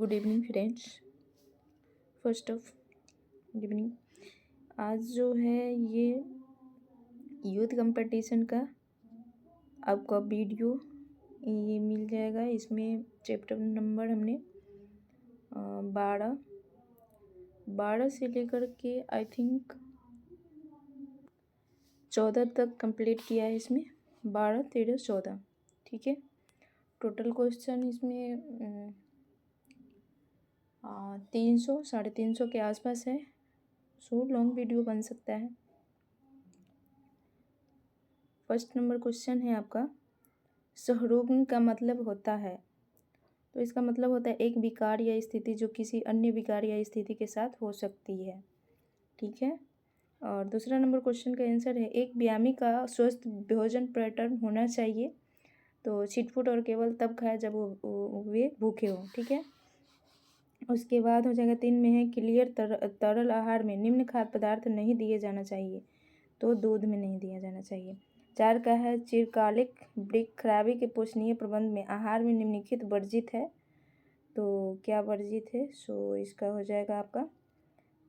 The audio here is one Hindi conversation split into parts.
Good evening friends. First of good evening. आज जो है ये यूथ कंपटीशन का आपका वीडियो ये मिल जाएगा। इसमें चैप्टर नंबर हमने 12 से लेकर के आई थिंक 14 तक कंप्लीट किया है। इसमें 12, 13, 14 ठीक है। टोटल क्वेश्चन इसमें 300 350 के आसपास है। सो लॉन्ग वीडियो बन सकता है। फर्स्ट नंबर क्वेश्चन है आपका, सहरोगन का मतलब होता है। तो इसका मतलब होता है एक विकार या स्थिति जो किसी अन्य विकार या स्थिति के साथ हो सकती है। ठीक है। और दूसरा नंबर क्वेश्चन का आंसर है, एक व्यायामी का स्वस्थ भोजन पैटर्न होना चाहिए। तो छिटपुट और केवल तब खाए जब वे भूखे हों। ठीक है। उसके बाद हो जाएगा 3 में है, क्लियर तरल आहार में निम्न खाद्य पदार्थ नहीं दिए जाना चाहिए। तो दूध में नहीं दिया जाना चाहिए। 4 का है, चिरकालिक वृक्क खराबी के पोषणीय प्रबंध में आहार में निम्नलिखित वर्जित है। तो क्या वर्जित है? सो इसका हो जाएगा आपका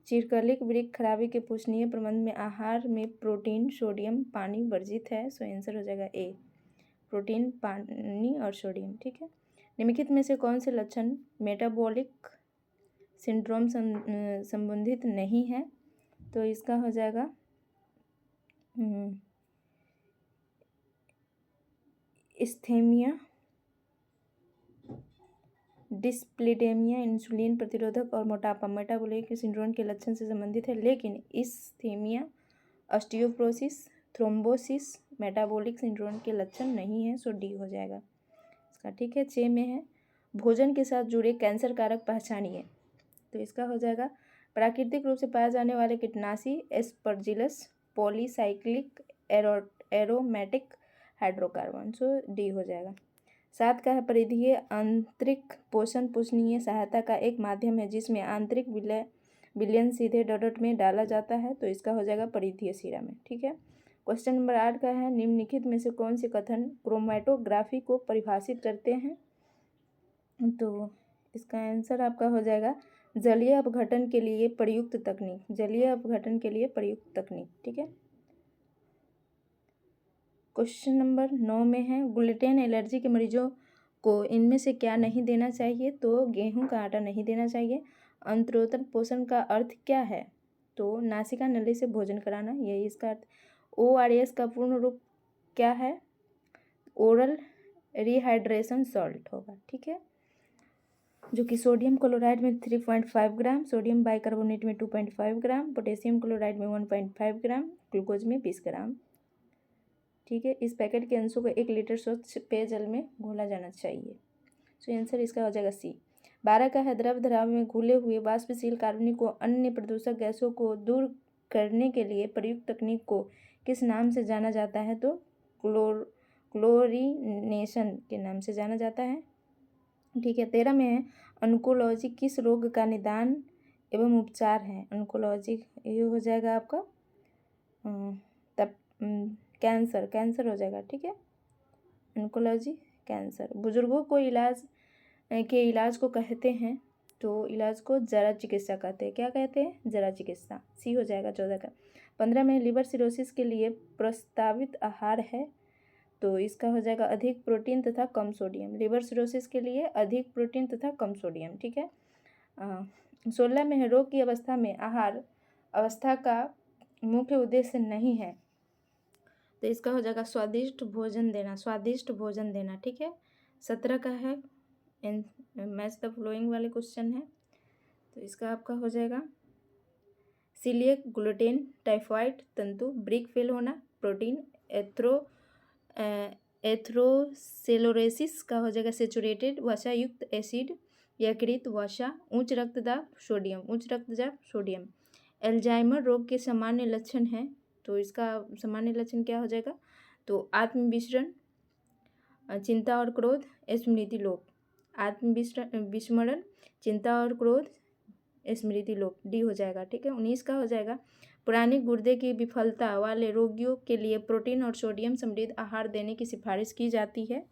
चिरकालिक वृक्क खराबी के पोषणीय प्रबंध में आहार में प्रोटीन, सोडियम, पानी वर्जित है। सो आंसर हो जाएगा ए, प्रोटीन, पानी और सोडियम। ठीक है। निम्नलिखित में से कौन से लक्षण मेटाबॉलिक सिंड्रोम संबंधित नहीं है? तो इसका हो जाएगा इस्थेमिया, डिस्प्लिडेमिया, इंसुलिन प्रतिरोधक और मोटापा मेटाबॉलिक सिंड्रोम के लक्षण से संबंधित है। लेकिन इस्थेमिया, ऑस्टियोपोरोसिस, थ्रोम्बोसिस मेटाबॉलिक सिंड्रोम के लक्षण नहीं है। सो डी हो जाएगा इसका। ठीक है। 6 में है, भोजन के साथ जुड़े कैंसर कारक पहचानिए। तो इसका हो जाएगा प्राकृतिक रूप से पाए जाने वाले कीटनाशी एस्परजिलस, पॉलीसाइक्लिक एरोमेटिक हाइड्रोकार्बन। सो डी हो जाएगा। 7 का है, परिधीय आंतरिक पोषण पोषणीय सहायता का एक माध्यम है जिसमें आंतरिक विलयन सीधे डॉट में डाला जाता है। तो इसका हो जाएगा परिधीय शिरा में। ठीक है। क्वेश्चन नंबर 8 का है, निम्नलिखित में से कौन से कथन क्रोमैटोग्राफी को परिभाषित करते हैं? तो इसका आंसर आपका हो जाएगा जलीय अपघटन के लिए प्रयुक्त तकनीक, जलीय अपघटन के लिए प्रयुक्त तकनीक। ठीक है। क्वेश्चन नंबर 9 में है, ग्लूटेन एलर्जी के मरीजों को इनमें से क्या नहीं देना चाहिए? तो गेहूं का आटा नहीं देना चाहिए। अंत्योदय पोषण का अर्थ क्या है? तो नासिका नली से भोजन कराना, यही इसका अर्थ। ORS का पूर्ण रूप क्या है? ओरल रिहाइड्रेशन सॉल्ट होगा। ठीक है। जो कि सोडियम क्लोराइड में 3.5 ग्राम, सोडियम बाइकार्बोनेट में 2.5 ग्राम, पोटेशियम क्लोराइड में 1.5 ग्राम, ग्लूकोज में 20 ग्राम। ठीक है। इस पैकेट के अंशों को 1 लीटर स्वच्छ पेयजल में घोला जाना चाहिए। सो आंसर इसका हो जाएगा सी। 12 का है, द्रव द्राव में घुले हुए वाष्पशील कार्बनिक व अन्य प्रदूषक गैसों को दूर करने के लिए प्रयुक्त तकनीक को किस नाम से जाना जाता है? तो क्लोरीनेशन के नाम से जाना जाता है। ठीक है। 13 में है, ऑन्कोलॉजी किस रोग का निदान एवं उपचार है? ऑन्कोलॉजी ये हो जाएगा आपका तब कैंसर हो जाएगा। ठीक है। Oncology cancer. बुजुर्गों को इलाज को कहते हैं। तो इलाज को जरा चिकित्सा कहते हैं। क्या कहते हैं? जरा चिकित्सा। सी हो जाएगा 14 का। 15 में लिवर सिरोसिस के लिए प्रस्तावित आहार है। तो इसका हो जाएगा अधिक प्रोटीन तथा कम सोडियम। लिवर सिरोसिस के लिए अधिक प्रोटीन तथा कम सोडियम। ठीक है। 16 में है, रोग की अवस्था में आहार अवस्था का मुख्य उद्देश्य नहीं है। तो इसका हो जाएगा स्वादिष्ट भोजन देना, स्वादिष्ट भोजन देना। ठीक है। 17 का है, मैच द फ्लोइंग वाले क्वेश्चन है। तो इसका आपका हो जाएगा सीलिएक, ग्लूटेन, टाइफाइड, तंतु, ब्रिक फेल होना, प्रोटीन, एथ्रोसेलोरेसिस का हो जाएगा सेचुरेटेड वसा युक्त एसिड, यकृत वसा, उच्च रक्तदाब, सोडियम, उच्च रक्तचाप, सोडियम। एल्जाइमर रोग के सामान्य लक्षण हैं। तो इसका सामान्य लक्षण क्या हो जाएगा? तो आत्मविस्मरण, चिंता और क्रोध, स्मृति लोप। आत्मविस्मरण, चिंता और क्रोध, स्मृति लोप। डी हो जाएगा। ठीक है। 19 का हो जाएगा, पुरानी गुर्दे की विफलता वाले रोगियों के लिए प्रोटीन और सोडियम समृद्ध आहार देने की सिफारिश की जाती है।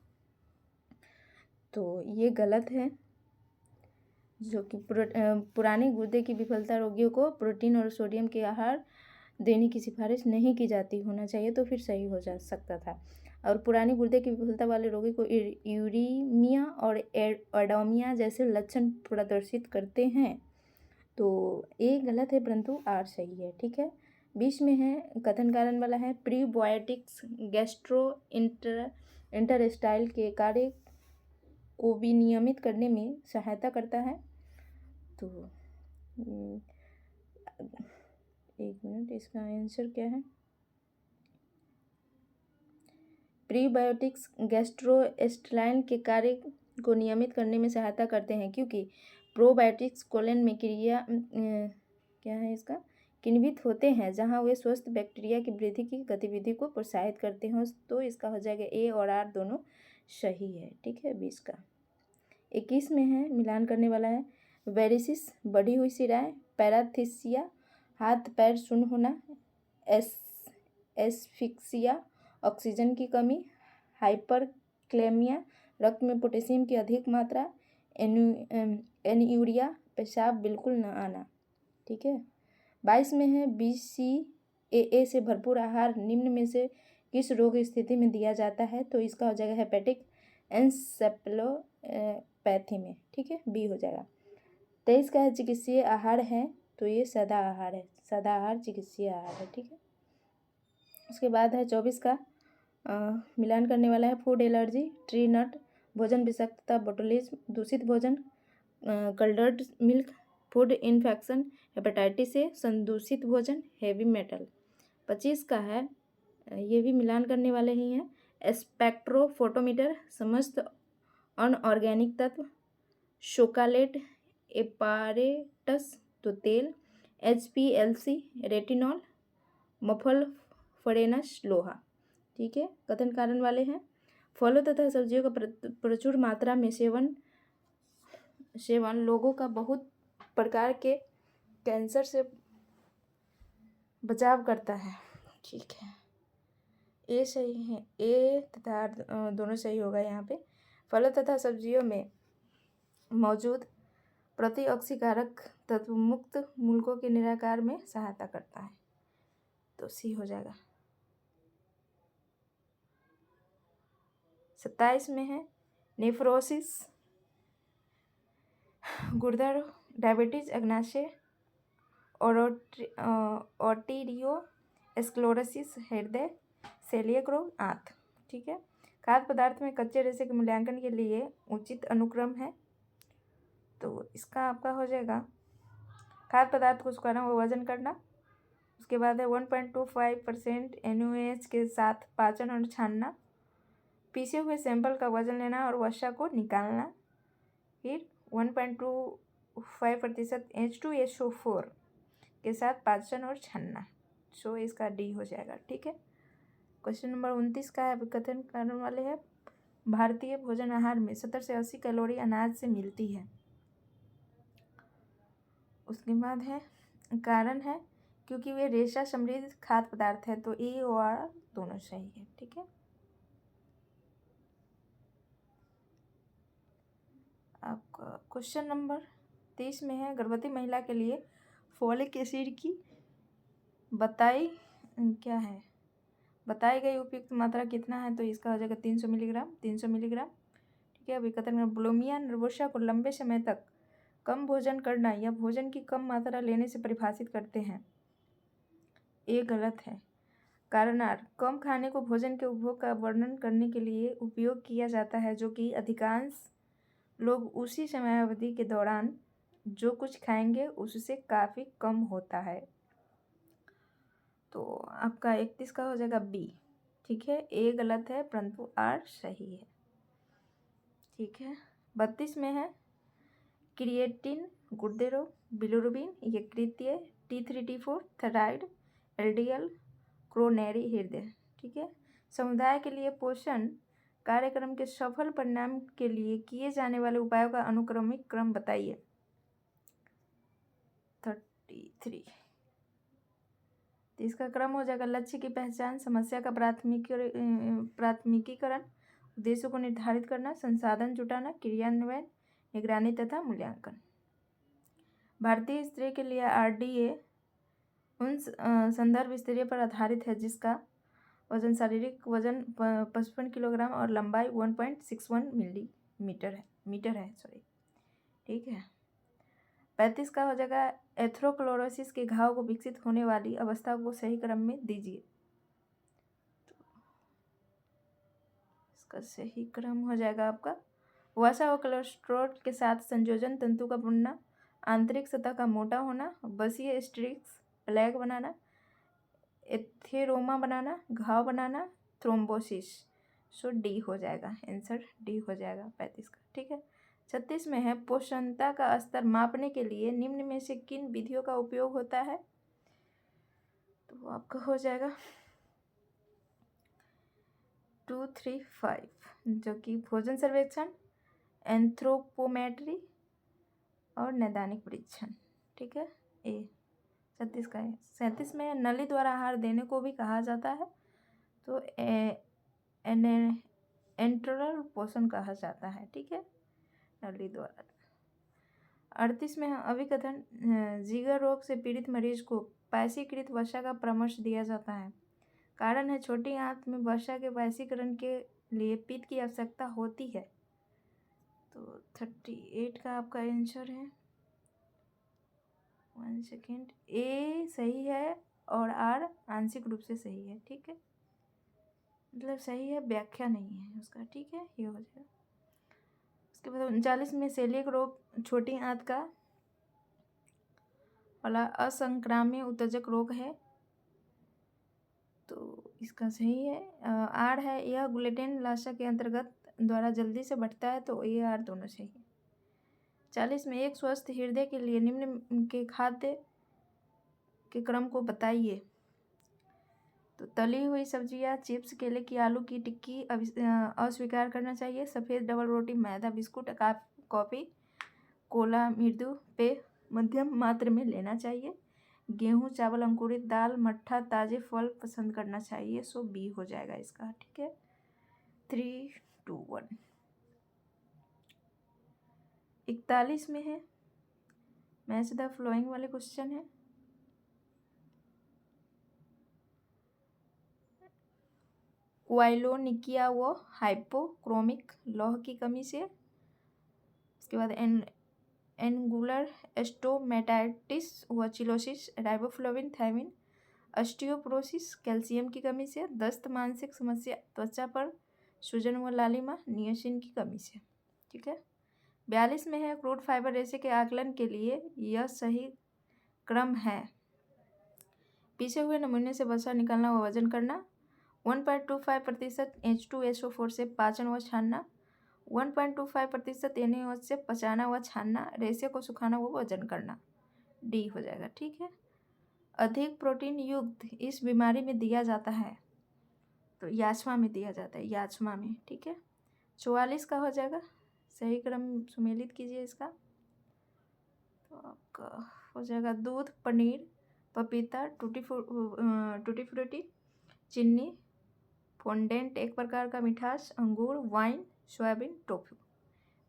तो ये गलत है। जो कि पुराने गुर्दे की विफलता रोगियों को प्रोटीन और सोडियम के आहार देने की सिफारिश नहीं की जाती, होना चाहिए तो फिर सही हो जा सकता था। और पुराने गुर्दे की विफलता वाले रोगी को यूरीमिया और एडोमिया जैसे लक्षण प्रदर्शित करते हैं। तो ए गलत है परंतु आर सही है। ठीक है, 20 में है कथन कारण वाला है, प्रीबायोटिक्स गैस्ट्रो इंटरस्टाइल के कार्य को विनियमित करने में सहायता करता है। तो एक मिनट, इसका आंसर क्या है? प्रीबायोटिक्स गैस्ट्रोएस्टाइल के कार्य को नियमित करने में सहायता करते हैं, क्योंकि प्रोबायोटिक्स कोलन में क्रिया क्या है इसका किण्वित होते हैं, जहां वे स्वस्थ बैक्टीरिया की वृद्धि की गतिविधि को प्रोत्साहित करते हैं। तो इसका हो जाएगा ए और आर दोनों सही है। ठीक है, 20 का। 21 में है मिलान करने वाला है, वेरिसिस बढ़ी हुई सिराएं, पैराथिसिया हाथ पैर शून्य होना, एस्फिक्सिया ऑक्सीजन की कमी, हाइपरक्लेमिया रक्त में पोटेशियम की अधिक मात्रा, एन्यूरिया पेशाब बिल्कुल न आना। ठीक है, 22 में है BCAA से भरपूर आहार निम्न में से किस रोग स्थिति में दिया जाता है? तो इसका हो जाएगा हेपेटिक एन्सेफेलोपैथी में। ठीक है, बी हो जाएगा। 23 का है चिकित्सीय आहार है, तो ये सादा आहार है, सादा आहार चिकित्सीय आहार है। ठीक है, उसके बाद है 24 का मिलान करने वाला है, फूड एलर्जी, ट्री नट, भोजन विषाक्तता, बोटुलिज्म, दूषित भोजन, curdled milk, food infection, hepatitis A, संदूषित भोजन, हेवी मेटल। 25 का है, ये भी मिलान करने वाले ही हैं, स्पेक्ट्रोफोटोमीटर, समस्त अनऑर्गेनिक तत्व, शोकालेट एपारेटस तो तेल, HPLC रेटिनॉल, मफल फरेनस लोहा। ठीक है, कथन कारण वाले हैं, फलों तथा सब्जियों का प्रचुर मात्रा में सेवन लोगों का बहुत प्रकार के कैंसर से बचाव करता है। ठीक है, ए सही है, ए तथा दोनों सही होगा यहाँ पे। फलों तथा सब्जियों में मौजूद प्रतिऑक्सीकारक तत्व मुक्त मूलकों के निराकार में सहायता करता है, तो सी हो जाएगा। 27 में है नेफ्रोसिस, गुर्दा रोग, डायबिटीज, अग्नाशय, ओटिरियोस्क्लेरोसिस, हृदय, सेलियक रोग, आंत। ठीक है, खाद्य पदार्थ में कच्चे रेशे के मूल्यांकन के लिए उचित अनुक्रम है, तो इसका आपका हो जाएगा खाद्य पदार्थ को सुखाना व वजन करना। उसके बाद है 1.25% NaOH के साथ पाचन और छानना, पीसे हुए सैंपल का वजन लेना और वसा को निकालना, फिर 1.25% H2SO4 के साथ पाचन और छानना। सो इसका डी हो जाएगा। ठीक है, क्वेश्चन नंबर 29 का है, कथन कारण वाले है, भारतीय भोजन आहार में 70 से 80 कैलोरी अनाज से मिलती है। उसके बाद है कारण है क्योंकि वे रेशा समृद्ध खाद्य पदार्थ है, तो ए और आर दोनों सही है। ठीक है, आपका क्वेश्चन नंबर 30 में है, गर्भवती महिला के लिए फोलिक एसिड की बताई गई उपयुक्त मात्रा कितना है? तो इसका हो जाएगा 300 मिलीग्राम। 300 मिलीग्राम। ठीक है, अभी कथन बुलिमिया नर्वोसा को लंबे समय तक कम भोजन करना या भोजन की कम मात्रा लेने से परिभाषित करते हैं। ये गलत है। कारणार्थ कम खाने को भोजन के उपभोग का वर्णन करने के लिए उपयोग किया जाता है, जो कि अधिकांश लोग उसी समयावधि के दौरान जो कुछ खाएंगे उससे काफ़ी कम होता है। तो आपका 31 का हो जाएगा बी। ठीक है, ए गलत है परंतु आर सही है। ठीक है, 32 में है क्रिएटिन, गुर्दे रोग, बिलिरुबिन, यकृतीय, T3 T4, thyroid, LDL, coronary हृदय। ठीक है, समुदाय के लिए पोषण कार्यक्रम के सफल परिणाम के लिए किए जाने वाले उपायों का अनुक्रमिक क्रम बताइए। 33 इसका क्रम हो जाएगा लक्ष्य की पहचान, समस्या का प्राथमिकीकरण, उद्देश्यों को निर्धारित करना, संसाधन जुटाना, क्रियान्वयन, निगरानी तथा मूल्यांकन। भारतीय स्त्री के लिए RDA उन संदर्भ स्तरीय पर आधारित है जिसका वजन शारीरिक वजन 55 किलोग्राम और लंबाई 1.61 मीटर है सॉरी, ठीक है। 35 का हो जाएगा एथेरोस्क्लेरोसिस के घाव को विकसित होने वाली अवस्था को सही क्रम में दीजिए। इसका सही क्रम हो जाएगा आपका वसा व कोलेस्ट्रॉल के साथ संयोजन, तंतु का बुनना, आंतरिक सतह का मोटा होना, बसीय स्ट्रिक्स प्लेग बनाना, एथेरोमा बनाना, घाव बनाना, थ्रोम्बोसिस। सो डी हो जाएगा, आंसर डी हो जाएगा 35 का, ठीक है। 36 में है पोषणता का स्तर मापने के लिए निम्न में से किन विधियों का उपयोग होता है? तो वो आपका हो जाएगा 2, 3, 5, जो कि भोजन सर्वेक्षण, एंथ्रोपोमेट्री और नैदानिक परीक्षण, ठीक है। ए 36 का है। 37 में नली द्वारा आहार देने को भी कहा जाता है, तो एंटरल पोषण कहा जाता है, ठीक है, नली द्वारा। 38 में अभिकथन जिगर रोग से पीड़ित मरीज को पैसीकृत वसा का परामर्श दिया जाता है। कारण है छोटी आंत में वसा के पैसीकरण के लिए पित्त की आवश्यकता होती है। तो 38 का आपका आंसर है, 1 सेकेंड, ए सही है और आर आंशिक रूप से सही है, ठीक है, मतलब सही है, व्याख्या नहीं है उसका, ठीक है, ये हो जाएगा। उसके बाद 39 में सेलियक रोग छोटी आंत का वाला असंक्राम्य उत्तेजक रोग है, तो इसका सही है। आर है, यह ग्लूटेन लाशा के अंतर्गत द्वारा जल्दी से बढ़ता है, तो ये आर दोनों सही है। 40 में एक स्वस्थ हृदय के लिए निम्न के खाद्य के क्रम को बताइए। तो तली हुई सब्जियां, चिप्स, केले की आलू की टिक्की अस्वीकार करना चाहिए। सफ़ेद डबल रोटी, मैदा, बिस्कुट, कॉफ़ी, कोला, मृदु पेय मध्यम मात्रा में लेना चाहिए। गेहूं, चावल, अंकुरित दाल, मट्ठा, ताज़े फल पसंद करना चाहिए। सो बी हो जाएगा इसका, ठीक है। 3, 2, 1। 41 में है मैच द फ्लोइंग वाले क्वेश्चन है। क्वाइलोनिकिया व हाइपोक्रोमिक लौह की कमी से, उसके बाद एंगुलर स्टोमेटाइटिस व cheilosis, riboflavin, thiamine, osteoporosis, calcium की कमी से, दस्त, मानसिक समस्या, त्वचा पर सूजन व लालिमा, नियोसिन की कमी से, ठीक है। 42 में है क्रूड फाइबर रेशे के आकलन के लिए यह सही क्रम है। पीसे हुए नमूने से वसा निकालना व वजन करना, 1.25% H2SO4 से पाचन व छानना, 1.25% NaOH से पचाना व छानना, रेशे को सुखाना व वजन करना, डी हो जाएगा, ठीक है। अधिक प्रोटीन युक्त इस बीमारी में दिया जाता है, तो याचमा में दिया जाता है, याचमा में, ठीक है। 44 का हो जाएगा, सही क्रम सुमेलित कीजिए इसका, तो आपका हो जाएगा दूध, पनीर, पपीता, टूटी फ्रूटी, चीनी, फोंडेंट एक प्रकार का मिठास, अंगूर, वाइन, सोयाबीन, टोफू,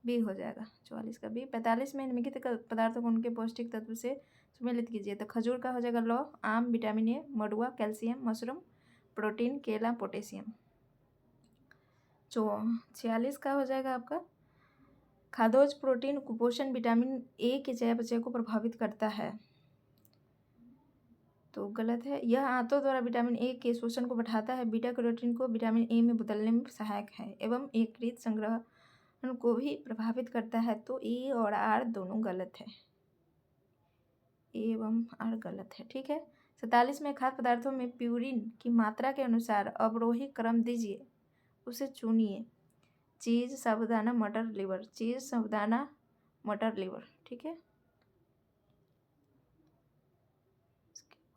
बी हो जाएगा 44 का बी। 45 में निम्नलिखित पदार्थों को उनके पौष्टिक तत्व से सम्मिलित कीजिए। तो खजूर का हो जाएगा लौह, आम विटामिन ए, मड़ुआ कैल्शियम, मशरूम प्रोटीन, केला पोटेशियम। 46 का हो जाएगा आपका खाद्योज प्रोटीन कुपोषण विटामिन ए के चयापचय को प्रभावित करता है, तो गलत है। यह आंतों द्वारा विटामिन ए के शोषण को बढ़ाता है, बीटा कैरोटीन को विटामिन ए में बदलने में सहायक है एवं यकृत संग्रहण को भी प्रभावित करता है, तो ए और आर दोनों गलत है, ए एवं आर गलत है, ठीक है। 47 में खाद्य पदार्थों में प्यूरिन की मात्रा के अनुसार अवरोही क्रम दीजिए, उसे चुनिए। चीज़, साबूदाना, मटर, लीवर, चीज़, साबूदाना, मटर, लीवर, ठीक है।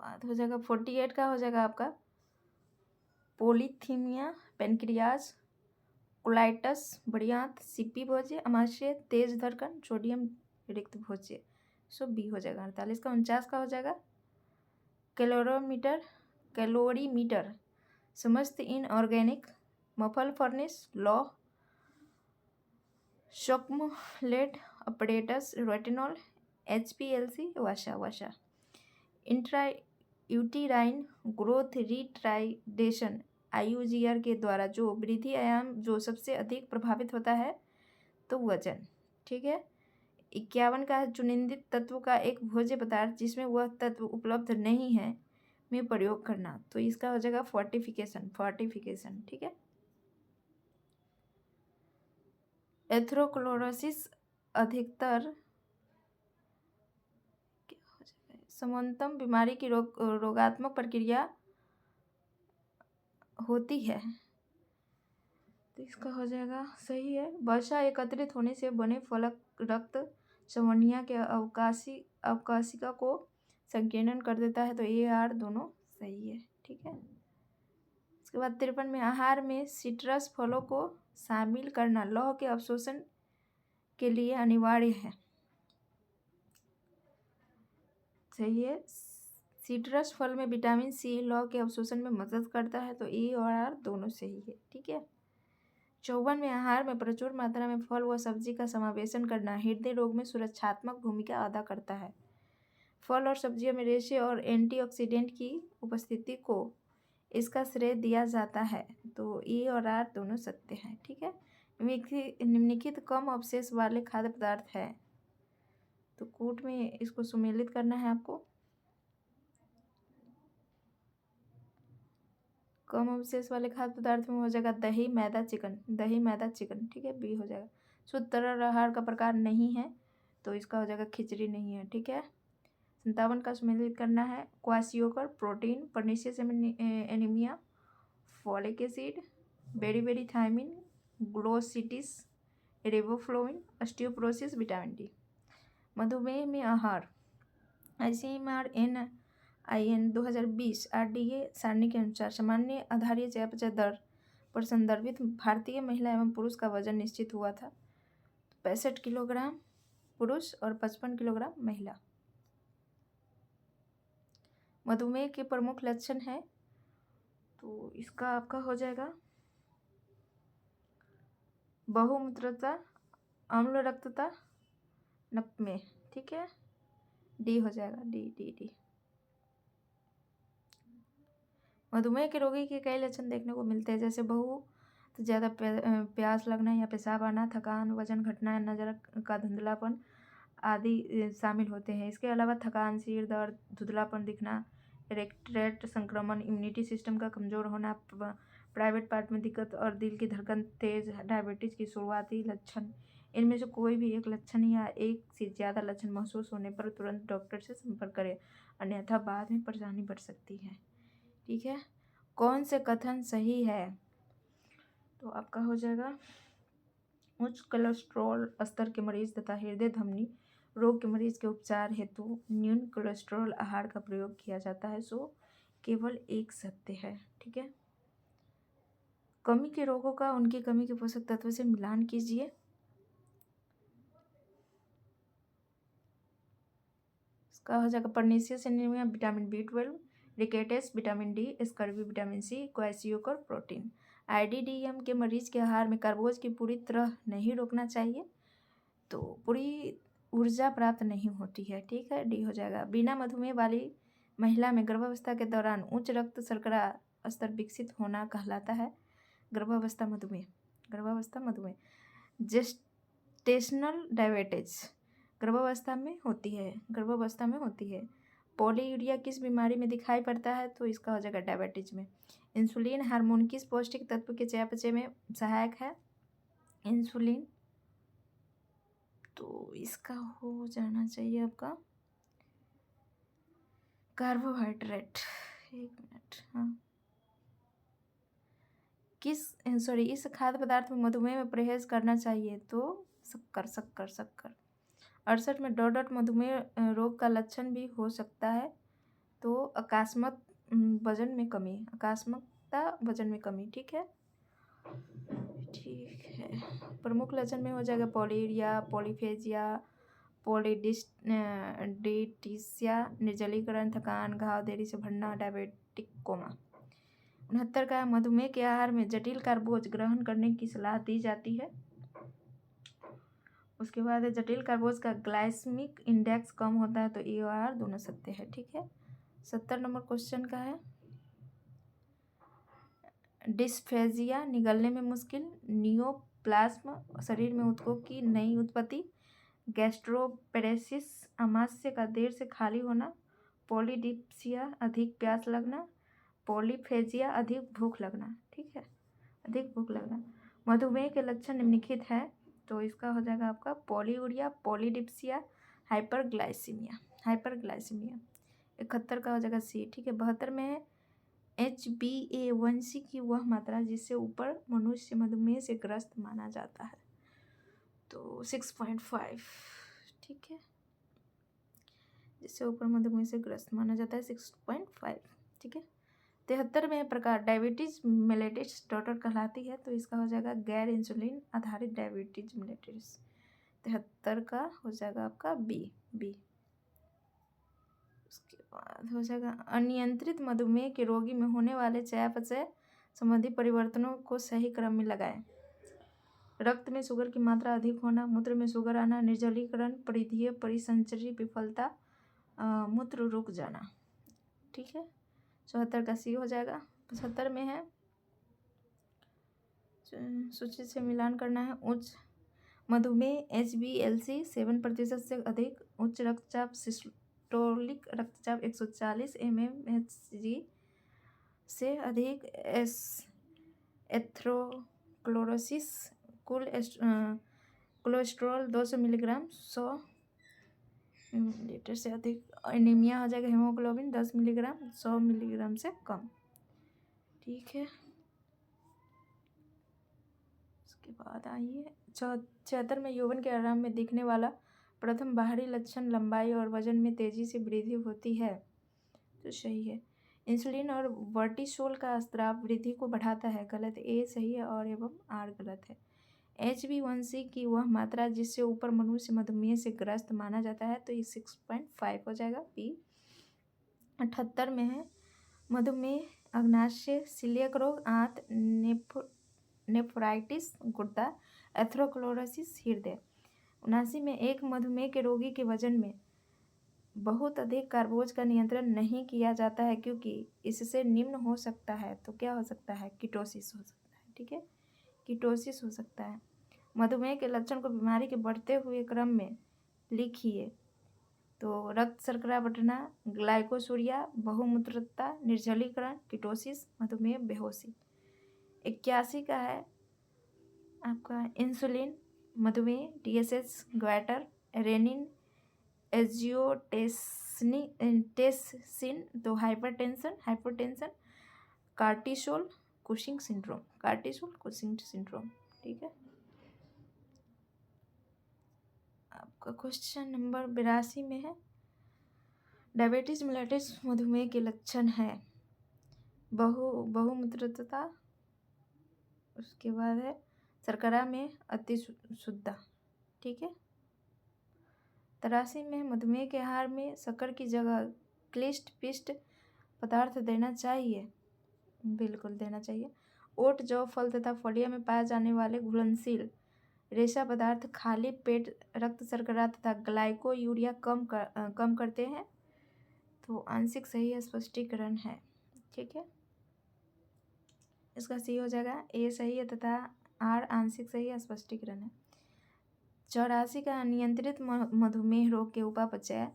बाद हो जाएगा 48 का हो जाएगा आपका पोलीथीमिया, पेनक्रियाज, कोलाइटस, बढ़ियांत, सीपी भोज्य, अमाशय, तेज धड़कन, सोडियम रिक्त भोज्य। सो बी हो जाएगा 48 का। 49 का हो जाएगा कैलोरीमीटर, समस्त इनऑर्गेनिक, मफल फर्नेस, लॉ, शॉकमलेट, अपडेटस, रेटिनॉल, HPLC वसा वसा। Intra uterine growth retardation IUGR के द्वारा जो वृद्धि आयाम जो सबसे अधिक प्रभावित होता है तो वजन। ठीक है। 51 का चुनिंदित तत्व का एक भोज्य पदार्थ जिसमें वह तत्व उपलब्ध नहीं है में प्रयोग करना, तो इसका हो जाएगा फोर्टिफिकेशन। ठीक है। एथेरोक्लोरोसिस अधिकतर समानतम बीमारी की रोगात्मक प्रक्रिया होती है, तो इसका हो जाएगा सही है। वसा एकत्रित होने से बने फलक रक्त संवहनिया के अवकाशिका को संकीर्ण कर देता है, तो AR दोनों सही है। ठीक है। उसके बाद 53 में आहार में सिट्रस फलों को शामिल करना लौह के अवशोषण के लिए अनिवार्य है। सही है। सिट्रस फल में विटामिन C लौह के अवशोषण में मदद करता है, तो E और R दोनों सही है। ठीक है। 54 में आहार में प्रचुर मात्रा में फल व सब्जी का समावेशन करना हृदय रोग में सुरक्षात्मक भूमिका अदा करता है। फल और सब्जियों में रेशे और एंटीऑक्सीडेंट की उपस्थिति को इसका श्रेय दिया जाता है, तो E और R दोनों सत्य हैं। ठीक है। निम्नलिखित कम अवशेष वाले खाद्य पदार्थ है, तो कूट में इसको सुमेलित करना है आपको। कम अवशेष वाले खाद्य पदार्थ में हो जाएगा दही मैदा चिकन। ठीक है। B हो जाएगा। शुद्ध तरल आहार का प्रकार नहीं है, तो इसका हो जाएगा खिचड़ी नहीं है। ठीक है। 57 का सुमेलित करना है। Kwashiorkor protein, pernicious anaemia, folic acid, beri thiamine, glossitis, riboflavin, osteoporosis, vitamin D। मधुमेह में आहार ICMR NIN 2020 RDA सारणी के अनुसार सामान्य आधारीय चयापचय दर पर संदर्भित भारतीय महिला एवं पुरुष का वजन निश्चित हुआ था। 65 किलोग्राम पुरुष और 55 किलोग्राम महिला। मधुमेह के प्रमुख लक्षण है, तो इसका आपका हो जाएगा बहुमूत्रता, अम्ल रक्तता, नपमेह। ठीक है। D हो जाएगा। D। मधुमेह के रोगी के कई लक्षण देखने को मिलते हैं, जैसे बहुत ज़्यादा प्यास लगना या पेशाब आना, थकान, वजन घटना, नज़र का धुंधलापन आदि शामिल होते हैं। इसके अलावा थकान, सिर दर्द, धुंधलापन दिखना, इरेक्टेड संक्रमण, इम्यूनिटी सिस्टम का कमज़ोर होना, प्राइवेट पार्ट में दिक्कत और दिल की धड़कन तेज, डायबिटीज़ की शुरुआती लक्षण। इनमें से कोई भी एक लक्षण या एक से ज़्यादा लक्षण महसूस होने पर तुरंत डॉक्टर से संपर्क करें, अन्यथा बाद में परेशानी बढ़ सकती है। ठीक है। कौन से कथन सही है, तो आपका हो जाएगा उच्च कोलेस्ट्रॉल स्तर के मरीज तथा हृदय धमनी रोग के मरीज के उपचार हेतु न्यून कोलेस्ट्रॉल आहार का प्रयोग किया जाता है, सो केवल एक सत्य है। ठीक है। कमी के रोगों का उनकी कमी के पोषक तत्व से मिलान कीजिए। इसका हो जाएगा pernicious anaemia vitamin B12, rickets vitamin D, scurvy vitamin C, kwashiorkor protein. IDDM के मरीज के आहार में कार्बोज की पूरी तरह नहीं रोकना चाहिए, तो पूरी ऊर्जा प्राप्त नहीं होती है। ठीक है। D हो जाएगा। बिना मधुमेह वाली महिला में गर्भावस्था के दौरान उच्च रक्त शर्करा स्तर विकसित होना कहलाता है गर्भावस्था मधुमेह। जेस्टेशनल डायबिटीज गर्भावस्था में होती है। पॉलीयूरिया किस बीमारी में दिखाई पड़ता है, तो इसका हो जाएगा डायबिटीज में। इंसुलिन हार्मोन किस पौष्टिक तत्व के चयापचय में सहायक है, इंसुलिन, तो इसका हो जाना चाहिए आपका कार्बोहाइड्रेट। एक मिनट। हाँ, इस खाद्य पदार्थ में मधुमेह में परहेज करना चाहिए, तो शक्कर। 68 में डॉट मधुमेह रोग का लक्षण भी हो सकता है, तो अकस्मात वजन में कमी। ठीक है। प्रमुख लक्षण में हो जाएगा पॉलीयूरिया, पॉलीफेजिया, पॉलीडिस्टिसिया, निर्जलीकरण, थकान, घाव देरी से भरना, डायबिटिक कोमा। 69 का मधुमेह के आहार में जटिल कार्बोज ग्रहण करने की सलाह दी जाती है। उसके बाद है जटिल कार्बोज का ग्लाइसेमिक इंडेक्स कम होता है, तो ए और आर दोनों सत्य है। ठीक है। 70 नंबर क्वेश्चन का है डिस्फेजिया निगलने में मुश्किल, नियोप्लाज्म शरीर में ऊतकों की नई उत्पत्ति, गैस्ट्रोपेरेसिस आमाशय का देर से खाली होना, पॉलीडिप्सिया अधिक प्यास लगना, पॉलीफेजिया अधिक भूख लगना। ठीक है, अधिक भूख लगना। मधुमेह के लक्षण निम्नलिखित है, तो इसका हो जाएगा आपका पॉलीयूरिया, पॉलीडिप्सिया, हाइपरग्लाइसीमिया। 71 का हो जाएगा सी। ठीक है। 72 में है HbA1c की वह मात्रा जिससे ऊपर मनुष्य मधुमेह से ग्रस्त माना जाता है, तो 6.5। ठीक है, जिससे ऊपर मधुमेह से ग्रस्त माना जाता है 6.5। ठीक है। 73 में प्रकार डायबिटीज मेलेटिस डॉटर कहलाती है, तो इसका हो जाएगा गैर इंसुलिन आधारित डायबिटीज मेलेटिस। 73 का हो जाएगा आपका बी। उसके बाद हो जाएगा अनियंत्रित मधुमेह के रोगी में होने वाले चयापचय संबंधी परिवर्तनों को सही क्रम में लगाएं। रक्त में शुगर की मात्रा अधिक होना, मूत्र में शुगर आना, निर्जलीकरण, परिधीय परिसंचरी विफलता, मूत्र रुक जाना। ठीक है। 74 का सी हो जाएगा। 75 में है सूची से मिलान करना है। उच्च मधुमेह HbA1c 7% से अधिक, उच्च रक्तचाप सिस्टोलिक रक्तचाप 140 mmHg से अधिक, एथेरोस्क्लेरोसिस, कुल कोलेस्ट्रॉल 200 मिलीग्राम 100 लीटर से अधिक, एनीमिया हो जाएगा, हेमोग्लोबिन 10 मिलीग्राम 100 मिलीग्राम से कम। ठीक है। उसके बाद आइए 76 में यौवन के आरंभ में दिखने वाला प्रथम बाहरी लक्षण लंबाई और वजन में तेजी से वृद्धि होती है, तो सही है। इंसुलिन और वर्टिसोल का स्राव वृद्धि को बढ़ाता है, गलत। ए सही है और एवं आर गलत है। HbA1c की वह मात्रा जिससे ऊपर मनुष्य मधुमेह से ग्रस्त माना जाता है, तो ये 6.5 हो जाएगा बी। 78 में है मधुमेह, अग्नाशय, सीलियक रोग, आंत, नेफ्राइटिस, गुर्दा, एथेरोस्क्लेरोसिस, हृदय। 79 में एक मधुमेह के रोगी के वजन में बहुत अधिक कार्बोज का नियंत्रण नहीं किया जाता है क्योंकि इससे निम्न हो सकता है, तो क्या हो सकता है, कीटोसिस हो सकता है। ठीक है, कीटोसिस हो सकता है। मधुमेह के लक्षण को बीमारी के बढ़ते हुए क्रम में लिखिए, तो रक्त शर्करा बढ़ना, ग्लाइकोसूरिया, बहुमूत्रता, निर्जलीकरण, कीटोसिस, मधुमेह, बेहोशी। 81 का है आपका इंसुलिन, मधुमेह, TSH, ग्वाटर, रेनिन, एंजियोटेंसिन, तो हाइपरटेंशन, कार्टिसोल, कुशिंग सिंड्रोम। ठीक है। आपका क्वेश्चन नंबर 82 में है डायबिटीज मेलेटिस मधुमेह के लक्षण है बहुमूत्रता, उसके बाद है शर्करा में अति शुद्धता। ठीक है। 83 में मधुमेह के आहार में शक्कर की जगह क्लिष्ट पिष्ट पदार्थ देना चाहिए, बिल्कुल देना चाहिए। ओट, जौ, फल तथा फलियां में पाए जाने वाले घुलनशील रेशा पदार्थ खाली पेट रक्त शर्करा तथा ग्लाइकोयूरिया कम करते हैं, तो आंशिक सही स्पष्टीकरण है। ठीक है, इसका सी हो जाएगा। ए सही है तथा आर आंशिक सही स्पष्टीकरण है। 84 का अनियंत्रित मधुमेह रोग के उपापचय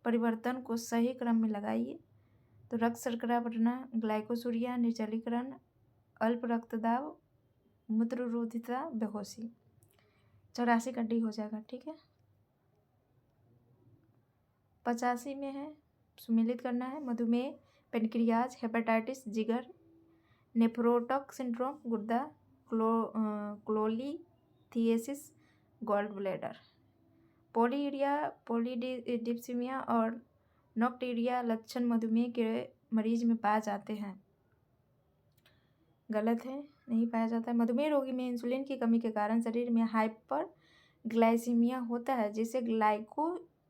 परिवर्तन को सही क्रम में लगाइए, तो रक्त शर्करा बढ़ना, ग्लाइकोसूरिया, निर्जलीकरण, अल्प रक्तदाब, मूत्ररोधिता, बेहोशी। 84 का डी हो जाएगा। ठीक है। 85 में है सुमिलित करना है मधुमेह, पेनक्रियाज, हेपेटाइटिस, जिगर, नेफ्रोटिक सिंड्रोम, गुर्दा, क्लोलीथियसिस, गॉल ब्लैडर। पॉलीयूरिया, पॉलीडिप्सीमिया और नोक्टूरिया लक्षण मधुमेह के मरीज में पाए जाते हैं, गलत है, नहीं पाया जाता है। मधुमेह रोगी में इंसुलिन की कमी के कारण शरीर में हाइपर ग्लाइसीमिया होता है जिससे ग्लाइकोयूरिया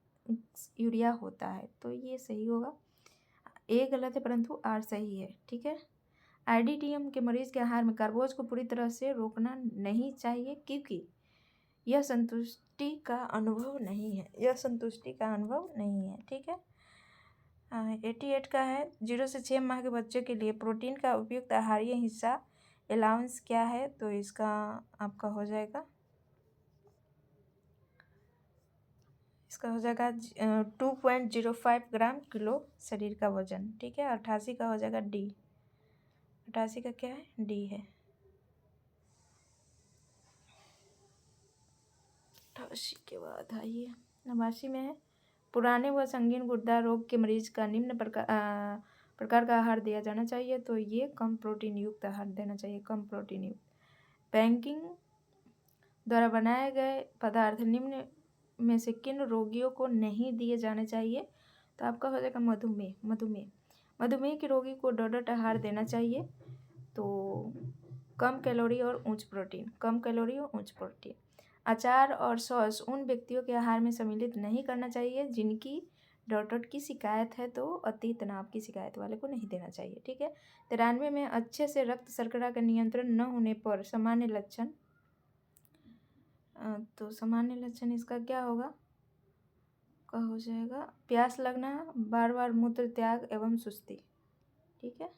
होता है, तो ये सही होगा। ए गलत है परंतु आर सही है। ठीक है। IDTM के मरीज के आहार में कार्बोज को पूरी तरह से रोकना नहीं चाहिए क्योंकि यह का अनुभव नहीं है, यह संतुष्टि का अनुभव नहीं है। ठीक है। 88 का है, 0 से 6 माह के बच्चों के लिए प्रोटीन का उपयुक्त आहारीय हिस्सा अलाउंस क्या है? तो इसका आपका हो जाएगा, इसका हो जाएगा 2.05 ग्राम किलो शरीर का वजन। ठीक है। 88 का हो जाएगा डी। 88 का क्या है? डी है। 88 के बाद आइए 89 में है, पुराने व संगीन गुर्दा रोग के मरीज का निम्न प्रकार का आहार दिया जाना चाहिए। तो ये कम प्रोटीन युक्त आहार देना चाहिए, कम प्रोटीन युक्त। बैंकिंग द्वारा बनाए गए पदार्थ निम्न में से किन रोगियों को नहीं दिए जाने चाहिए? तो आपका हो जाएगा मधुमेह। मधुमेह के रोगी को डोडट आहार देना चाहिए। तो कम कैलोरी और उच्च प्रोटीन, कम कैलोरी और उच्च प्रोटीन। अचार और सॉस उन व्यक्तियों के आहार में सम्मिलित नहीं करना चाहिए जिनकी डोडट की शिकायत है, तो अति तनाव की शिकायत वाले को नहीं देना चाहिए। ठीक है। 93 में अच्छे से रक्त शर्करा का नियंत्रण न होने पर सामान्य लक्षण, तो सामान्य लक्षण इसका क्या होगा? का हो जाएगा प्यास लगना, बार बार मूत्र त्याग एवं सुस्ती। ठीक है।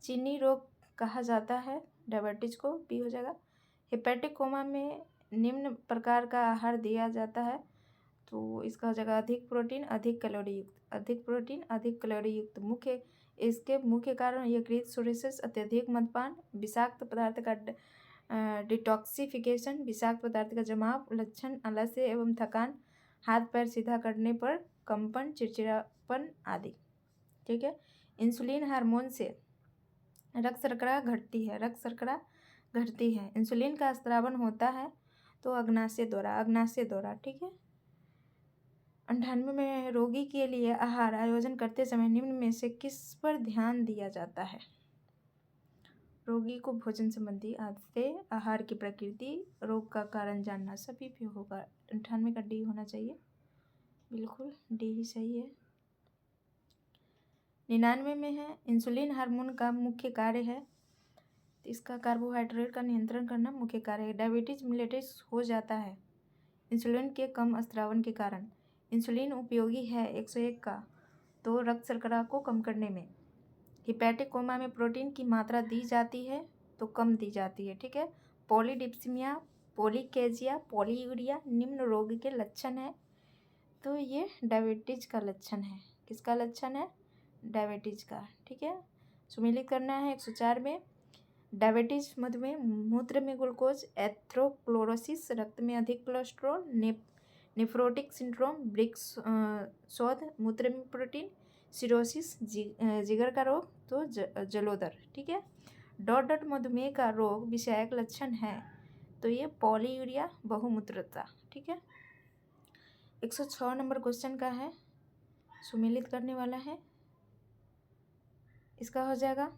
चीनी रोग कहा जाता है डायबिटीज को, बी हो जाएगा। हेपेटिक कोमा में निम्न प्रकार का आहार दिया जाता है। तो इसका हो जाएगा अधिक प्रोटीन अधिक कैलोरी युक्त, अधिक प्रोटीन अधिक कैलोरी युक्त। इसके मुख्य कारण यकृत सोरियासिस, अत्यधिक मद्यपान, विषाक्त पदार्थ का डिटॉक्सिफिकेशन, विषाक्त पदार्थ का जमाव, लक्षण आलस्य एवं थकान, हाथ पैर सीधा करने पर कंपन, चिड़चिड़ापन आदि। ठीक है। इंसुलिन हार्मोन से रक्त शर्करा घटती है, रक्त शर्करा घटती है। इंसुलिन का स्रावन होता है तो अग्नाशय द्वारा। ठीक है। 98 में रोगी के लिए आहार आयोजन करते समय निम्न में से किस पर ध्यान दिया जाता है? रोगी को भोजन संबंधी आदतें, आहार की प्रकृति, रोग का कारण जानना, सभी भी होगा। 98 का डी होना चाहिए, बिल्कुल डी ही सही है। 99 में है, इंसुलिन हार्मोन का मुख्य कार्य है, इसका कार्बोहाइड्रेट का नियंत्रण करना मुख्य कार्य है। डायबिटीज मिलेटिस हो जाता है इंसुलिन के कम स्रावन के कारण। इंसुलिन उपयोगी है 101 का, तो रक्त शर्करा को कम करने में। हिपैटिक कोमा में प्रोटीन की मात्रा दी जाती है तो कम दी जाती है। ठीक है। पॉलीडिप्सीमिया, पॉलीकेजिया, पॉलीयूरिया निम्न रोग के लक्षण है। तो ये डायबिटीज का लक्षण है। किसका लक्षण है? डायबिटीज का। ठीक है। सुमेलित करना है 104 में, डायबिटीज, मधुमेह, मूत्र में ग्लूकोज, एथेरोस्क्लेरोसिस, रक्त में अधिक कोलेस्ट्रॉल, नेफ्रोटिक सिंड्रोम, ब्रिक्स शोथ, मूत्र में प्रोटीन, सिरोसिस, जिगर का रोग, तो जलोदर। ठीक है। डॉट मधुमेह का रोग विषयक लक्षण है, तो ये पॉलीयूरिया, बहुमूत्रता। ठीक है। 106 नंबर क्वेश्चन का है, सुमेलित करने वाला है, इसका हो जाएगा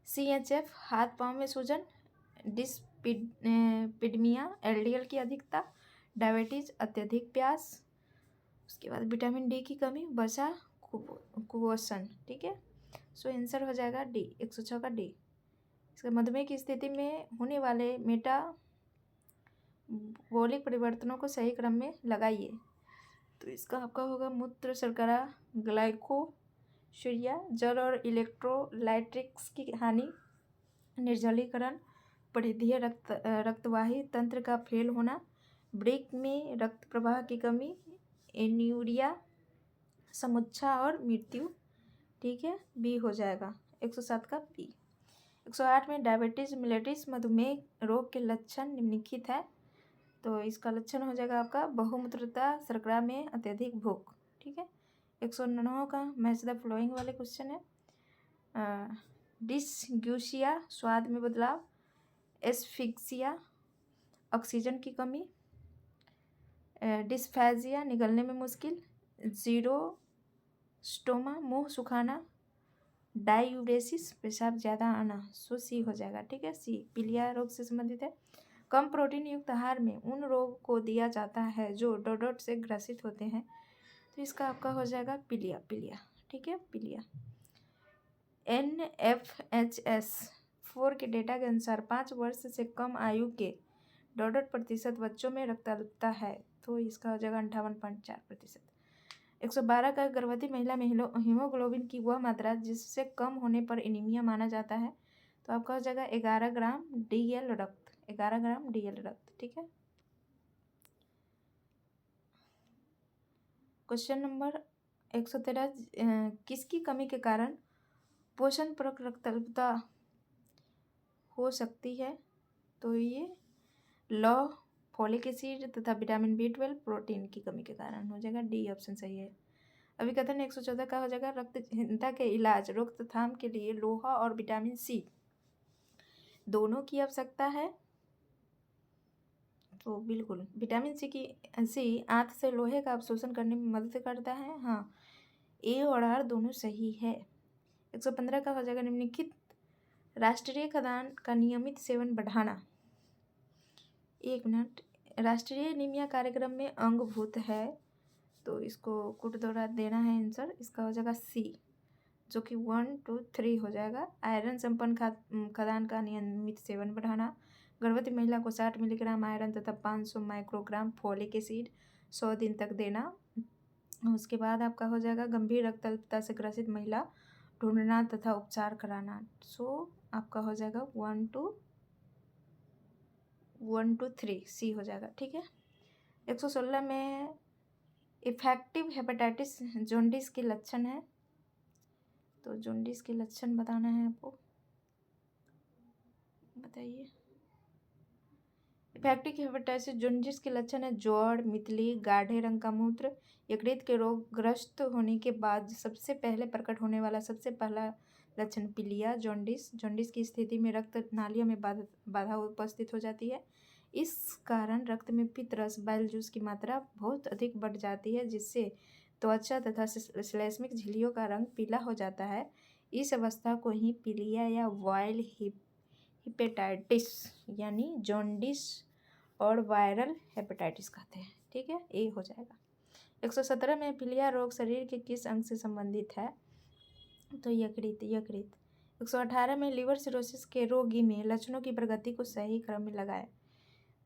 CHF हाथ पांव में सूजन, डिस्पिडमिया, LDL की अधिकता, डायबिटीज, अत्यधिक प्यास, उसके बाद विटामिन डी की कमी, वसा, कुपोषण। ठीक है। सो आंसर हो जाएगा डी, 106 का डी। इसका मधुमेह की स्थिति में होने वाले मेटाबॉलिक परिवर्तनों को सही क्रम में लगाइए। तो इसका आपका होगा मूत्र शर्करा, ग्लाइकोशूरिया, जल और इलेक्ट्रोलाइट्रिक्स की हानि, निर्जलीकरण, परिधीय रक्तवाही तंत्र का फेल होना, ब्रेक में रक्त प्रवाह की कमी, एन्यूरिया, समुच्चा और मृत्यु। ठीक है। बी हो जाएगा 107 का बी। 108 में डायबिटीज मिलेटिस मधुमेह रोग के लक्षण निम्नलिखित है। तो इसका लक्षण हो जाएगा आपका बहुमूत्रता, शर्करा में अत्यधिक भूख। ठीक है। 109 का मैच द फ्लोइंग वाले क्वेश्चन है, डिसग्यूसिया, स्वाद में बदलाव, एस्फिक्सिया, ऑक्सीजन की कमी, डिस्फेजिया, निगलने में मुश्किल, जीरोस्टोमा, मुंह सुखाना, डायूरेसिस, पेशाब ज़्यादा आना। सो सी हो जाएगा। ठीक है। सी पीलिया रोग से संबंधित है। कम प्रोटीन युक्त आहार में उन रोग को दिया जाता है जो डोडोट से ग्रसित होते हैं। तो इसका आपका हो जाएगा पीलिया। ठीक है। पीलिया। NFHS 4 के डेटा के अनुसार 5 वर्ष से कम आयु के %.% बच्चों में रक्ताल्पता है, तो इसका हो जाएगा 58.4%। 112 का गर्भवती महिला में हीमोग्लोबिन की वह मात्रा जिससे कम होने पर एनीमिया माना जाता है, तो आपका हो जाएगा 11 ग्राम DL रक्त, 11 ग्राम DL रक्त। ठीक है। क्वेश्चन नंबर 113, किसकी कमी के कारण पोषण परक रक्ताल्पता हो सकती है, तो ये लौ, फोलिक एसिड तथा विटामिन B12 प्रोटीन की कमी के कारण हो जाएगा, डी ऑप्शन सही है। अभिकथन 114 का हो जाएगा रक्तहीनता के इलाज रोकथाम के लिए लोहा और विटामिन C दोनों की आवश्यकता है, तो बिल्कुल विटामिन सी आंत से लोहे का अवशोषण करने में मदद करता है। हाँ, ए और आर दोनों सही है। 115 का हो जाएगा निम्नलिखित राष्ट्रीय खाद्यान्न का नियमित सेवन बढ़ाना। 1 मिनट, राष्ट्रीय एनीमिया कार्यक्रम में अंगभूत है, तो इसको कुट द्वारा देना है आंसर। इसका हो जाएगा सी, जो कि 1, 2, 3 हो जाएगा। आयरन संपन्न खाद्यान्न का नियमित सेवन बढ़ाना। गर्भवती महिला को 60 मिलीग्राम आयरन तथा 500 माइक्रोग्राम फोलिक एसिड 100 दिन तक देना। उसके बाद आपका हो जाएगा गंभीर रक्ताल्पता से ग्रसित महिला ढूंढना तथा उपचार कराना। सो आपका हो जाएगा 1, 2, 3 सी हो जाएगा। ठीक है। 116 में इफेक्टिव हेपेटाइटिस जॉन्डिस के लक्षण है, तो जॉन्डिस के लक्षण बताना है आपको, बताइए। इफेक्टिव हेपेटाइटिस जॉन्डिस के लक्षण है ज्वर, मितली, गाढ़े रंग का मूत्र। यकृत के रोगग्रस्त होने के बाद सबसे पहले प्रकट होने वाला सबसे पहला लक्षण पीलिया जॉन्डिस। जॉन्डिस की स्थिति में रक्त नालियों में बाधा उपस्थित हो जाती है। इस कारण रक्त में पित्त रस बाइल जूस की मात्रा बहुत अधिक बढ़ जाती है, जिससे त्वचा तथा श्लेष्मिक झिल्लियों का रंग पीला हो जाता है। इस अवस्था को ही पीलिया या वाइल हेपेटाइटिस यानी जॉन्डिस और वायरल हेपेटाइटिस कहते हैं। ठीक है, ए हो जाएगा। 117 में पीलिया रोग शरीर के किस अंग से संबंधित है, तो यकृत। 118 में लीवर सिरोसिस के रोगी में लक्षणों की प्रगति को सही क्रम में लगाए,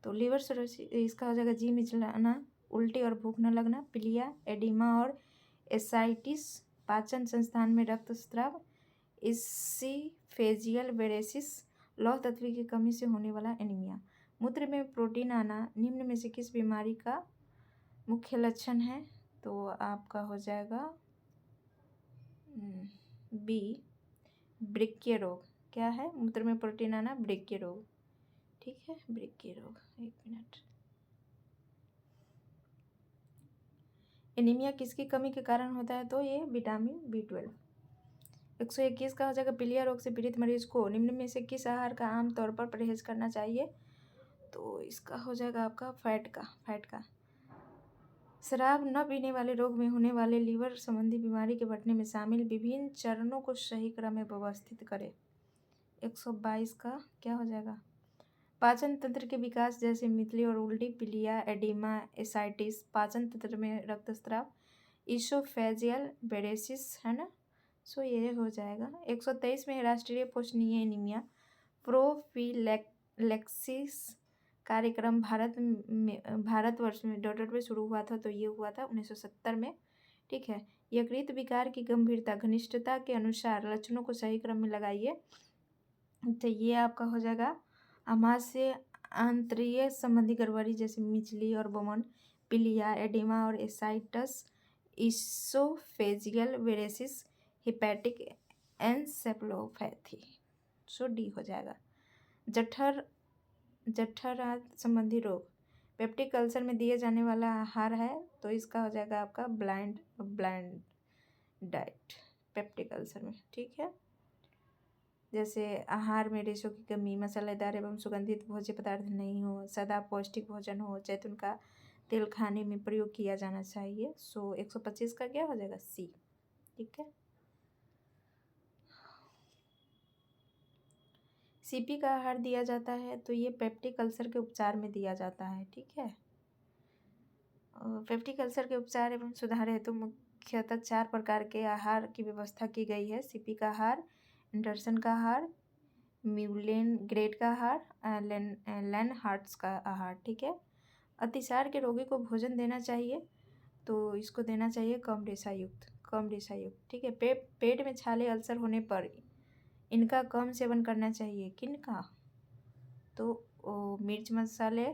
तो लीवर सिरोसिस इसका हो जाएगा जी मिचलाना, उल्टी और भूख न लगना। पीलिया, एडिमा और एसाइटिस, पाचन संस्थान में रक्तस्राव। इसीफेजियल वेरेसिस, लौह तत्व की कमी से होने वाला एनीमिया। मूत्र में प्रोटीन आना निम्न में से किस बीमारी का मुख्य लक्षण है, तो आपका हो जाएगा बी, वृक्कीय रोग। क्या है, मूत्र में प्रोटीन आना, वृक्कीय रोग। ठीक है, वृक्कीय रोग। 1 मिनट। एनीमिया किसकी कमी के कारण होता है, तो ये विटामिन B12। 121 का हो जाएगा पीलिया रोग से पीड़ित मरीज को निम्न में से किस आहार का आमतौर पर परहेज करना चाहिए, तो इसका हो जाएगा आपका फैट का। शराब न पीने वाले रोग में होने वाले लीवर संबंधी बीमारी के बढ़ने में शामिल विभिन्न चरणों को सही क्रम में व्यवस्थित करें। 122 का क्या हो जाएगा, पाचन तंत्र के विकास जैसे मितली और उल्टी, पीलिया, एडिमा, एसाइटिस, पाचन तंत्र में रक्तस्राव, इसोफेजियल वेरेसिस, है ना। सो ये हो जाएगा। 123 में राष्ट्रीय पोषणीय एनीमिया प्रोफिलैक्सिस कार्यक्रम भारतवर्ष में डॉट में शुरू हुआ था, तो ये हुआ था 1970 में। ठीक है। यकृत विकार की गंभीरता घनिष्ठता के अनुसार लक्षणों को सही क्रम में लगाइए, तो ये आपका हो जाएगा आमाशय आंतरिक संबंधी गड़बड़ी जैसे मिचली और बोमन, पीलिया, एडिमा और एसाइटस, इसोफेजियल वेरेसिस, हिपैटिक एन्सेफलोपैथी। सो डी हो जाएगा। जठर संबंधी रोग पेप्टिक अल्सर में दिए जाने वाला आहार है, तो इसका हो जाएगा आपका ब्लाइंड डाइट पेप्टिक अल्सर में। ठीक है। जैसे आहार में रेशों की कमी, मसालेदार एवं सुगंधित भोज्य पदार्थ नहीं हो, सदा पौष्टिक भोजन हो, जैतून का तेल खाने में प्रयोग किया जाना चाहिए। सो 125 का क्या हो जाएगा, सी। ठीक है। सीपी का आहार दिया जाता है, तो ये पेप्टिक अल्सर के उपचार में दिया जाता है। ठीक है। पेप्टिक अल्सर के उपचार एवं सुधार हेतु मुख्यतः 4 प्रकार के आहार की व्यवस्था की गई है। सीपी का आहार, एंडरसन का आहार, म्यूलेन ग्रेट का आहार, लैनहार्ट्स का आहार। ठीक है। अतिसार के रोगी को भोजन देना चाहिए, तो इसको देना चाहिए कम रेशा युक्त। ठीक है। पेट में छाले अल्सर होने पर इनका कम सेवन करना चाहिए। किनका? तो मिर्च मसाले,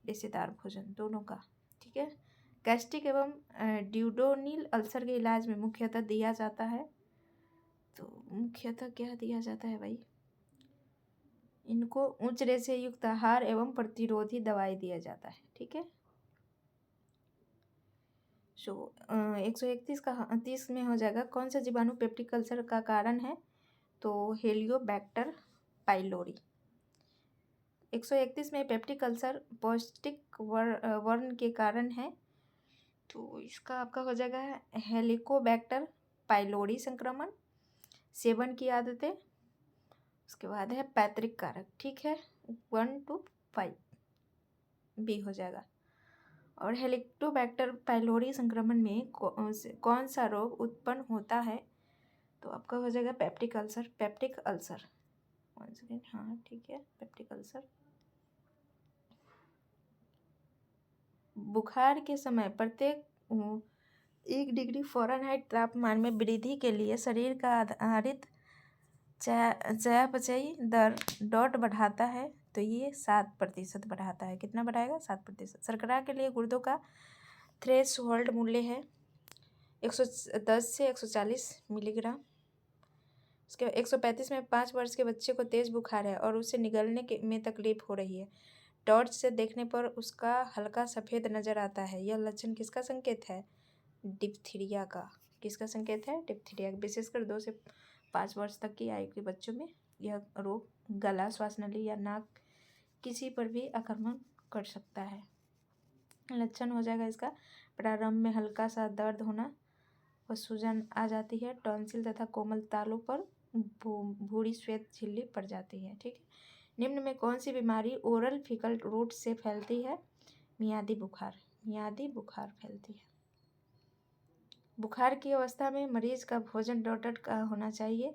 रेशेदार भोजन, दोनों का। ठीक है। गैस्ट्रिक एवं ड्यूडोनिल अल्सर के इलाज में मुख्यतः दिया जाता है, तो मुख्यतः क्या दिया जाता है भाई? इनको उच्च रेशे युक्त आहार एवं प्रतिरोधी दवाई दिया जाता है। ठीक है। 131 का 30 में हो जाएगा, कौन सा जीवाणु पेप्टिक अल्सर का कारण है? तो हेलियोबैक्टर पाइलोरी। 131 में पेप्टिक अल्सर पौष्टिक वर्ण के कारण है, तो इसका आपका हो जाएगा हेलिकोबैक्टर पाइलोरी संक्रमण। सेवन की आदतें, उसके बाद है पैतृक कारक। ठीक है। 1 to 5 बी हो जाएगा। और हेलिकोबैक्टर पाइलोरी संक्रमण में कौन सा रोग उत्पन्न होता है? तो आपका हो जाएगा पेप्टिक अल्सर। वन सेकेंड, हाँ ठीक है, पेप्टिक अल्सर। बुखार के समय प्रत्येक 1 डिग्री फ़ारेनहाइट तापमान में वृद्धि के लिए शरीर का आधारित चयापचयी दर डॉट बढ़ाता है, तो ये 7% बढ़ाता है। कितना बढ़ाएगा? 7%। शर्करा के लिए गुर्दों का थ्रेशहोल्ड मूल्य है 110 से 140 मिलीग्राम। उसके 135 में 5 वर्ष के बच्चे को तेज बुखार है और उसे निगलने में तकलीफ हो रही है। टॉर्च से देखने पर उसका हल्का सफ़ेद नज़र आता है। यह लक्षण किसका संकेत है? डिप्थीरिया का। किसका संकेत है? डिप्थीरिया। विशेषकर 2 से 5 वर्ष तक की आयु के बच्चों में यह रोग गला, श्वासनली या नाक किसी पर भी आक्रमण कर सकता है। लक्षण हो जाएगा इसका, प्रारंभ में हल्का सा दर्द होना व सूजन आ जाती है। टॉन्सिल तथा कोमल तालुओं पर भूरी श्वेत झिल्ली पड़ जाती है। ठीक है। निम्न में कौन सी बीमारी ओरल फीकल रूट से फैलती है? मियादी बुखार फैलती है। बुखार की अवस्था में मरीज का भोजन डॉटेड का होना चाहिए,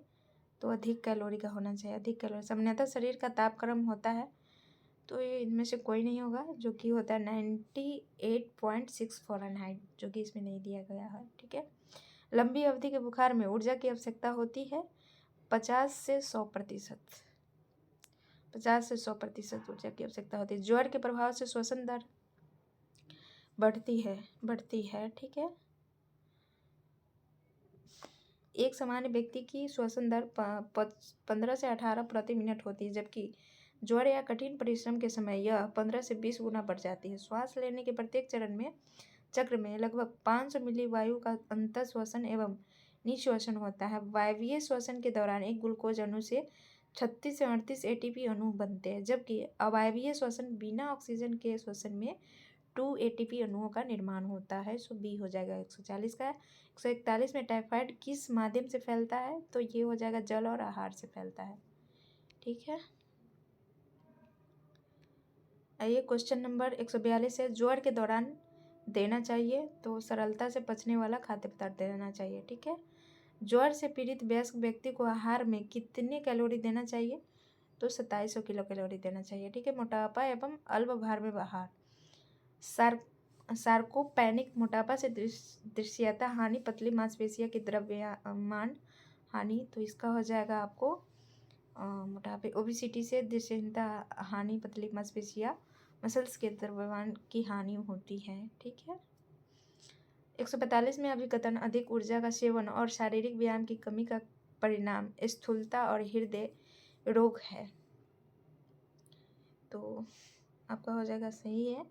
तो अधिक कैलोरी का होना चाहिए। अधिक कैलोरी सामान्यतः शरीर का तापक्रम होता है, तो ये इनमें से कोई नहीं होगा, जो कि होता है 98.6 फ़ारेनहाइट, जो कि इसमें नहीं दिया गया है। ठीक है। लंबी अवधि के बुखार में ऊर्जा की आवश्यकता होती है 50 से 100%। 50 से 100% ऊर्जा की आवश्यकता होती है। ज्वर के प्रभाव से श्वसन दर बढ़ती है। ठीक है। एक सामान्य व्यक्ति की श्वसन दर 15 से 18 प्रति मिनट होती है, जबकि ज्वर या कठिन परिश्रम के समय यह 15 से 20 गुना बढ़ जाती है। श्वास लेने के प्रत्येक चक्र में लगभग 500 मिली वायु का अंतर श्वसन एवं निश्वसन होता है। वायवीय श्वसन के दौरान एक ग्लूकोज अणु से 36 से 38 ATP अणु बनते हैं, जबकि अवायवीय श्वसन बिना ऑक्सीजन के श्वसन में 2 ATP अणुओं का निर्माण होता है। सो बी हो जाएगा 140 का। 141 में टाइफाइड किस माध्यम से फैलता है? तो ये हो जाएगा जल और आहार से फैलता है। ठीक है। आइए क्वेश्चन नंबर 142 है, ज्वर के दौरान देना चाहिए, तो सरलता से पचने वाला खाद्य पदार्थ देना चाहिए। ठीक है। ज्वर से पीड़ित वयस्क व्यक्ति को आहार में कितने कैलोरी देना चाहिए? तो 2700 किलो कैलोरी देना चाहिए। ठीक है। मोटापा एवं अल्प भार में आहार। सार्कोपेनिक मोटापा से दृश्यता हानि, पतली मांसपेशियों की द्रव्यमान हानि, तो इसका हो जाएगा आपको मोटापे। ओबिसिटी से दृश्यता हानि, पतली मांसपेशियाँ, मसल्स के द्रव्यमान की हानि होती है। ठीक है। 145 में अभिकथन अधिक ऊर्जा का सेवन और शारीरिक व्यायाम की कमी का परिणाम स्थूलता और हृदय रोग है, तो आपका हो जाएगा सही है।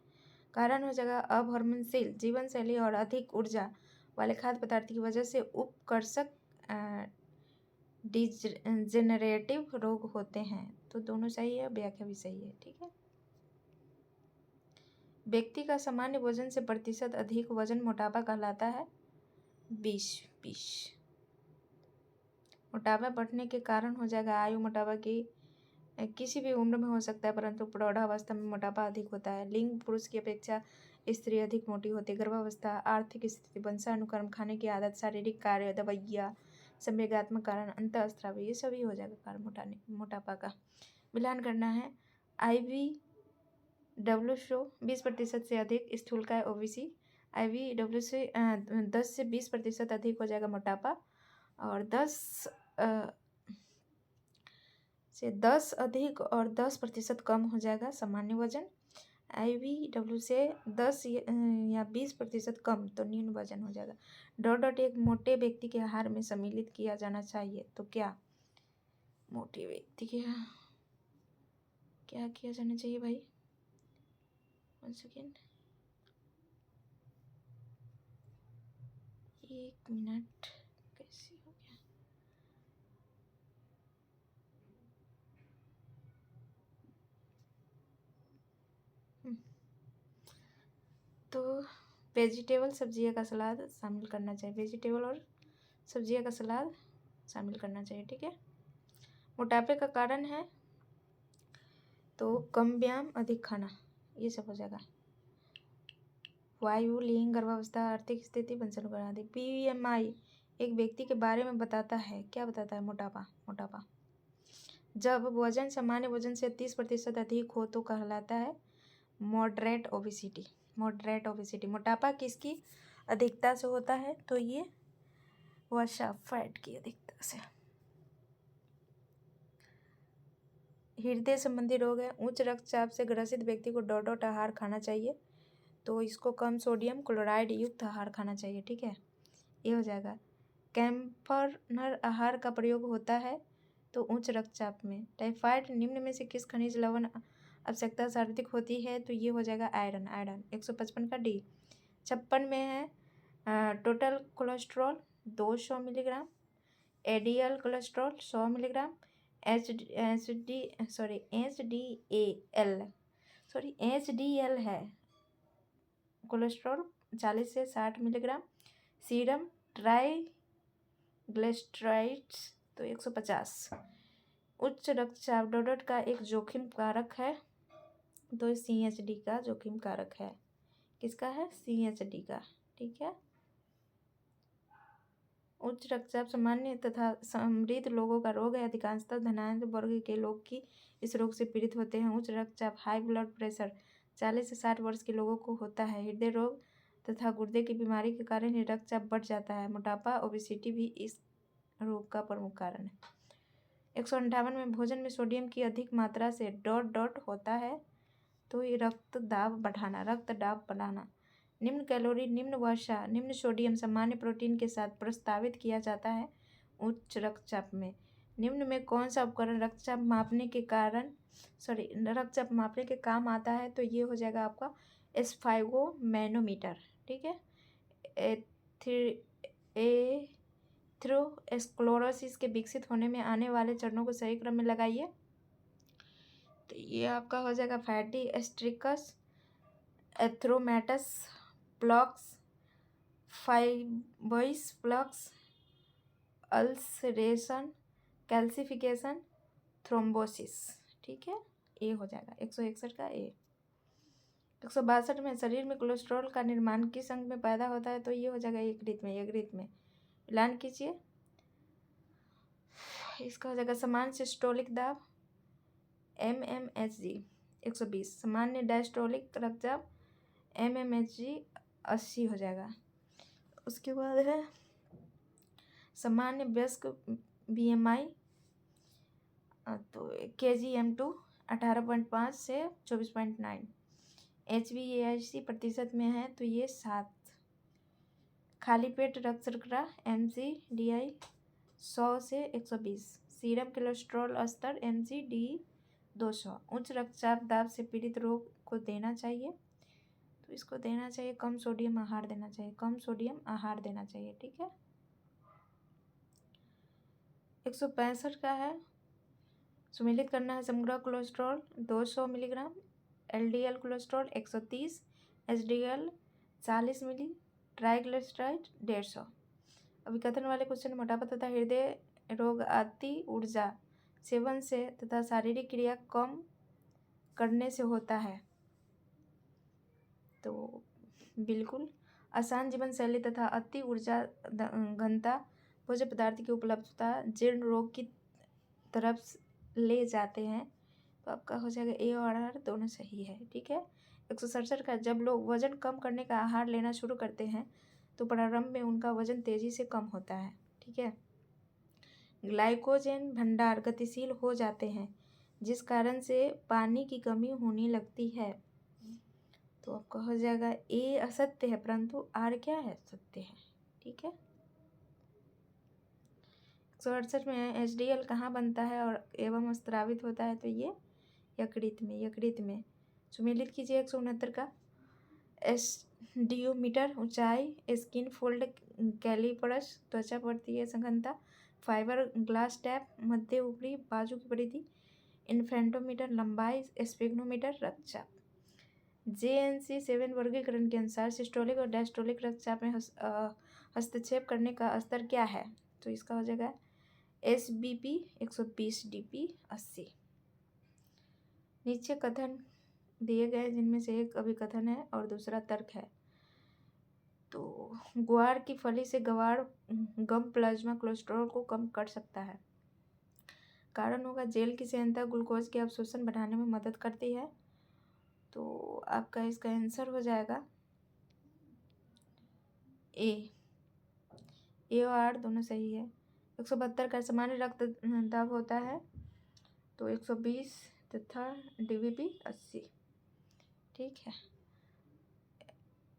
कारण हो जाएगा अभरमनशील जीवन शैली और अधिक ऊर्जा वाले खाद्य पदार्थ की वजह से उपकर्षक डिजेनरेटिव रोग होते हैं, तो दोनों सही है, व्याख्या भी सही है। ठीक है। व्यक्ति का सामान्य वजन से प्रतिशत अधिक वजन मोटापा कहलाता है 20। मोटापा बढ़ने के कारण हो जाएगा आयु। मोटापा की किसी भी उम्र में हो सकता है, परंतु प्रौढ़ावस्था में मोटापा अधिक होता है। लिंग पुरुष की अपेक्षा स्त्री अधिक मोटी होती है। गर्भावस्था, आर्थिक स्थिति, वंशानुक्रम, खाने की आदत, शारीरिक कार्य, दवाइयाँ, संवेगात्मक कारण, अंतःस्रावी, ये सभी हो जाएगा कारण मोटापा का। मिलान करना है। IVW शो 20% से अधिक स्थूलकाय ओबीसी, IVW से 10 से 20% अधिक हो जाएगा मोटापा, और 10 से 10 अधिक और 10% कम हो जाएगा सामान्य वजन। IVW से 10 या 20% कम तो न्यून वजन हो जाएगा। डॉट डॉट एक मोटे व्यक्ति के आहार में सम्मिलित किया जाना चाहिए, तो क्या मोटे व्यक्ति के क्या किया जाना चाहिए भाई? 1 सेकेंड, 1 मिनट, कैसे हो गया? तो वेजिटेबल सब्जियां का सलाद शामिल करना चाहिए, वेजिटेबल और सब्जियां का सलाद शामिल करना चाहिए, ठीक है। मोटापे का कारण है तो कम व्यायाम, अधिक खाना, ये सब हो जाएगा। वायु, लिंग, गर्भावस्था, आर्थिक स्थिति, वंशानुक्रम आदि। BMI एक व्यक्ति के बारे में बताता है, क्या बताता है? मोटापा। जब वजन सामान्य वजन से 30% अधिक हो तो कहलाता है मॉडरेट ओबेसिटी। मोटापा किसकी अधिकता से होता है? तो ये वसा, फैट की अधिकता से। हृदय संबंधी रोग है। उच्च रक्तचाप से ग्रसित व्यक्ति को डॉट आहार खाना चाहिए, तो इसको कम सोडियम क्लोराइड युक्त आहार खाना चाहिए, ठीक है, ये हो जाएगा। कैम्फर आहार का प्रयोग होता है तो उच्च रक्तचाप में। टाइफाइड, निम्न में से किस खनिज लवण आवश्यकता सर्वाधिक होती है? तो ये हो जाएगा आयरन। 155 का डी। 56 में है total cholesterol 200 milligram, ADL cholesterol 100 milligram, HDL है कोलेस्ट्रॉल 40 से 60 मिलीग्राम। सीरम ट्राइग्लिसराइड्स तो 150। उच्च रक्तचाप डॉट का एक जोखिम कारक है, तो CHD का जोखिम कारक है। किसका है? CHD का, ठीक है। उच्च रक्तचाप सामान्य तथा समृद्ध लोगों का रोग है। अधिकांशतः धनाढ्य वर्ग के लोग की इस रोग से पीड़ित होते हैं। उच्च रक्तचाप, हाई ब्लड प्रेशर 40 से 60 वर्ष के लोगों को होता है। हृदय रोग तथा गुर्दे की बीमारी के कारण ही रक्तचाप बढ़ जाता है। मोटापा, ओबेसिटी भी इस रोग का प्रमुख कारण है। 158 में भोजन में सोडियम की अधिक मात्रा से डॉट होता है, तो ये रक्त दाब बढ़ाना। निम्न कैलोरी, निम्न वसा, निम्न सोडियम सामान्य प्रोटीन के साथ प्रस्तावित किया जाता है उच्च रक्तचाप में। निम्न में कौन सा उपकरण रक्तचाप मापने के काम आता है? तो ये हो जाएगा आपका एस्फाइगोमैनोमीटर, ठीक है। एथेरोस्क्लेरोसिस के विकसित होने में आने वाले चरणों को सही क्रम में लगाइए, तो ये आपका हो जाएगा fatty streaks, atheromatous plaques, fibrous plaques, ulceration, calcification, thrombosis, ठीक है, ए हो जाएगा। 161 का ए। 162 में शरीर में कोलेस्ट्रॉल का निर्माण किस अंग में पैदा होता है? तो ये हो जाएगा यकृत में। मिलान कीजिए, इसका हो जाएगा समान सिस्टोलिक दाब MMHg 120, सामान्य डायस्टोलिक रक्तचाप MMHg 80 हो जाएगा। उसके बाद है सामान्य वयस्क BMI, तो KGM2 18.5 से 24.9। HbA1c प्रतिशत में है तो ये 7। खाली पेट रक्त शर्करा MCDI 100 से 120। सीरम कोलेस्ट्रॉल स्तर MCD 200। उच्च रक्तचाप दाब से पीड़ित रोग को देना चाहिए, तो इसको देना चाहिए कम सोडियम आहार देना चाहिए, ठीक है। 165 का है सुमेलित करना है समग्र cholesterol 200 milligram, LDL cholesterol 130, HDL 40 मिली, ट्राइग्लिसराइड 150। अभिकथन वाले क्वेश्चन मोटापा तथा हृदय रोग अति ऊर्जा सेवन से तथा शारीरिक क्रिया कम करने से होता है, तो बिल्कुल आसान जीवन शैली तथा अति ऊर्जा घनता भोज्य पदार्थ की उपलब्धता जीर्ण रोग की तरफ ले जाते हैं। तो आपका हो जाएगा ए और आर दोनों सही है। ठीक है। 167 का, जब लोग वजन कम करने का आहार लेना शुरू करते हैं तो प्रारंभ में उनका वजन तेजी से कम होता है। ठीक है। ग्लाइकोजन भंडार गतिशील हो जाते हैं जिस कारण से पानी की कमी होने लगती है। तो आपका हो जाएगा ए असत्य है परंतु आर क्या है, सत्य है। ठीक है। 168 में HDl कहाँ बनता है और एवं स्रावित होता है, तो ये यकृत में। सुमेलित कीजिए 169 का। एस्डियोमीटर ऊंचाई, स्किन फोल्ड कैलिपर्स त्वचा परतीय सघनता, फाइबर ग्लास टैप मध्य ऊपरी बाजू की परिधि, इन्फेंटोमीटर लंबाई, स्पेग्नोमीटर रक्तचाप। JNC 7 वर्गीकरण के अनुसार सिस्टोलिक और डायस्टोलिक रक्तचाप में हस्तक्षेप करने का स्तर क्या है, तो इसका हो जाएगा SBP 120 DP 80। नीचे कथन दिए गए जिनमें से एक अभिकथन है और दूसरा तर्क है। तो ग्वार की फली से गवार गम प्लाज्मा कोलेस्ट्रॉल को कम कर सकता है। कारण होगा जेल की सेहनता ग्लूकोज के अवशोषण बढ़ाने में मदद करती है। तो आपका इसका आंसर हो जाएगा ए और आर दोनों सही है। 172 का, सामान्य रक्त दाब होता है तो 120 तथा DBP 80। ठीक है।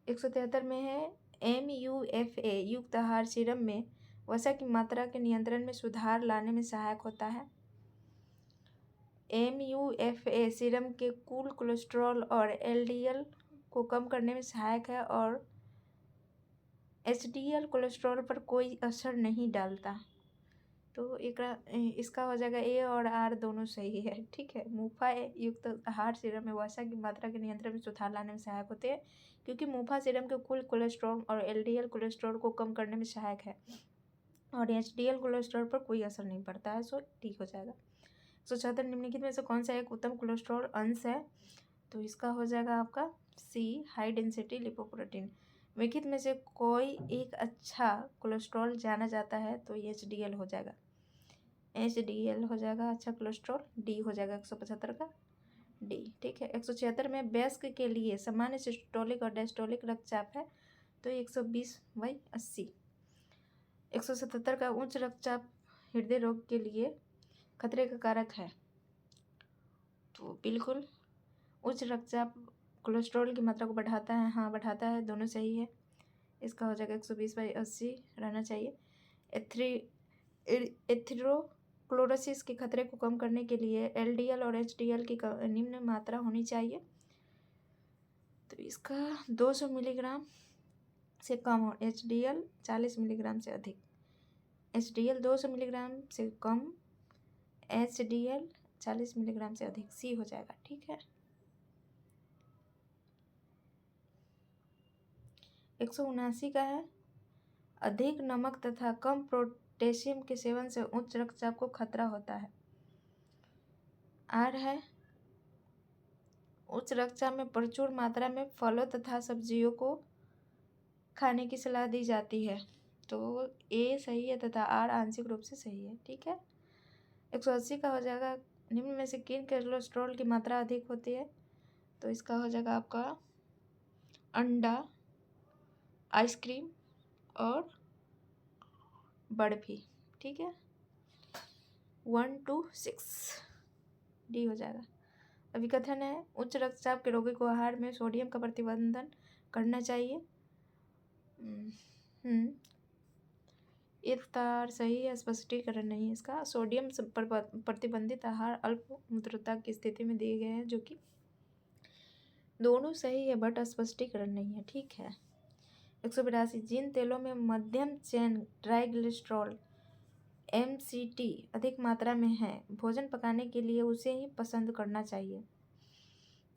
173 में है MUFA युक्त आहार सीरम में वसा की मात्रा के नियंत्रण में सुधार लाने में सहायक होता है। MUFA सीरम के कुल कोलेस्ट्रॉल और LDL को कम करने में सहायक है और HDL कोलेस्ट्रॉल पर कोई असर नहीं डालता। तो इसका हो जाएगा ए और आर दोनों सही है। ठीक है। मुफा युक्त आहार सीरम में वसा की मात्रा के नियंत्रण में सुधार लाने में सहायक होते हैं क्योंकि मुफा सीरम के कुल कोलेस्ट्रॉल और LDL कोलेस्ट्रॉल को कम करने में सहायक है और HDL कोलेस्ट्रॉल पर कोई असर नहीं पड़ता है। सो ठीक हो जाएगा। 174 निम्नलिखित में से कौन सा एक उत्तम कोलेस्ट्रॉल अंश है, तो इसका हो जाएगा आपका सी हाई डेंसिटी लिपोप्रोटीन। निम्नलिखित में से कोई एक अच्छा कोलेस्ट्रॉल जाना जाता है तो ये HDL हो जाएगा। HDL हो जाएगा अच्छा कोलेस्ट्रॉल। डी हो जाएगा 175 का डी। ठीक है। 176 में वयस्क के लिए सामान्य सिस्टोलिक और डायस्टोलिक रक्तचाप है तो 120/80। 177 का, उच्च रक्तचाप हृदय रोग के लिए खतरे का कारक है, तो बिल्कुल उच्च रक्तचाप कोलेस्ट्रॉल की मात्रा को बढ़ाता है। हाँ बढ़ाता है, दोनों सही है। इसका हो जाएगा 120/80 रहना चाहिए। एथेरोस्क्लेरोसिस के खतरे को कम करने के लिए LDL और HDL की निम्न मात्रा होनी चाहिए, तो इसका 200 मिलीग्राम से कम और HDL 40 मिलीग्राम से अधिक। HDL 200 मिलीग्राम से कम, HDL 40 मिलीग्राम से अधिक, सी हो जाएगा। ठीक है। 179 का है, अधिक नमक तथा कम पोटेशियम के सेवन से उच्च रक्तचाप को खतरा होता है। आर है, उच्च रक्तचाप में प्रचुर मात्रा में फलों तथा सब्जियों को खाने की सलाह दी जाती है, तो ए सही है तथा आर आंशिक रूप से सही है। ठीक है। 180 का हो जाएगा, निम्न में से किन कोलेस्ट्रॉल की मात्रा अधिक होती है, तो इसका हो जाएगा आपका अंडा, आइसक्रीम और बर्फी। ठीक है। 1 to 6 डी हो जाएगा। अभिकथन है, उच्च रक्तचाप के रोगी को आहार में सोडियम का प्रतिबंधन करना चाहिए। इफ्तार सही है, स्पष्टीकरण नहीं है इसका। सोडियम प्रतिबंधित आहार अल्प मूत्रता की स्थिति में दिए गए हैं, जो कि दोनों सही है बट स्पष्टीकरण नहीं है। ठीक है। 182, जिन तेलों में मध्यम चेन ट्राइग्लिसरॉल MCT अधिक मात्रा में है, भोजन पकाने के लिए उसे ही पसंद करना चाहिए।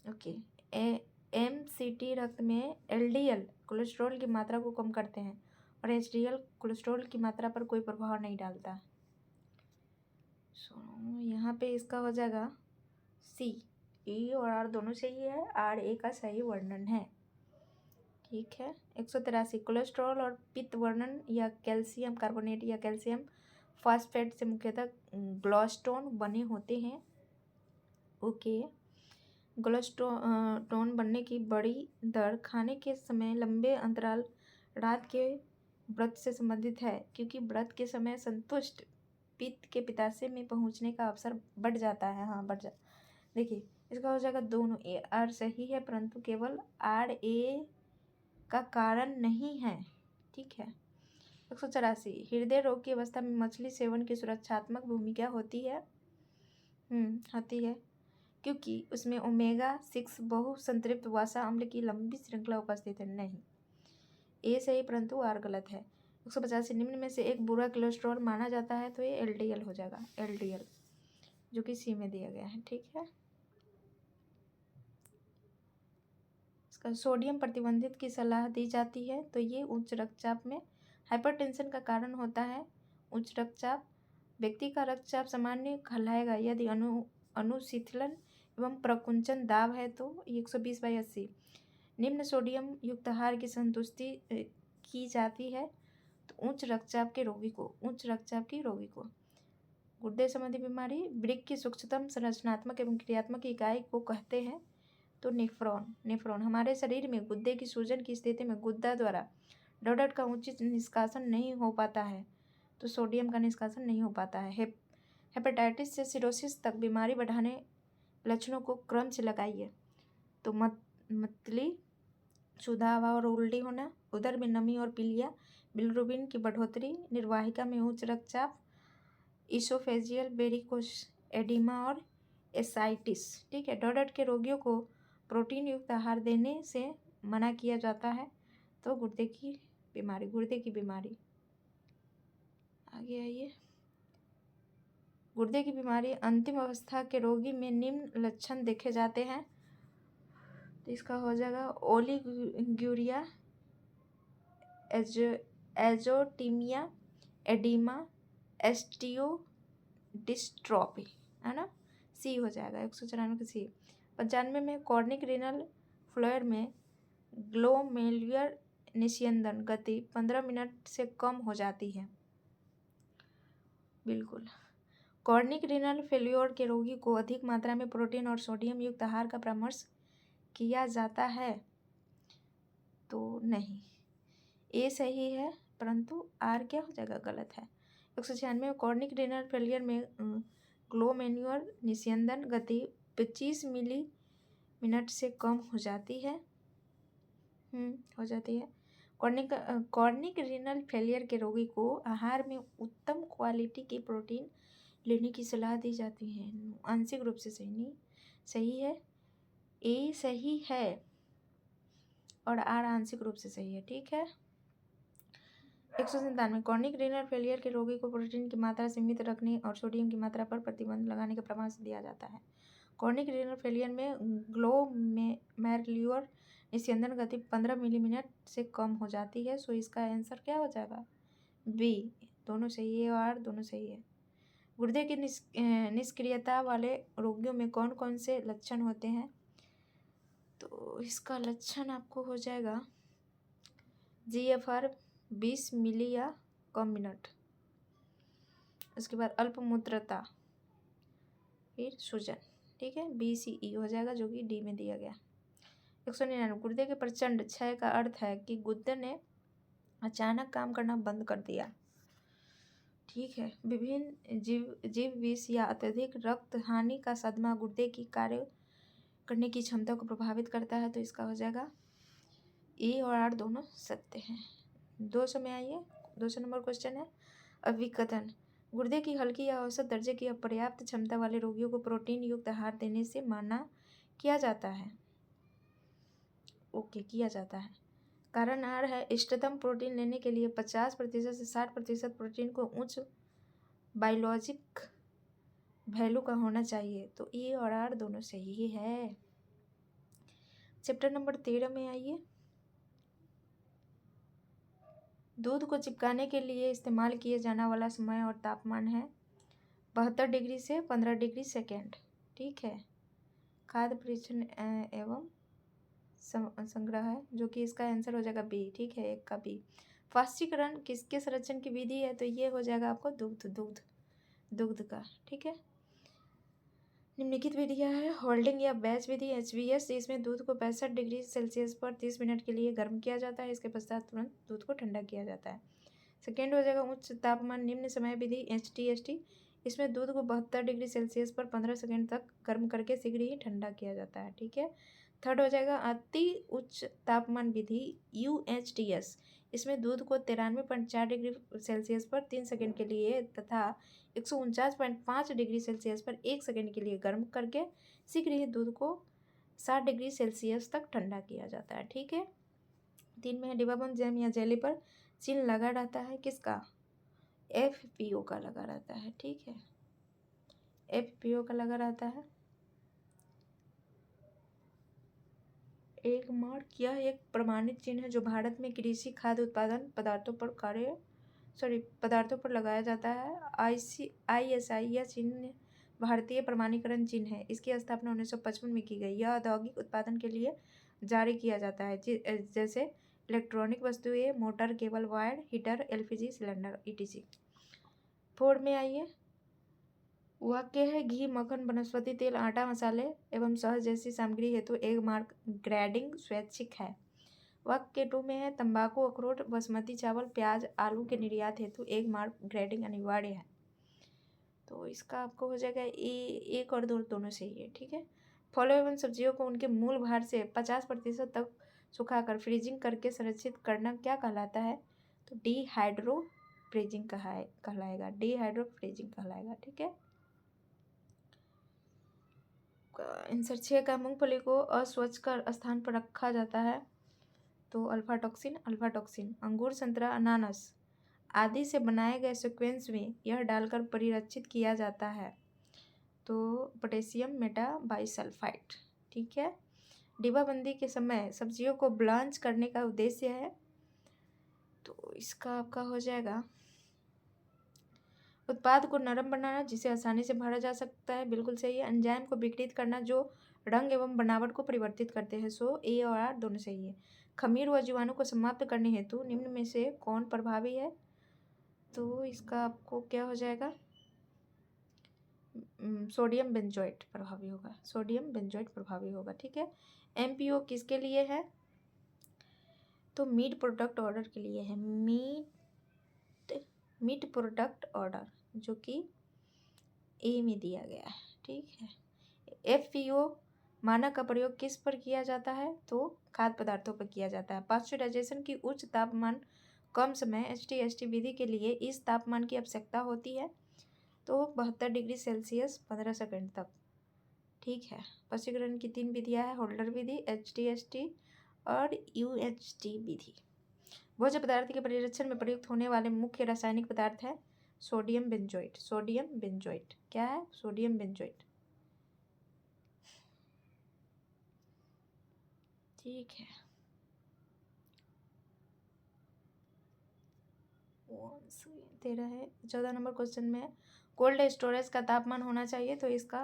ओके। MCT रक्त में LDL कोलेस्ट्रॉल की मात्रा को कम करते हैं और HDL कोलेस्ट्रॉल की मात्रा पर कोई प्रभाव नहीं डालता। यहाँ पे इसका हो जाएगा सी। ई और आर दोनों सही है, आर ए का सही वर्णन है। ठीक है। 183 कोलेस्ट्रॉल और पित्त वर्णन या कैल्शियम कार्बोनेट या कैल्शियम फास्फेट से मुख्यतः ग्लोस्टोन बने होते हैं। ओके। ग्लोस्टोन बनने की बड़ी दर खाने के समय लंबे अंतराल रात के व्रत से संबंधित है, क्योंकि व्रत के समय संतुष्ट पित्त के पित्ताशय में पहुंचने का अवसर बढ़ जाता है। हाँ, बढ़ जा देखिए, इसका हो जाएगा दोनों। ए आर सही है, परंतु केवल आर ए का कारण नहीं है। ठीक है। 184 हृदय रोग की अवस्था में मछली सेवन की सुरक्षात्मक भूमिका होती है। होती है, क्योंकि उसमें ओमेगा-6 बहुसंतृप्त वसा अम्ल की लंबी श्रृंखला उपस्थित है। नहीं, ए सही परंतु आर गलत है। 185 निम्न में से एक बुरा कोलेस्ट्रॉल माना जाता है, तो ये एलडीएल हो जाएगा। एलडीएल जो कि सी में दिया गया है। ठीक है। इसका सोडियम प्रतिबंधित की सलाह दी जाती है, तो ये उच्च रक्तचाप में हाइपरटेंशन का कारण होता है। उच्च रक्तचाप व्यक्ति का रक्तचाप सामान्य कहलाएगा यदि अनुशीतलन एवं प्रकुंचन दाब है, तो 120/80। निम्न सोडियम युक्त आहार की संतुष्टि की जाती है, तो उच्च रक्तचाप के रोगी को गुर्दे संबंधी बीमारी वृक्क की सूक्ष्मतम संरचनात्मक एवं क्रियात्मक इकाई को कहते हैं, तो नेफ्रॉन हमारे शरीर में गुर्दे की सूजन की स्थिति में गुर्दा द्वारा डोडट का उचित निष्कासन नहीं हो पाता है, तो सोडियम का निष्कासन नहीं हो पाता है। हेपेटाइटिस से सिरोसिस तक बीमारी बढ़ाने लक्षणों को क्रम से लगाइए, तो मतली, क्षुधा और उल्टी होना, उदर में नमी और पीलिया, बिलिरुबिन की बढ़ोतरी, निर्वाहिका में उच्च रक्तचाप, इसोफेजियल वेरिकोस एडिमा और एसाइटिस। ठीक है। डोडट के रोगियों को प्रोटीन युक्त आहार देने से मना किया जाता है, तो गुर्दे की बीमारी। आगे आइए। गुर्दे की बीमारी अंतिम अवस्था के रोगी में निम्न लक्षण देखे जाते हैं, तो इसका हो जाएगा ओलिगुरिया, एजोटीमिया, एडिमा, एस्टियोडिस्ट्रोफी, है ना। सी हो जाएगा। 194 सी। 95 में कॉर्निक रीनल फ्लेयर में ग्लोमेरुलर निस्यंदन गति 15 मिनट से कम हो जाती है। बिल्कुल। कॉर्निक रीनल फेल्योर के रोगी को अधिक मात्रा में प्रोटीन और सोडियम युक्त आहार का परामर्श किया जाता है, तो नहीं, ए सही है, परंतु आर क्या हो जाएगा, गलत है। 196 में कॉर्निक रीनल फेलियर में ग्लोमेरुलर निस्यंदन गति 25 मिली-मिनट से कम हो जाती है। हो जाती है। कॉर्निक रीनल फेलियर के रोगी को आहार में उत्तम क्वालिटी की प्रोटीन लेने की सलाह दी जाती है। आंशिक रूप से सही है। ए सही है और आर आंशिक रूप से सही है। ठीक है। 197 कॉर्निक रीनल फेलियर के रोगी को प्रोटीन की मात्रा सीमित रखने और सोडियम की मात्रा पर प्रतिबंध लगाने का परामर्श दिया जाता है। कॉर्निक रीनल फेलियर में ग्लोमेरुलर निस्यंदन गति 15 मिली-मिनट से कम हो जाती है, सो इसका आंसर क्या हो जाएगा, बी। दोनों सही है और आर दोनों सही है। गुर्दे की निष्क्रियता वाले रोगियों में कौन कौन से लक्षण होते हैं, तो इसका लक्षण आपको हो जाएगा GFR 20 मिली या कम मिनट, उसके बाद अल्पमूत्रता, फिर सूजन। ठीक है। BCE हो जाएगा, जो कि डी में दिया गया। 199 गुर्दे के प्रचंड क्षय का अर्थ है कि गुर्दे ने अचानक काम करना बंद कर दिया। ठीक है। विभिन्न जीव विष या अत्यधिक रक्त हानि का सदमा गुर्दे की कार्य करने की क्षमता को प्रभावित करता है, तो इसका हो जाएगा ए और आर दोनों सत्य हैं। 200 में आइए। 200 नंबर क्वेश्चन है अविकथन। गुर्दे की हल्की या औसत दर्जे की अपर्याप्त क्षमता वाले रोगियों को प्रोटीन युक्त आहार देने से मना किया जाता है। किया जाता है। कारण आर है इष्टतम प्रोटीन लेने के लिए 50% से 60% प्रोटीन को उच्च बायोलॉजिक वैल्यू का होना चाहिए, तो ए और आर दोनों सही है। चैप्टर नंबर 13 में आइए। दूध को चिपकाने के लिए इस्तेमाल किए जाने वाला समय और तापमान है 72 डिग्री से 15 डिग्री सेकेंड। ठीक है। खाद्य परीक्षण एवं संग्रह है, जो कि इसका आंसर हो जाएगा बी। ठीक है, एक का बी। फास्टीकरण किसके संरक्षण की विधि है? तो ये हो जाएगा आपको दुग्ध का। ठीक है, निम्नलिखित विधियाँ है होल्डिंग या बैच विधि HBS, इसमें दूध को 65 डिग्री सेल्सियस पर 30 मिनट के लिए गर्म किया जाता है। इसके पश्चात तुरंत दूध को ठंडा किया जाता है। सेकेंड हो जाएगा उच्च तापमान निम्न समय विधि HTST, इसमें दूध को 72 डिग्री सेल्सियस पर 15 सेकेंड तक गर्म करके शीघ्र ही ठंडा किया जाता है। ठीक है, थर्ड हो जाएगा अति उच्च तापमान विधि UHTS, इसमें दूध को 93.4 डिग्री सेल्सियस पर 3 सेकेंड के लिए तथा 149.5 डिग्री सेल्सियस पर 1 सेकेंड के लिए गर्म करके शीघ्र ही दूध को 60 डिग्री सेल्सियस तक ठंडा किया जाता है। ठीक है, 3 में डिब्बाबंद जैम या जेली पर चिन्ह लगा रहता है, किसका? FPO का लगा रहता है। ठीक है, FPO का लगा रहता है। एक मार्क यह एक प्रमाणित चिन्ह है जो भारत में कृषि खाद्य उत्पादन पदार्थों पर लगाया जाता है। ISI यह चिन्ह भारतीय प्रमाणीकरण चिन्ह है। इसकी स्थापना 1955 में की गई। यह औद्योगिक उत्पादन के लिए जारी किया जाता है, जैसे इलेक्ट्रॉनिक वस्तुएं, motor, cable, wire, heater, LPG cylinder etc। 4 में आइए, वाक्य है घी, मक्खन, वनस्पति तेल, आटा, मसाले एवं शहद जैसी सामग्री हेतु एक मार्क ग्रेडिंग स्वैच्छिक है। वाक्य 2 में है तंबाकू, अखरोट, बासमती चावल, प्याज, आलू के निर्यात हेतु एक मार्क ग्रेडिंग अनिवार्य है। तो इसका आपको हो जाएगा एक और दो दोनों सही है। ठीक है, फलों एवं सब्जियों को उनके मूल भार से 50% तक सुखाकर फ्रीजिंग करके संरक्षित करना क्या कहलाता है? तो डिहाइड्रो फ्रीजिंग कहलाएगा। डिहाइड्रो फ्रीजिंग कहलाएगा। ठीक है, आंसर 6 का मूंगफली को अस्वच्छ कर स्थान पर रखा जाता है, तो अल्फा टॉक्सिन। अंगूर, संतरा, अनानास आदि से बनाए गए सीक्वेंस में यह डालकर परिरक्षित किया जाता है, तो पोटेशियम मेटाबाइसल्फाइड। ठीक है, डिब्बाबंदी के समय सब्जियों को ब्लांच करने का उद्देश्य है, तो इसका आपका हो जाएगा उत्पाद को नरम बनाना जिसे आसानी से भरा जा सकता है, बिल्कुल सही है। एंजाइम को विकृत करना जो रंग एवं बनावट को परिवर्तित करते हैं, सो A और R दोनों सही है। खमीर व जीवाणु को समाप्त करने हेतु निम्न में से कौन प्रभावी है? तो इसका आपको क्या हो जाएगा? सोडियम बेंजोएट प्रभावी होगा। सोडियम बेंजोएट प्रभावी होगा। ठीक है, MPO किसके लिए है? तो मीट प्रोडक्ट ऑर्डर के लिए है। मीट प्रोडक्ट ऑर्डर, जो कि ए में दिया गया है। ठीक है, FPO मानक का प्रयोग किस पर किया जाता है? तो खाद्य पदार्थों पर किया जाता है। पाश्चराइजेशन की उच्च तापमान कम समय HTST विधि के लिए इस तापमान की आवश्यकता होती है, तो 72 डिग्री सेल्सियस 15 सेकंड तक। ठीक है, पाश्चरीकरण की 3 विधियाँ हैं, होल्डर विधि, HTST और UHT विधि। भोज्य पदार्थ के परिरक्षण में प्रयुक्त होने वाले मुख्य रासायनिक पदार्थ है सोडियम बेंजोएट। क्या है? Sodium benzoate. ठीक है, 13 है। 14 नंबर क्वेश्चन में कोल्ड स्टोरेज का तापमान होना चाहिए, तो इसका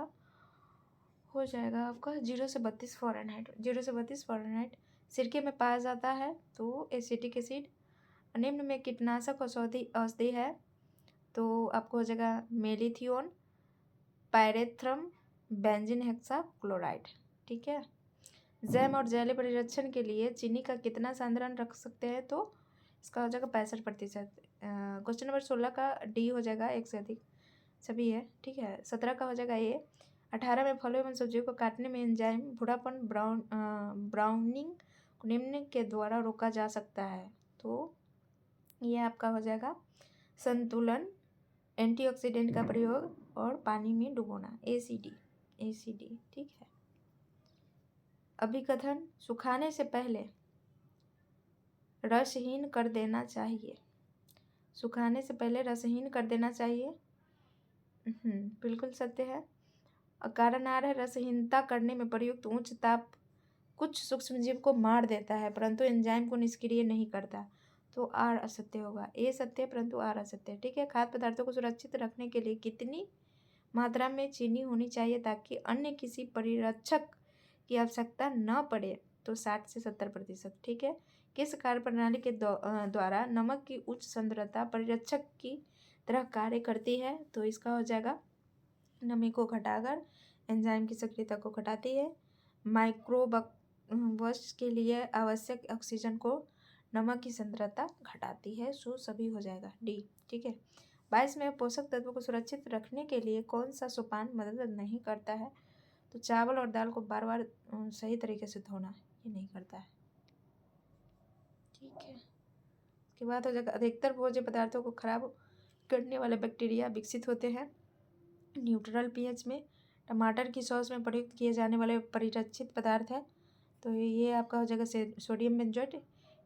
हो जाएगा आपका 0 से 32 फ़ारेनहाइट। 0 से 32 फ़ारेनहाइट सिरके में पाया जाता है, तो एसिटिक एसिड। निम्न में कीटनाशक औषधि है, तो आपको हो जाएगा मेलिथियोन, पायरेथ्रम, बेंजीन हेक्साक्लोराइड। ठीक है, जैम और जेली परिरक्षण के लिए चीनी का कितना सांद्रण रख सकते हैं? तो इसका हो जाएगा 65%। क्वेश्चन नंबर 16 का डी हो जाएगा 1 से अधिक सभी है। ठीक है, 17 का हो जाएगा ए। 18 में फलों एवं सब्जियों को काटने में एंजाइम भूरापन ब्राउनिंग निम्न के द्वारा रोका जा सकता है, तो ये आपका हो जाएगा संतुलन, एंटीऑक्सीडेंट का प्रयोग और पानी में डुबोना, ACD। ठीक है, अभिकथन सुखाने से पहले रसहीन कर देना चाहिए। सुखाने से पहले रसहीन कर देना चाहिए, बिल्कुल सत्य है। कारण आ रहा है रसहीनता करने में प्रयुक्त उच्च ताप कुछ सूक्ष्मजीव को मार देता है परंतु एंजाइम को निष्क्रिय नहीं करता, तो आर असत्य होगा। ए सत्य परंतु आर असत्य। ठीक है, खाद्य पदार्थों को सुरक्षित रखने के लिए कितनी मात्रा में चीनी होनी चाहिए ताकि अन्य किसी परिरक्षक की आवश्यकता न पड़े? तो 60 से 70%। ठीक है। किस कार्यप्रणाली के द्वारा नमक की उच्च सांद्रता परिरक्षक की तरह कार्य करती है? तो इसका हो जाएगा नमी को घटाकर एंजाइम की सक्रियता को घटाती है। माइक्रोबस के लिए आवश्यक ऑक्सीजन को नमक की सांद्रता घटाती है। सो सभी हो जाएगा डी। ठीक है। 22 में पोषक तत्वों को सुरक्षित रखने के लिए कौन सा सोपान मदद नहीं करता है? तो चावल और दाल को बार बार सही तरीके से धोना ये नहीं करता है। ठीक है। उसके बाद हो जाएगा अधिकतर भोज्य पदार्थों को खराब करने वाले बैक्टीरिया विकसित होते हैं न्यूट्रल पीएच में। टमाटर की सॉस में प्रयुक्त किए जाने वाले परिरक्षित पदार्थ है तो ये आपका हो जाएगा सोडियम बेंजोएट।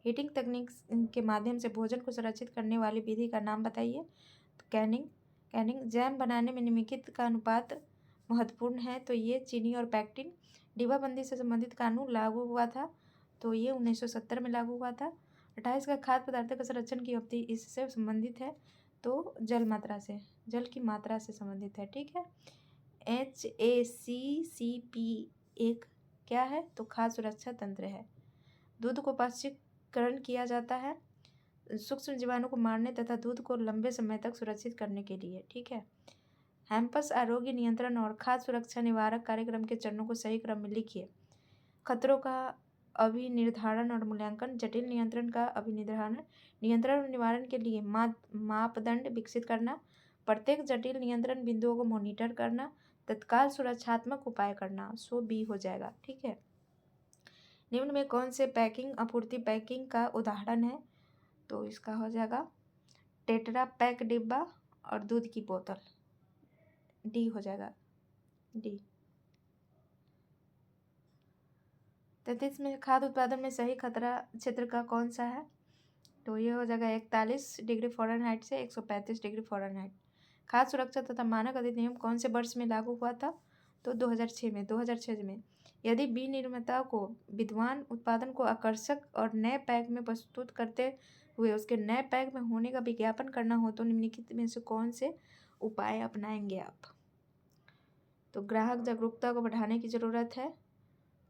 हीटिंग तकनीक के माध्यम से भोजन को सुरक्षित करने वाली विधि का नाम बताइए? तो कैनिंग। जैम बनाने में निम्नलिखित का अनुपात महत्वपूर्ण है? तो ये चीनी और पैक्टिन। डिब्बाबंदी से संबंधित कानून लागू हुआ था तो ये 1970 में लागू हुआ था। 28 का खाद्य पदार्थों का संरक्षण की अवधि इससे संबंधित है तो जल की मात्रा से संबंधित है। ठीक है। HACCP एक क्या है? तो खाद्य सुरक्षा तंत्र है। दूध को पाश्चुरीकरण किया जाता है सूक्ष्म जीवाणु को मारने तथा दूध को लंबे समय तक सुरक्षित करने के लिए। ठीक है। हैम्पस आरोग्य नियंत्रण और खाद्य सुरक्षा निवारक कार्यक्रम के चरणों को सही क्रम में लिखिए। खतरों का अभिनिर्धारण और मूल्यांकन। जटिल नियंत्रण और निवारण के लिए मापदंड विकसित करना। प्रत्येक जटिल नियंत्रण बिंदुओं को मॉनिटर करना। तत्काल सुरक्षात्मक उपाय करना। सो बी हो जाएगा। ठीक है। निम्न में कौन से पैकिंग आपूर्ति पैकिंग का उदाहरण है? तो इसका हो जाएगा टेट्रा पैक डिब्बा और दूध की बोतल। डी हो जाएगा डी। 33 में खाद्य उत्पादन में सही खतरा क्षेत्र का कौन सा है? तो ये हो जाएगा 41 डिग्री फ़ारेनहाइट से 135 डिग्री फ़ारेनहाइट। खाद्य सुरक्षा तथा मानक अधिनियम कौन से वर्ष में लागू हुआ था? तो 2006 में। यदि विनिर्माता को विद्वान उत्पादन को आकर्षक और नए पैक में प्रस्तुत करते हुए उसके नए पैक में होने का विज्ञापन करना हो तो निम्नलिखित में से कौन से उपाय अपनाएंगे आप? तो ग्राहक जागरूकता को बढ़ाने की ज़रूरत है,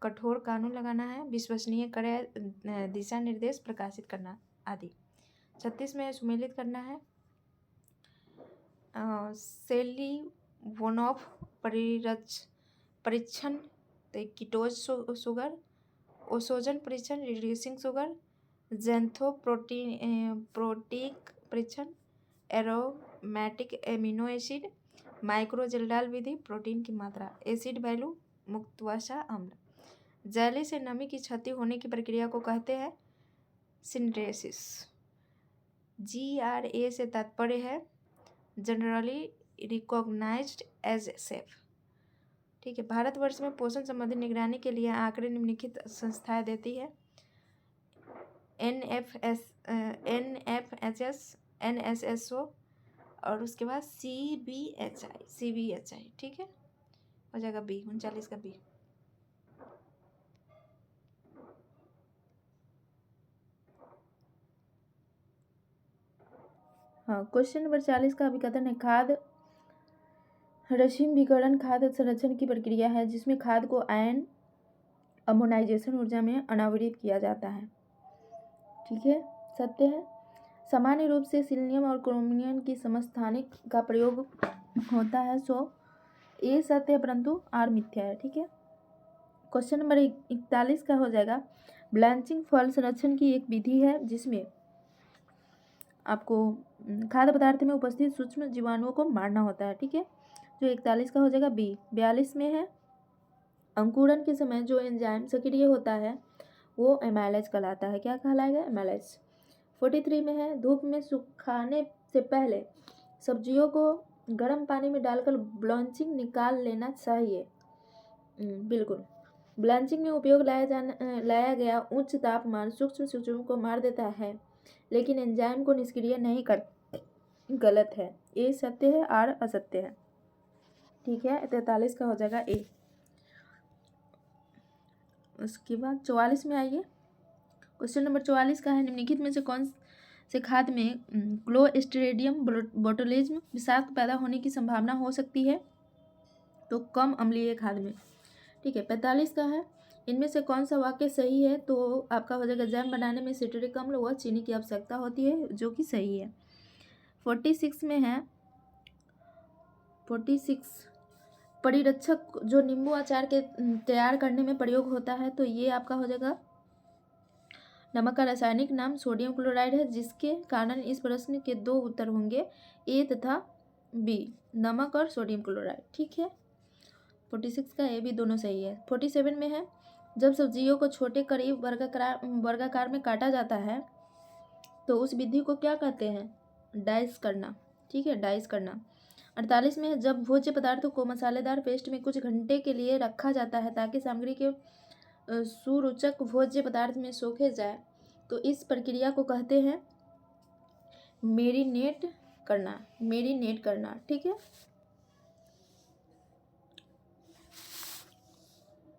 कठोर कानून लगाना है, विश्वसनीय कड़े दिशा निर्देश प्रकाशित करना आदि। 36 में सुमेलित करना है। सेलिवोनोव परीक्षण, कीटोज शुगर, ओसोजन परीक्षण, रिड्यूसिंग शुगर, प्रोटीक परीक्षण, एरोमेटिक एमिनो एसिड, माइक्रोजेल्डाल विधि, प्रोटीन की मात्रा, एसिड वैल्यू, मुक्तवसा अम्ल। जैली से नमी की क्षति होने की प्रक्रिया को कहते हैं सिंथेसिस। GRA से तात्पर्य है जनरली रिकॉग्नाइज्ड एज सेफ। ठीक है। भारतवर्ष में पोषण संबंधी निगरानी के लिए आंकड़े निम्नलिखित संस्थाएं देती है? NFHS, NSSO और उसके बाद CBHI। ठीक है। हो जाएगा बी 39 का बी। हाँ, क्वेश्चन नंबर 40 का अभिकथन है खाद्य रश्मि विकिरण खाद्य संरक्षण की प्रक्रिया है जिसमें खाद्य को आयन अमोनाइजेशन ऊर्जा में अनावृत किया जाता है। ठीक है। सत्य है। सामान्य रूप से सिलिनियम और क्रोमियम की समस्थानिक का प्रयोग होता है। सो ए सत्य है परंतु आर मिथ्या है। ठीक है। क्वेश्चन नंबर 41 का हो जाएगा ब्लांचिंग फल संरक्षण की एक विधि है जिसमें आपको खाद्य पदार्थ में उपस्थित सूक्ष्म जीवाणुओं को मारना होता है। ठीक है। जो 41 का हो जाएगा बी। 42 में है अंकुरण के समय जो एंजाइम सक्रिय होता है वो एमाइलेज कहलाता है। क्या कहलाएगा? एमाइलेज। 43 में है धूप में सुखाने से पहले सब्जियों को गर्म पानी में डालकर ब्लांचिंग निकाल लेना चाहिए। बिल्कुल। ब्लांचिंग में उपयोग लाया गया उच्च तापमान सूक्ष्म सूक्ष्म को मार देता है लेकिन एंजाइम को निष्क्रिय नहीं कर। गलत है। ए सत्य है, आर असत्य है। ठीक है। 43 का हो जाएगा ए। उसके बाद 44 में आइए। क्वेश्चन नंबर 44 का है निम्नलिखित में से कौन से खाद्य में क्लोस्ट्रीडियम बोटुलिज्म विषाक्त पैदा होने की संभावना हो सकती है? तो कम अम्लीय खाद्य में। ठीक है। 45 का है इनमें से कौन सा वाक्य सही है? तो आपका हो जाएगा जैम बनाने में सिट्रिक अम्ल व चीनी की आवश्यकता होती है, जो कि सही है। 46 में है 46 परिरक्षक जो नींबू अचार के तैयार करने में प्रयोग होता है, तो ये आपका हो जाएगा नमक का रासायनिक नाम सोडियम क्लोराइड है, जिसके कारण इस प्रश्न के दो उत्तर होंगे, ए तथा बी, नमक और सोडियम क्लोराइड। ठीक है, 46 का ए बी दोनों सही है। 47 में है जब सब्जियों को छोटे करीब वर्गाकार में काटा जाता है तो उस विधि को क्या कहते हैं? डाइस करना। ठीक है, डाइस करना। 48 में है जब भोज्य पदार्थों को मसालेदार पेस्ट में कुछ घंटे के लिए रखा जाता है ताकि सामग्री के सुरुचक भोज्य पदार्थ में सोखे जाए, तो इस प्रक्रिया को कहते हैं मेरिनेट करना। मेरिनेट करना। ठीक है,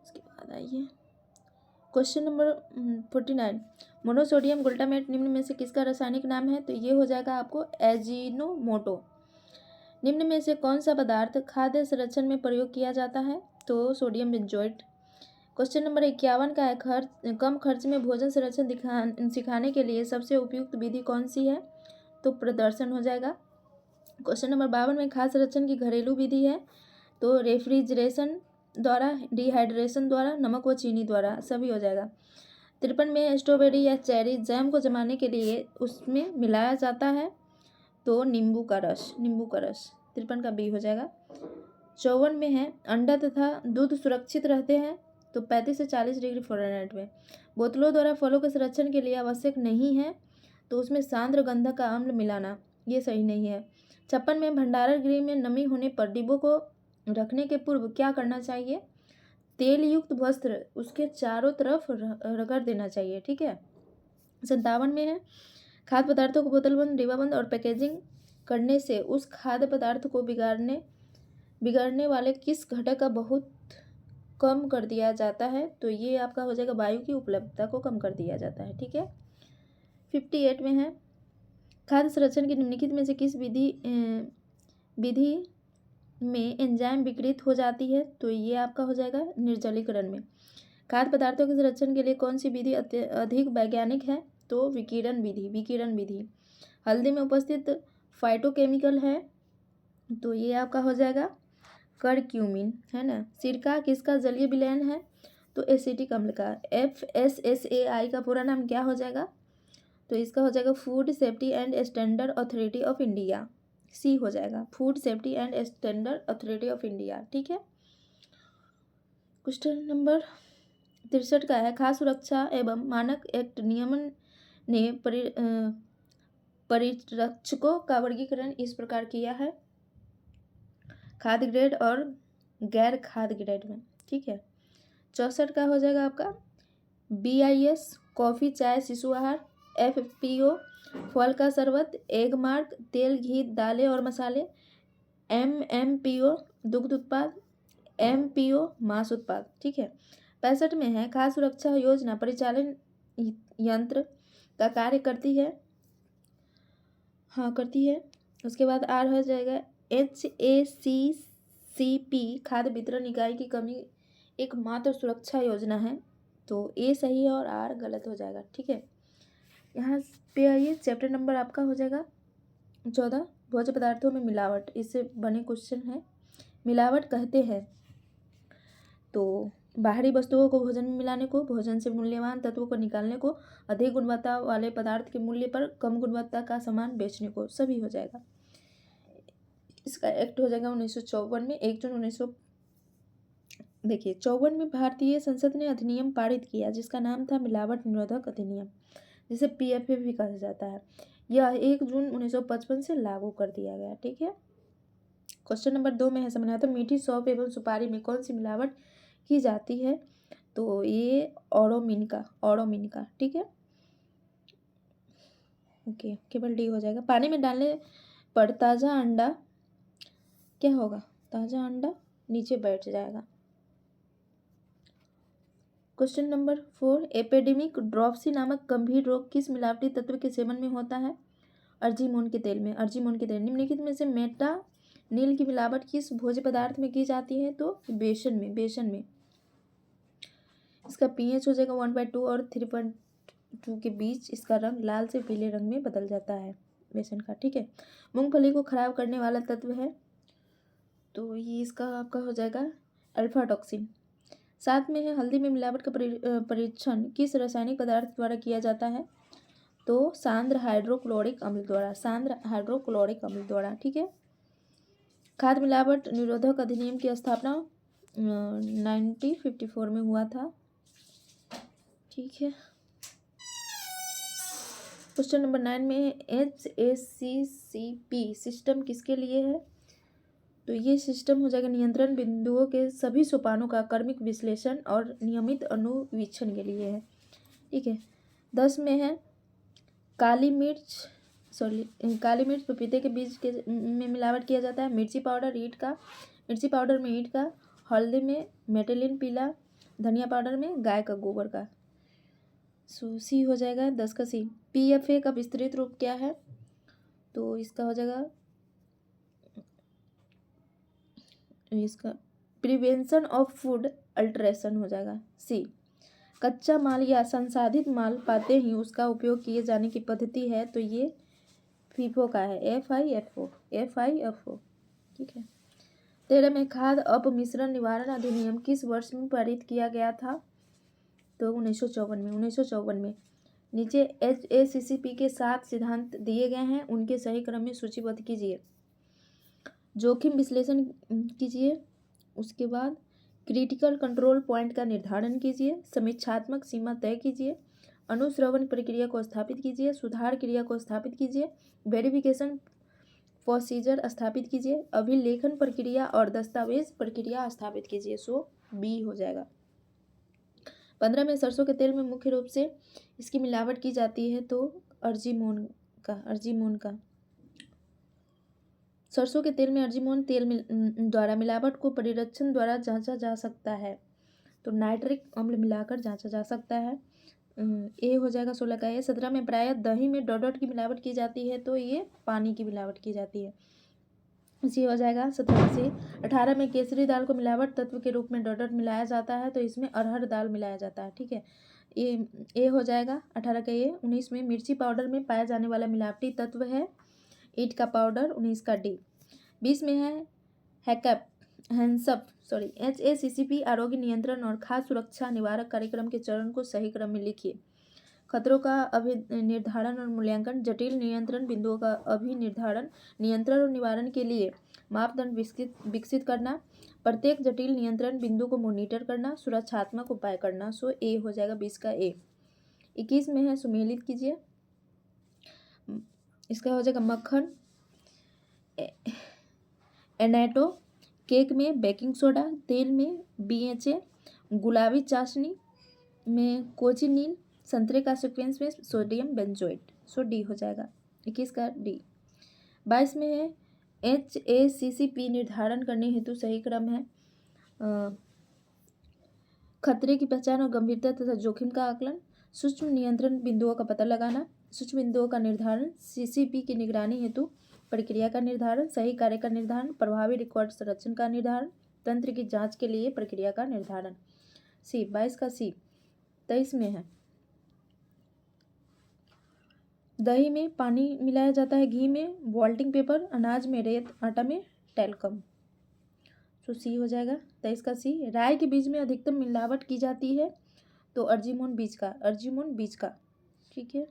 इसके बाद आइए क्वेश्चन नंबर 49। मोनोसोडियम ग्लूटामेट निम्न में से किसका रासायनिक नाम है? तो ये हो जाएगा आपको एजिनोमोटो। निम्न में से कौन सा पदार्थ खाद्य संरक्षण में प्रयोग किया जाता है? तो सोडियम बेंजोएट। क्वेश्चन नंबर 51 का है कम खर्च में भोजन संरक्षण सिखाने के लिए सबसे उपयुक्त विधि कौन सी है? तो प्रदर्शन हो जाएगा। क्वेश्चन नंबर 52 में खाद्य संरक्षण की घरेलू विधि है, तो रेफ्रिजरेशन द्वारा, डिहाइड्रेशन द्वारा, नमक व चीनी द्वारा, सभी हो जाएगा। 53 में स्ट्रॉबेरी या चेरी जैम को जमाने के लिए उसमें मिलाया जाता है, तो नींबू का रस। नींबू का रस 53 का बी हो जाएगा। 54 में है अंडा तथा दूध सुरक्षित रहते हैं, तो 35 से 40 डिग्री फ़ारेनहाइट में। बोतलों द्वारा फलों के संरक्षण के लिए आवश्यक नहीं है, तो उसमें सांद्र गंधक का अम्ल मिलाना, ये सही नहीं है। 56 में भंडारण गृह में नमी होने पर डिब्बों को रखने के पूर्व क्या करना चाहिए? तेल युक्त वस्त्र उसके चारों तरफ रगड़ देना चाहिए। ठीक है। 57 में है खाद्य पदार्थों को बोतलबंद, डिब्बाबंद और पैकेजिंग करने से उस खाद्य पदार्थ को बिगाड़ने वाले किस घटक का बहुत कम कर दिया जाता है? तो ये आपका हो जाएगा वायु की उपलब्धता को कम कर दिया जाता है। ठीक है। 58 में है खाद्य संरक्षण की निम्नलिखित में से किस विधि में एंजाइम विकृत हो जाती है? तो ये आपका हो जाएगा निर्जलीकरण में। खाद्य पदार्थों के संरक्षण के लिए कौन सी विधि अधिक वैज्ञानिक है? तो विकिरण विधि। विकिरण विधि। हल्दी में उपस्थित फाइटोकेमिकल है, तो ये आपका हो जाएगा करक्यूमिन, है ना। सिरका किसका जलीय विलयन है? तो एसिटिक अम्ल का। FSSAI का पूरा नाम क्या हो जाएगा? तो इसका हो जाएगा food safety and standard authority of India. C हो जाएगा, food safety and standard authority of India. ठीक है। क्वेश्चन नंबर 63 का है खाद्य सुरक्षा एवं मानक एक्ट नियमन ने परिरक्षकों का वर्गीकरण इस प्रकार किया है, खाद्य ग्रेड और गैर खाद्य ग्रेड में। ठीक है। 64 का हो जाएगा आपका BIS कॉफ़ी, चाय, शिशु आहार। FPO फल का शरबत, एग मार्क, तेल, घी, दालें और मसाले। MMPO दुग्ध उत्पाद। MPO मांस उत्पाद। ठीक है। 65 में है खाद्य सुरक्षा योजना परिचालन यंत्र का कार्य करती है, हाँ करती है। उसके बाद आर हो जाएगा HACCP खाद्य वितरण इकाई की कमी एकमात्र सुरक्षा योजना है, तो ए सही है और आर गलत हो जाएगा। ठीक है। यहाँ पे आइए चैप्टर नंबर आपका हो जाएगा 14 भोज्य पदार्थों में मिलावट, इससे बने क्वेश्चन है। मिलावट कहते हैं तो बाहरी वस्तुओं को भोजन में मिलाने को, भोजन से मूल्यवान तत्वों को निकालने को, अधिक गुणवत्ता वाले पदार्थ के मूल्य पर कम गुणवत्ता का सामान बेचने को, सभी हो जाएगा। इसका एक्ट हो जाएगा 1954 में, 1 जून 19 देखिए 54 में भारतीय संसद ने अधिनियम पारित किया जिसका नाम था मिलावट निरोधक अधिनियम, जिसे PFA भी कहा जाता है। यह 1 जून 1955 से लागू कर दिया गया। ठीक है। क्वेश्चन नंबर 2 में है समझना तो मीठी सौंफ एवं सुपारी में कौन सी मिलावट की जाती है? तो ये ऑरोमिन का। ठीक है। ओके, केवल डी हो जाएगा। पानी में डालने पर ताज़ा अंडा क्या होगा? ताज़ा अंडा नीचे बैठ जाएगा। क्वेश्चन नंबर 4 एपिडेमिक ड्रॉपसी नामक गंभीर रोग किस मिलावटी तत्व के सेवन में होता है? अर्जीमोन के तेल में। अर्जीमोन के तेल। निम्नलिखित में से मेटानिल की मिलावट किस भोज्य पदार्थ में की जाती है? तो बेसन में। इसका pH हो जाएगा 1/2 और 3.2 के बीच। इसका रंग लाल से पीले रंग में बदल जाता है बेसन का, ठीक है। मूंगफली को खराब करने वाला तत्व है, तो ये इसका आपका हो जाएगा अल्फा टॉक्सिन। साथ में है हल्दी में मिलावट का परीक्षण किस रासायनिक पदार्थ द्वारा किया जाता है, तो सांद्र हाइड्रोक्लोरिक अम्ल द्वारा, सांद्र हाइड्रोक्लोरिक अम्ल द्वारा, ठीक है। खाद्य मिलावट निरोधक अधिनियम की स्थापना 1954 में हुआ था, ठीक है। क्वेश्चन नंबर 9 में HACCP सिस्टम किसके लिए है, तो ये सिस्टम हो जाएगा नियंत्रण बिंदुओं के सभी सोपानों का क्रमिक विश्लेषण और नियमित अनुवीक्षण के लिए है, ठीक है। 10 में है काली मिर्च पपीते के बीज के में मिलावट किया जाता है। मिर्ची पाउडर में ईंट का, हल्दी में मेटेलिन पीला, धनिया पाउडर में गाय का गोबर का। सी हो जाएगा 10 का सी। PFA का विस्तृत रूप क्या है, तो इसका हो जाएगा इसका प्रिवेंशन ऑफ फूड अल्ट्रेशन हो जाएगा सी। कच्चा माल या संसाधित माल पाते ही उसका उपयोग किए जाने की पद्धति है, तो ये फीफो का है, FIFO, ठीक है। 13 में खाद्य अपमिश्रण निवारण अधिनियम किस वर्ष में पारित किया गया था, तो 1954 में। नीचे HACCP के 7 सिद्धांत दिए गए हैं, उनके सही क्रम में सूचीबद्ध कीजिए। जोखिम विश्लेषण कीजिए, उसके बाद क्रिटिकल कंट्रोल पॉइंट का निर्धारण कीजिए, समीक्षात्मक सीमा तय कीजिए, अनुश्रवण प्रक्रिया को स्थापित कीजिए, सुधार क्रिया को स्थापित कीजिए, वेरिफिकेशन प्रोसीजर स्थापित कीजिए, अभिलेखन प्रक्रिया और दस्तावेज प्रक्रिया स्थापित कीजिए। सो बी हो जाएगा। 15 में सरसों के तेल में मुख्य रूप से इसकी मिलावट की जाती है, तो अर्जिमोन का। सरसों के तेल में अर्जिमोन तेल द्वारा मिलावट को परिरक्षण द्वारा जांचा जा सकता है, तो नाइट्रिक अम्ल मिलाकर जांचा जा सकता है। ए हो जाएगा 16 का ए। 17 में प्रायः दही में डॉट की मिलावट की जाती है, तो ये पानी की मिलावट की जाती है, इसी हो जाएगा 17 से। 18 में केसरी दाल को मिलावट तत्व के रूप में डॉट मिलाया जाता है, तो इसमें अरहर दाल मिलाया जाता है, ठीक है। ए हो जाएगा 18 का ए। 19 में मिर्ची पाउडर में पाया जाने वाला मिलावटी तत्व है ईंट का पाउडर, 19 का डी। 20 में है HACCP आरोग्य नियंत्रण और खाद्य सुरक्षा निवारक कार्यक्रम के चरण को सही क्रम में लिखिए। खतरों का अभिनिर्धारण और मूल्यांकन, जटिल नियंत्रण बिंदुओं का अभिनिर्धारण, नियंत्रण और निवारण के लिए मापदंड विकसित करना, प्रत्येक जटिल नियंत्रण बिंदु को मॉनिटर करना, सुरक्षात्मक उपाय करना। सो ए हो जाएगा 20 का ए। 21 में है सुमेलित कीजिए, इसका हो जाएगा मक्खन एनेटो, केक में बेकिंग सोडा, तेल में BHA, गुलाबी चाशनी में कोचिनील, संतरे का सीक्वेंस में सोडियम बेंजोएट। सो डी हो जाएगा 21 का डी। 22 में है HACCP निर्धारण करने हेतु सही क्रम है खतरे की पहचान और गंभीरता तथा जोखिम का आकलन, सूक्ष्म नियंत्रण बिंदुओं का पता लगाना, सूक्ष्म बिंदुओं का निर्धारण, CCP की निगरानी हेतु प्रक्रिया का निर्धारण, सही कार्य का निर्धारण, प्रभावी रिकॉर्ड संरक्षण का निर्धारण, तंत्र की जांच के लिए प्रक्रिया का निर्धारण। सी 22 का सी। 23 में है दही में पानी मिलाया जाता है, घी में वॉल्टिंग पेपर, अनाज में रेत, आटा में टेल्कम। तो सी हो जाएगा 23 का सी। राई के बीज में अधिकतम मिलावट की जाती है, तो अर्जिमोन बीज का, ठीक है।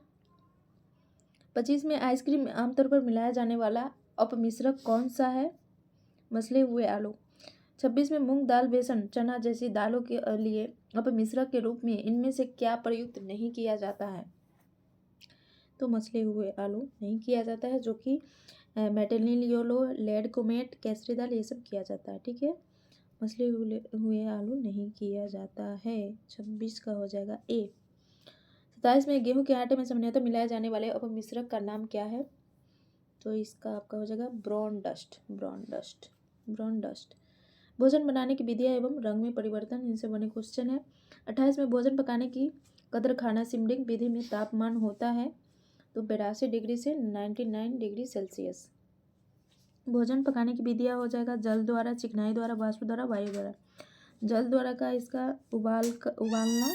25 में आइसक्रीम में आमतौर पर मिलाया जाने वाला अपमिश्रक कौन सा है, मसले हुए आलू। 26 में मूंग दाल, बेसन, चना जैसी दालों के लिए अपमिश्रक के रूप में इनमें से क्या प्रयुक्त नहीं किया जाता है, तो मसले हुए आलू नहीं किया जाता है, जो कि मेटेलिन योलो, लेड कोमेट, केसरी दाल ये सब किया जाता है, ठीक है। मसले हुए आलू नहीं किया जाता है। 26 का हो जाएगा ए। 27 में गेहूं के आटे में सामान्यतः मिलाए जाने वाले अपमिश्रक का नाम क्या है, तो इसका आपका हो जाएगा ब्राउन डस्ट। भोजन बनाने की विधियाँ एवं रंग में परिवर्तन, इनसे बने क्वेश्चन है। 28 में भोजन पकाने की कदर खाना सिमरिंग विधि में तापमान होता है, तो 82 डिग्री से 99 डिग्री सेल्सियस। भोजन पकाने की विधियाँ हो जाएगा जल द्वारा, चिकनाई द्वारा, वाष्प द्वारा, वायु द्वारा। जल द्वारा का इसका उबालना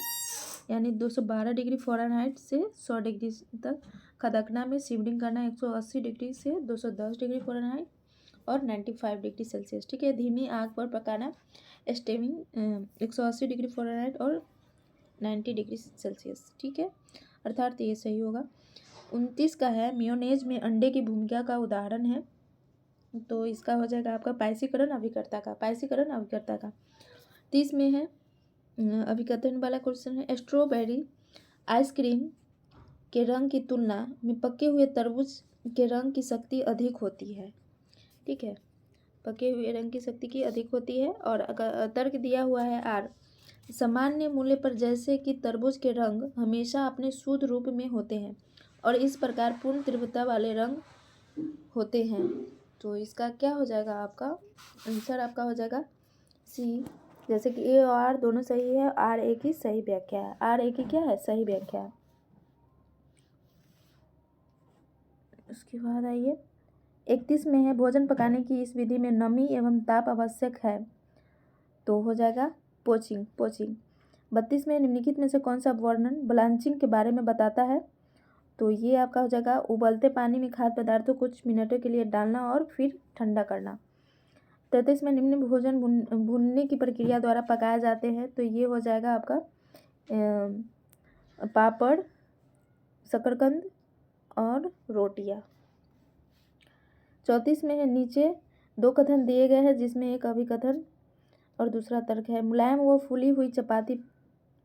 यानी 212 डिग्री फ़ारेनहाइट से 100 डिग्री तक, खदकना में सिमरिंग करना 180 डिग्री से 210 डिग्री फ़ारेनहाइट और 95 डिग्री सेल्सियस। ठीक है, धीमी आग पर पकाना स्टीमिंग 180 डिग्री फ़ारेनहाइट और 90 डिग्री सेल्सियस। ठीक है, अर्थात ये सही होगा। 29 का है, मेयोनेज में अंडे की भूमिका का उदाहरण है, तो इसका हो जाएगा आपका पाइसीकरण अभिकर्ता का। 30 में है अभिकथन वाला क्वेश्चन है, स्ट्रॉबेरी आइसक्रीम के रंग की तुलना में पके हुए तरबूज के रंग की शक्ति अधिक होती है। ठीक है, पके हुए रंग की शक्ति की अधिक होती है। और अगर तर्क दिया हुआ है आर, सामान्य मूल्य पर जैसे कि तरबूज के रंग हमेशा अपने शुद्ध रूप में होते हैं और इस प्रकार पूर्ण तीव्रता वाले रंग होते हैं, तो इसका क्या हो जाएगा, आपका आंसर आपका हो जाएगा सी। जैसे कि ए और आर दोनों सही है, आर ए की सही व्याख्या है, आर ए की क्या है, सही व्याख्या है। उसके बाद आइए 31 में है, भोजन पकाने की इस विधि में नमी एवं ताप आवश्यक है, तो हो जाएगा पोचिंग। 32 में निम्नलिखित में से कौन सा वर्णन ब्लांचिंग के बारे में बताता है, तो ये आपका हो जाएगा उबलते पानी में खाद्य पदार्थों कुछ मिनटों के लिए डालना और फिर ठंडा करना। 33 में निम्न भोजन भूनने की प्रक्रिया द्वारा पकाए जाते हैं, तो ये हो जाएगा आपका पापड़, शकरकंद और रोटियां। 34 में है, नीचे दो कथन दिए गए हैं जिसमें एक अभिकथन और दूसरा तर्क है। मुलायम व फूली हुई चपाती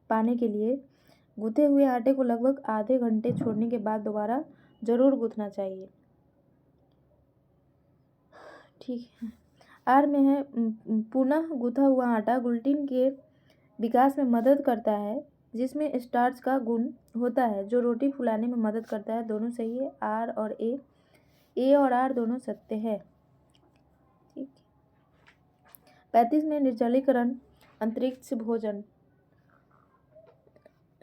पाने के लिए गूथे हुए आटे को लगभग आधे घंटे छोड़ने के बाद दोबारा जरूर गूंथना चाहिए। ठीक है, आर में है, पुनः गूथा हुआ आटा ग्लूटीन के विकास में मदद करता है जिसमें स्टार्च का गुण होता है जो रोटी फुलाने में मदद करता है, दोनों सही है, आर और ए और आर दोनों सत्य है। ठीक, 35 में निर्जलीकरण अंतरिक्ष भोजन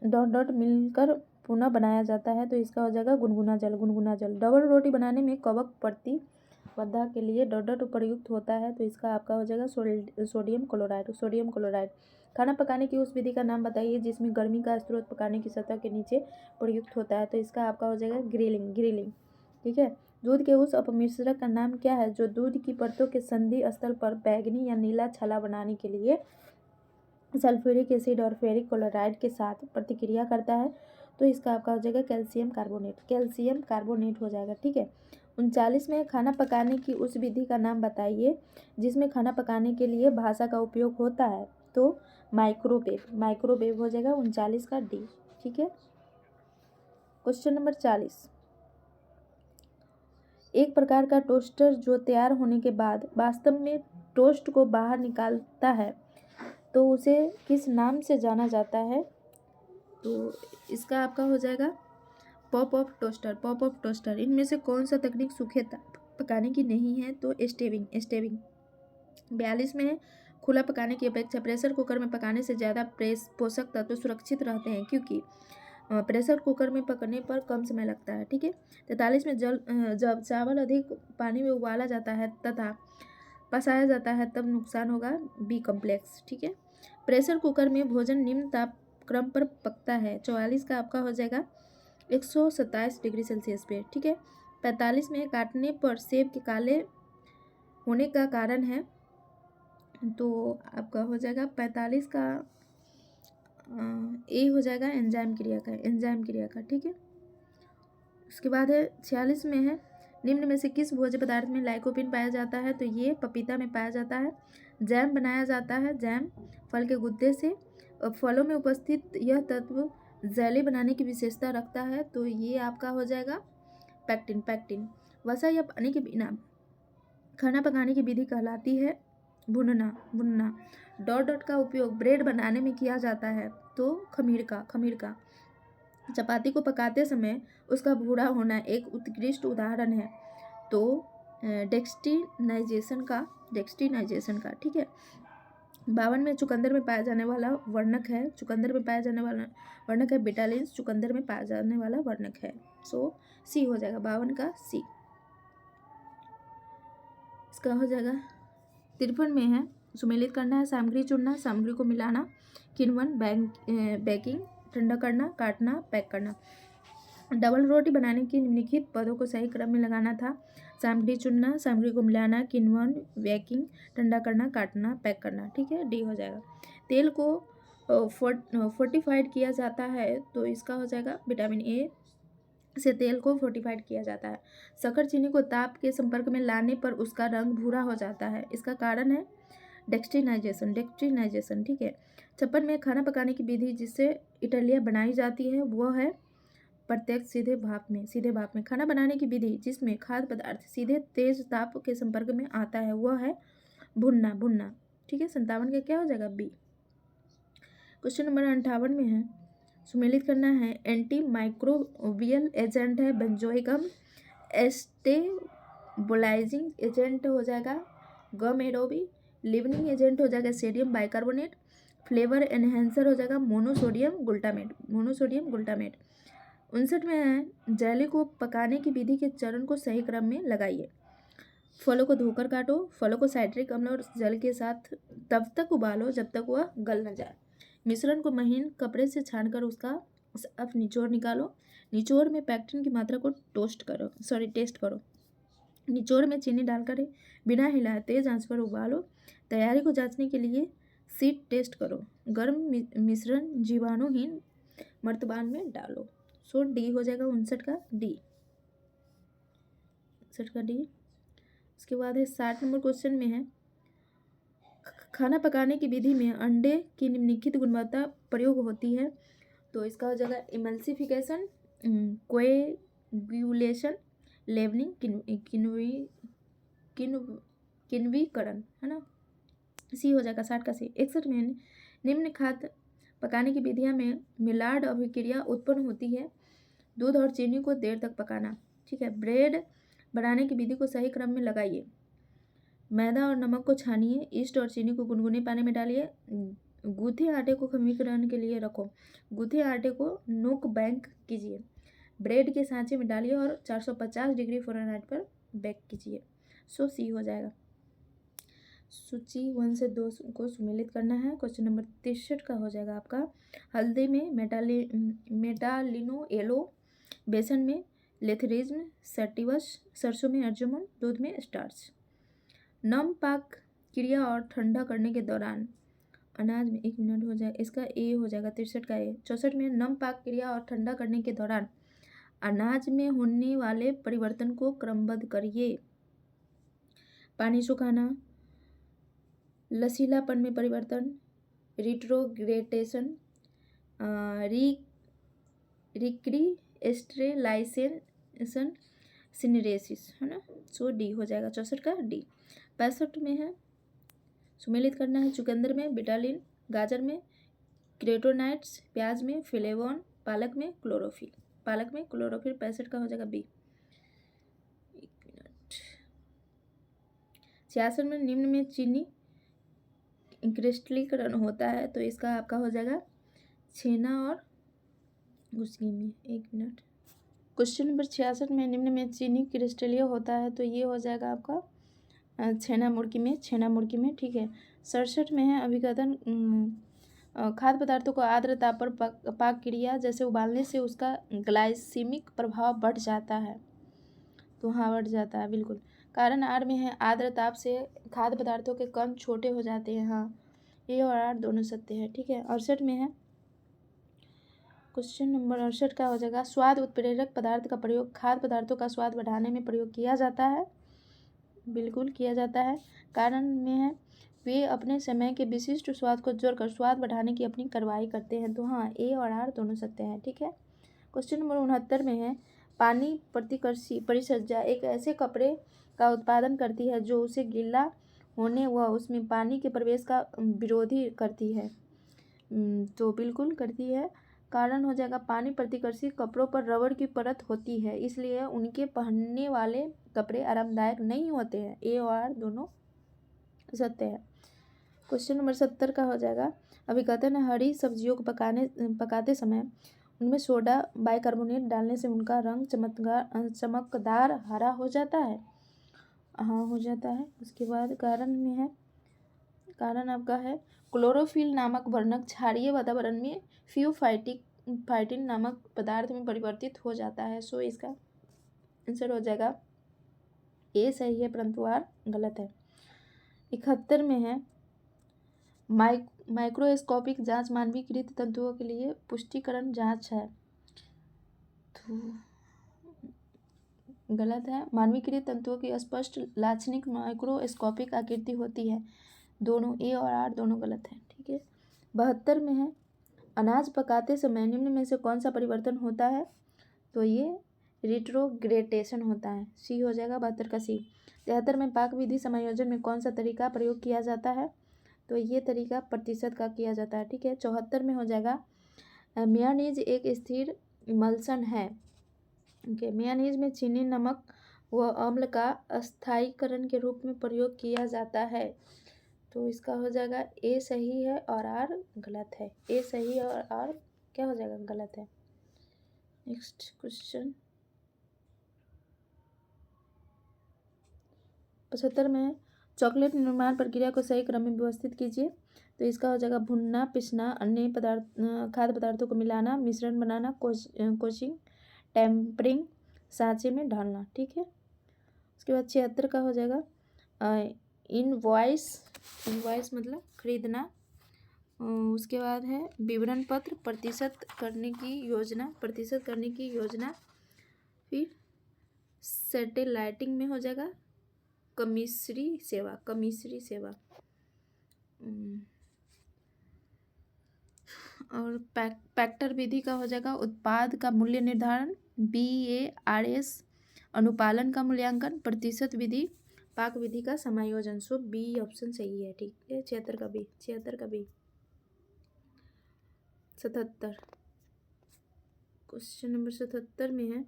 मिलकर पुनः बनाया जाता है, तो इसका हो जाएगा गुनगुना जल। डबल रोटी बनाने में कवक प्रतिबाधा के लिए डॉट उपयुक्त होता है, तो इसका आपका हो जाएगा सोडियम क्लोराइड। खाना पकाने की उस विधि का नाम बताइए जिसमें गर्मी का स्रोत पकाने की सतह के नीचे प्रयुक्त होता है, तो इसका आपका हो जाएगा ग्रिलिंग। ठीक है, दूध के उस अपमिश्रक का नाम क्या है जो दूध की परतों के संधि स्थल पर बैगनी या नीला छाला बनाने के लिए सल्फ्यूरिक एसिड और फेरिक क्लोराइड के साथ प्रतिक्रिया करता है, तो इसका आपका हो जाएगा कैल्शियम कार्बोनेट हो जाएगा। ठीक है, 39 में खाना पकाने की उस विधि का नाम बताइए जिसमें खाना पकाने के लिए भाषा का उपयोग होता है, तो माइक्रोवेव हो जाएगा 39 का डी। ठीक है, क्वेश्चन नंबर 40, एक प्रकार का टोस्टर जो तैयार होने के बाद वास्तव में टोस्ट को बाहर निकालता है, तो उसे किस नाम से जाना जाता है, तो इसका आपका हो जाएगा पॉप ऑफ टोस्टर। इनमें से कौन सा तकनीक सूखे पकाने की नहीं है, तो स्टेविंग। 42 में खुला पकाने की अपेक्षा प्रेशर कुकर में पकाने से ज़्यादा पोषक तत्व सुरक्षित रहते हैं क्योंकि प्रेशर कुकर में पकने पर कम समय लगता है। ठीक है, 43 में जब चावल अधिक पानी में उबाला जाता है तथा पसाया जाता है तब नुकसान होगा बी कॉम्प्लेक्स। ठीक है, प्रेशर कुकर में भोजन निम्न तापक्रम पर पकता है, 44 का आपका हो जाएगा 127 डिग्री सेल्सियस पे। ठीक है, 45 में काटने पर सेब के काले होने का कारण है, तो आपका हो जाएगा 45 का ए हो जाएगा एंजाइम क्रिया का। ठीक है, उसके बाद है 46 में है, निम्न में से किस भोज्य पदार्थ में लाइकोपिन पाया जाता है, तो ये पपीता में पाया जाता है। जैम बनाया जाता है, जैम फल के गुद्दे से। फलों में उपस्थित यह तत्व जेली बनाने की विशेषता रखता है, तो ये आपका हो जाएगा पैक्टिन। वसा या पानी के बिना खाना पकाने की विधि कहलाती है भुनना। डॉट का उपयोग ब्रेड बनाने में किया जाता है, तो खमीर का। चपाती को पकाते समय उसका भूरा होना एक उत्कृष्ट उदाहरण है, तो डेक्सटिनाइजेशन का। ठीक है, 52 में चुकंदर में पाया जाने वाला वर्णक है बिटालिन्स, चुकंदर में पाया जाने वाला वर्णक है, सो सी हो जाएगा 52 का सी। इसका हो जाएगा 53 में है, सुमेलित करना है, सामग्री चुनना, सामग्री को मिलाना, किण्वन, बेकिंग, ठंडा करना, काटना, पैक करना। डबल रोटी बनाने के निम्नलिखित पदों को सही क्रम में लगाना था। सामग्री चुनना, सामग्री को मिलाना, किण्वन, बेकिंग, ठंडा करना, काटना, पैक करना। ठीक है, डी हो जाएगा। तेल को फोर्टिफाइड किया जाता है तो इसका हो जाएगा विटामिन ए से तेल को फोर्टिफाइड किया जाता है। शक्कर चीनी को ताप के संपर्क में लाने पर उसका रंग भूरा हो जाता है, इसका कारण है डेक्सट्रीनाइजेशन। ठीक है। 56 में खाना पकाने की विधि जिससे इडलियाँ बनाई जाती है वह है प्रत्यक्ष सीधे भाप में खाना बनाने की विधि जिसमें खाद्य पदार्थ सीधे तेज ताप के संपर्क में आता है वह है भुनना। ठीक है, 57 का क्या हो जाएगा? बी। क्वेश्चन नंबर 58 में है, सुमेलित करना है। एंटी माइक्रोबियल एजेंट है बेंजोइक अम्ल, स्टेबलाइजिंग एजेंट हो जाएगा गम एरोबी, लिवनिंग एजेंट हो जाएगा सोडियम बाइकार्बोनेट, फ्लेवर एनहेंसर हो जाएगा मोनोसोडियम ग्लूटामेट। 59 में है, जेली को पकाने की विधि के चरण को सही क्रम में लगाइए। फलों को धोकर काटो, फलों को साइट्रिक अम्ल और जल के साथ तब तक उबालो जब तक वह गल न जाए। मिश्रण को महीन कपड़े से छानकर उसका साफ निचोड़ निकालो। निचोड़ में पैक्टिन की मात्रा को टेस्ट करो। निचोड़ में चीनी डालकर बिना हिलाए तेज आंच पर उबालो। तैयारी को जांचने के लिए सीड टेस्ट करो। गर्म मिश्रण जीवाणुहीन मर्तबान में डालो। सो डी हो जाएगा 59 का डी। इसके बाद है 60 नंबर क्वेश्चन में है, खाना पकाने की विधि में अंडे की निम्नलिखित गुणवत्ता प्रयोग होती है तो इसका हो जाएगा इमल्सिफिकेशन, कोएगुलेशन, लेवलिंग, किण्वीकरण, है ना। सी हो जाएगा 60 का सी। 61 में निम्न खाद्य पकाने की विधियां में मिलार्ड अभिक्रिया उत्पन्न होती है। दूध और चीनी को देर तक पकाना। ठीक है। ब्रेड बनाने की विधि को सही क्रम में लगाइए। मैदा और नमक को छानिए, ईस्ट और चीनी को गुनगुने पानी में डालिए, गूथे आटे को खमीकरण के लिए रखो, गूथे आटे को नोक बैंक कीजिए, ब्रेड के सांचे में डालिए और 450 डिग्री फ़ारेनहाइट पर बेक कीजिए। सो सी हो जाएगा। सूची 1 से 2 को सुमेलित करना है। क्वेश्चन नंबर 63 का हो जाएगा आपका, हल्दी में मेटालिनो येलो, बेसन में लेथरिज्म सेटिवस, सरसों में अर्जुमन, दूध में स्टार्च। नम पाक क्रिया और ठंडा करने के दौरान अनाज में 1 मिनट हो जाएगा, इसका ए हो जाएगा 63 का ए। 64 में नम पाक क्रिया और ठंडा करने के दौरान अनाज में होने वाले परिवर्तन को क्रमबद्ध करिए। पानी सुखाना, लसीलापन में परिवर्तन, रिट्रोग्रेटेशन, रिक्रिस्टलाइजेशन, सिनरेसिस, है ना। सो डी हो जाएगा 64 का डी। 65 में है, सुमेलित करना है। चुकंदर में बिटालिन, गाजर में क्रेटोनाइट्स, प्याज में फ्लेवोन, पालक में क्लोरोफिल। 65 का हो जाएगा बी। 66 में निम्न में चीनी क्रिस्टलीकरण होता है तो इसका आपका हो जाएगा छेना और घुसकी में। 1 मिनट। क्वेश्चन नंबर 66 में निम्न में चीनी क्रिस्टलीय होता है तो ये हो जाएगा आपका छेना मुर्गी में। ठीक है। 67 में है, अभिघटन खाद्य पदार्थों को आर्द्र ताप पर पाक क्रिया जैसे उबालने से उसका ग्लाइसीमिक प्रभाव बढ़ जाता है। तो हाँ, बढ़ जाता है बिल्कुल। कारण आर में है, आर्द्र ताप से खाद्य पदार्थों के कण छोटे हो जाते हैं। हाँ, ए और आर दोनों सत्य है। ठीक है। 68 में है, क्वेश्चन नंबर 68 का हो जाएगा, स्वाद उत्प्रेरक पदार्थ का प्रयोग खाद्य पदार्थों का स्वाद बढ़ाने में प्रयोग किया जाता है। बिल्कुल किया जाता है। कारण में है, वे अपने समय के विशिष्ट स्वाद को जोड़कर स्वाद बढ़ाने की अपनी कार्रवाई करते हैं। तो हाँ, ए और आर दोनों सत्य हैं। ठीक है। क्वेश्चन नंबर 69 में है, पानी प्रतिकर्षी परिसज्जा एक ऐसे कपड़े का उत्पादन करती है जो उसे गीला होने व उसमें पानी के प्रवेश का विरोधी करती है। तो बिल्कुल करती है। कारण हो जाएगा, पानी प्रतिकर्षी कपड़ों पर रबड़ की परत होती है इसलिए उनके पहनने वाले कपड़े आरामदायक नहीं होते हैं। ए और आर दोनों सत्य है। क्वेश्चन नंबर 70 का हो जाएगा, अभिकथन है, हरी सब्जियों को पकाते समय उनमें सोडा बाइकार्बोनेट डालने से उनका रंग चमकदार हरा हो जाता है। हाँ, हो जाता है। उसके बाद कारण में है, कारण आपका है क्लोरोफिल नामक वर्णक क्षारीय वातावरण में फाइटिन नामक पदार्थ में परिवर्तित हो जाता है। सो इसका आंसर हो जाएगा ए सही है, परंतु आर गलत है। 71 में है माइक्रोस्कोपिक जांच मानवीकृत तंतुओं के लिए पुष्टिकरण जांच है। तो गलत है। मानवीकृत तंतुओं की स्पष्ट लाक्षणिक माइक्रोस्कोपिक आकृति होती है। दोनों ए और आर दोनों गलत है। ठीक है। 72 में है अनाज पकाते समय निम्न में से कौन सा परिवर्तन होता है? तो ये रिट्रोग्रेटेशन होता है। सी हो जाएगा 72 का सी। 73 में पाक विधि समायोजन में कौन सा तरीका प्रयोग किया जाता है? तो ये तरीका प्रतिशत का किया जाता है। ठीक है। 74 में हो जाएगा मेयोनीज एक स्थिर इमल्सन है। ओके। मेयोनीज में चीनी, नमक व अम्ल का अस्थायीकरण के रूप में प्रयोग किया जाता है। तो इसका हो जाएगा ए सही है और आर गलत है। ए सही है और आर क्या हो जाएगा? गलत है। नेक्स्ट क्वेश्चन 75 में है चॉकलेट निर्माण प्रक्रिया को सही क्रम में व्यवस्थित कीजिए। तो इसका हो जाएगा भुनना, पिसना, अन्य खाद्य पदार्थों को मिलाना, मिश्रण बनाना, कोचिंग, टेम्परिंग, सांचे में डालना। ठीक है। उसके बाद 76 का हो जाएगा इनवॉइस मतलब खरीदना। उसके बाद है विवरण पत्र, प्रतिशत करने की योजना। फिर सैटेलाइटिंग में हो जाएगा कमीसरी सेवा। और पैक्टर विधि का हो जाएगा उत्पाद का मूल्य निर्धारण, BARS अनुपालन का मूल्यांकन, प्रतिशत विधि, पाक विधि का समायोजन। सो बी ऑप्शन सही है। ठीक है। 76 का बी। 77 क्वेश्चन नंबर 77 में है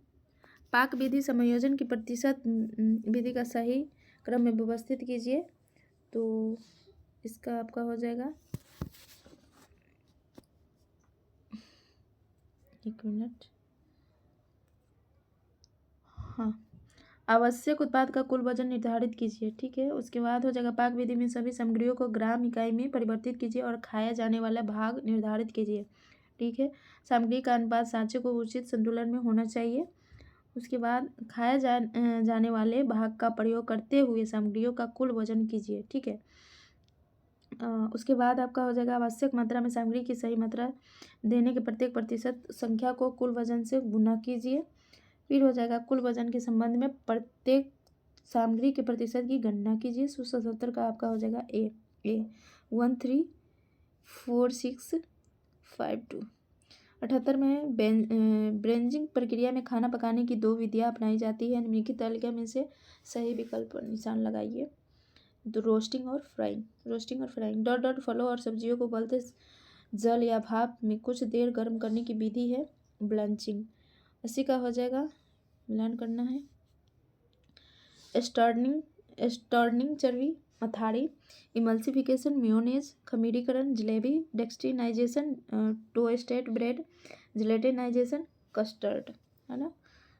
पाक विधि समायोजन की प्रतिशत विधि का सही क्रम में व्यवस्थित कीजिए। तो इसका आपका हो जाएगा, एक मिनट, हाँ, आवश्यक उत्पाद का कुल वजन निर्धारित कीजिए। ठीक है। उसके बाद हो जाएगा पाक विधि में सभी सामग्रियों को ग्राम इकाई में परिवर्तित कीजिए और खाया जाने वाला भाग निर्धारित कीजिए। ठीक है। सामग्री का अनुपात सांचे को उचित संतुलन में होना चाहिए। उसके बाद खाया जाने वाले भाग का प्रयोग करते हुए सामग्रियों का कुल वजन कीजिए। ठीक है। उसके बाद आपका हो जाएगा आवश्यक मात्रा में सामग्री की सही मात्रा देने के प्रत्येक प्रतिशत संख्या को कुल वजन से गुना कीजिए। फिर हो जाएगा कुल वजन के संबंध में प्रत्येक सामग्री के प्रतिशत की गणना कीजिए। 170 का आपका हो जाएगा ए 134652। 78 में ब्रेंजिंग प्रक्रिया में खाना पकाने की 2 विधियां अपनाई जाती है। निम्नलिखित तालिका में से सही विकल्प पर निशान लगाइए। तो रोस्टिंग और फ्राइंग। डॉट फलों और सब्जियों को उबलते जल या भाप में कुछ देर गर्म करने की विधि है ब्लांचिंग। 80 का हो जाएगा मिलान करना है। स्टर्निंग चर्बी, मथाड़ी, इमल्सिफिकेशन, मेयोनेज, खमीरीकरण, jalebi, dextrinisation, toasted bread, gelatinisation, custard, है ना।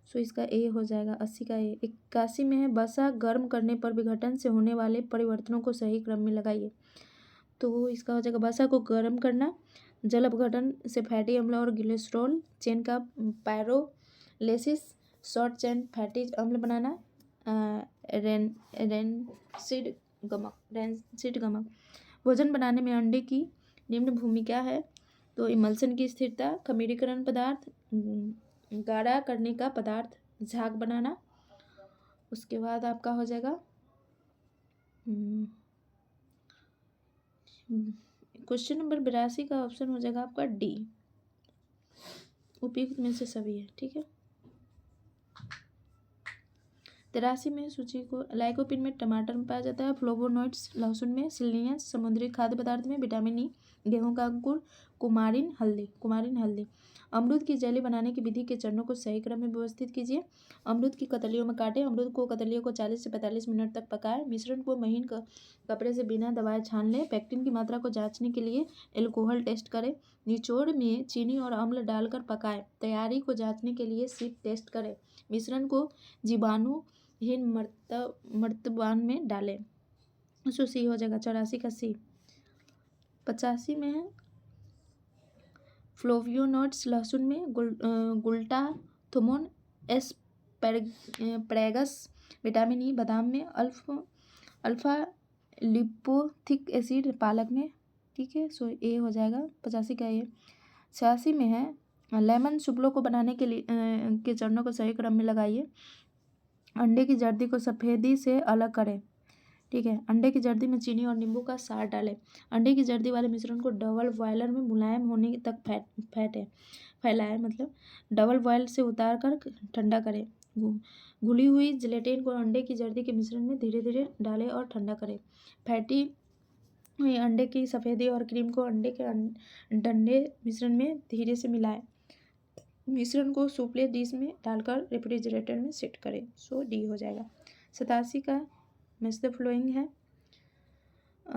सो इसका ए हो जाएगा 80 का ए। 81 में है वसा गर्म करने पर विघटन से होने वाले परिवर्तनों को सही क्रम में लगाइए। तो इसका हो जाएगा वसा को गर्म करना, जल अपघटन से फैटी अम्ल और ग्लिसरॉल चेन का पायरोलिसिस, शॉर्ट चेन फैटी अम्ल बनाना, रेनसीड गमक। भोजन बनाने में अंडे की निम्न भूमिका है। तो इमल्सन की स्थिरता, खमीरीकरण पदार्थ, गाढ़ा करने का पदार्थ, झाग बनाना। उसके बाद आपका हो जाएगा क्वेश्चन नंबर 82 का ऑप्शन हो जाएगा आपका डी, उपयुक्त में से सभी है। ठीक है। 83 में सूची को लाइकोपिन में टमाटर में पाया जाता है, फ्लोवोनोइड्स लहसुन में, सिलिनियस समुद्री खाद्य पदार्थ में, विटामिन ई गेहूं का अंकुर, कुमारिन हल्दी। अमरूद की जेली बनाने की विधि के चरणों को सही क्रम में व्यवस्थित कीजिए। अमरूद की कतलियों में काटें। कतलियों को 40 से 45 मिनट तक पकाएं। मिश्रण को महीन कपड़े से बिना दबाए छान लें। पेक्टिन की मात्रा को जांचने के लिए एल्कोहल टेस्ट करें। निचोड़ में चीनी और अम्ल डालकर पकाएं। तैयारी को जांचने के लिए सीप टेस्ट करें। मिश्रण को जीवाणुहीन मर्तबान में डालें। सो सी हो जाएगा 84 का सी। 85 में है फ्लोवियोनोड्स लहसुन में, गुल्टाथोमोन एस्पैरागस विटामिन ई बादाम में, अल्फा लिपोथिक एसिड पालक में। ठीक है, सो ए हो जाएगा 85 का ए। 86 में है लेमन सुपलो को बनाने के लिए के चरणों को सही क्रम में लगाइए। अंडे की जर्दी को सफ़ेदी से अलग करें। ठीक है, अंडे की जर्दी में चीनी और नींबू का सार डालें। अंडे की जर्दी वाले मिश्रण को डबल बॉयलर में मुलायम होने तक फैलाएं, मतलब डबल बॉयल से उतार कर ठंडा करें। घुली हुई जिलेटिन को अंडे की जर्दी के मिश्रण में धीरे धीरे डालें और ठंडा करें। फैटी हुई अंडे की सफ़ेदी और क्रीम को अंडे के ठंडे मिश्रण में धीरे से मिलाएं। मिश्रण को सूपले डिश में डालकर रेफ्रिजरेटर में सेट करें। सो डी हो जाएगा। 87 का मैच द फ्लोइंग है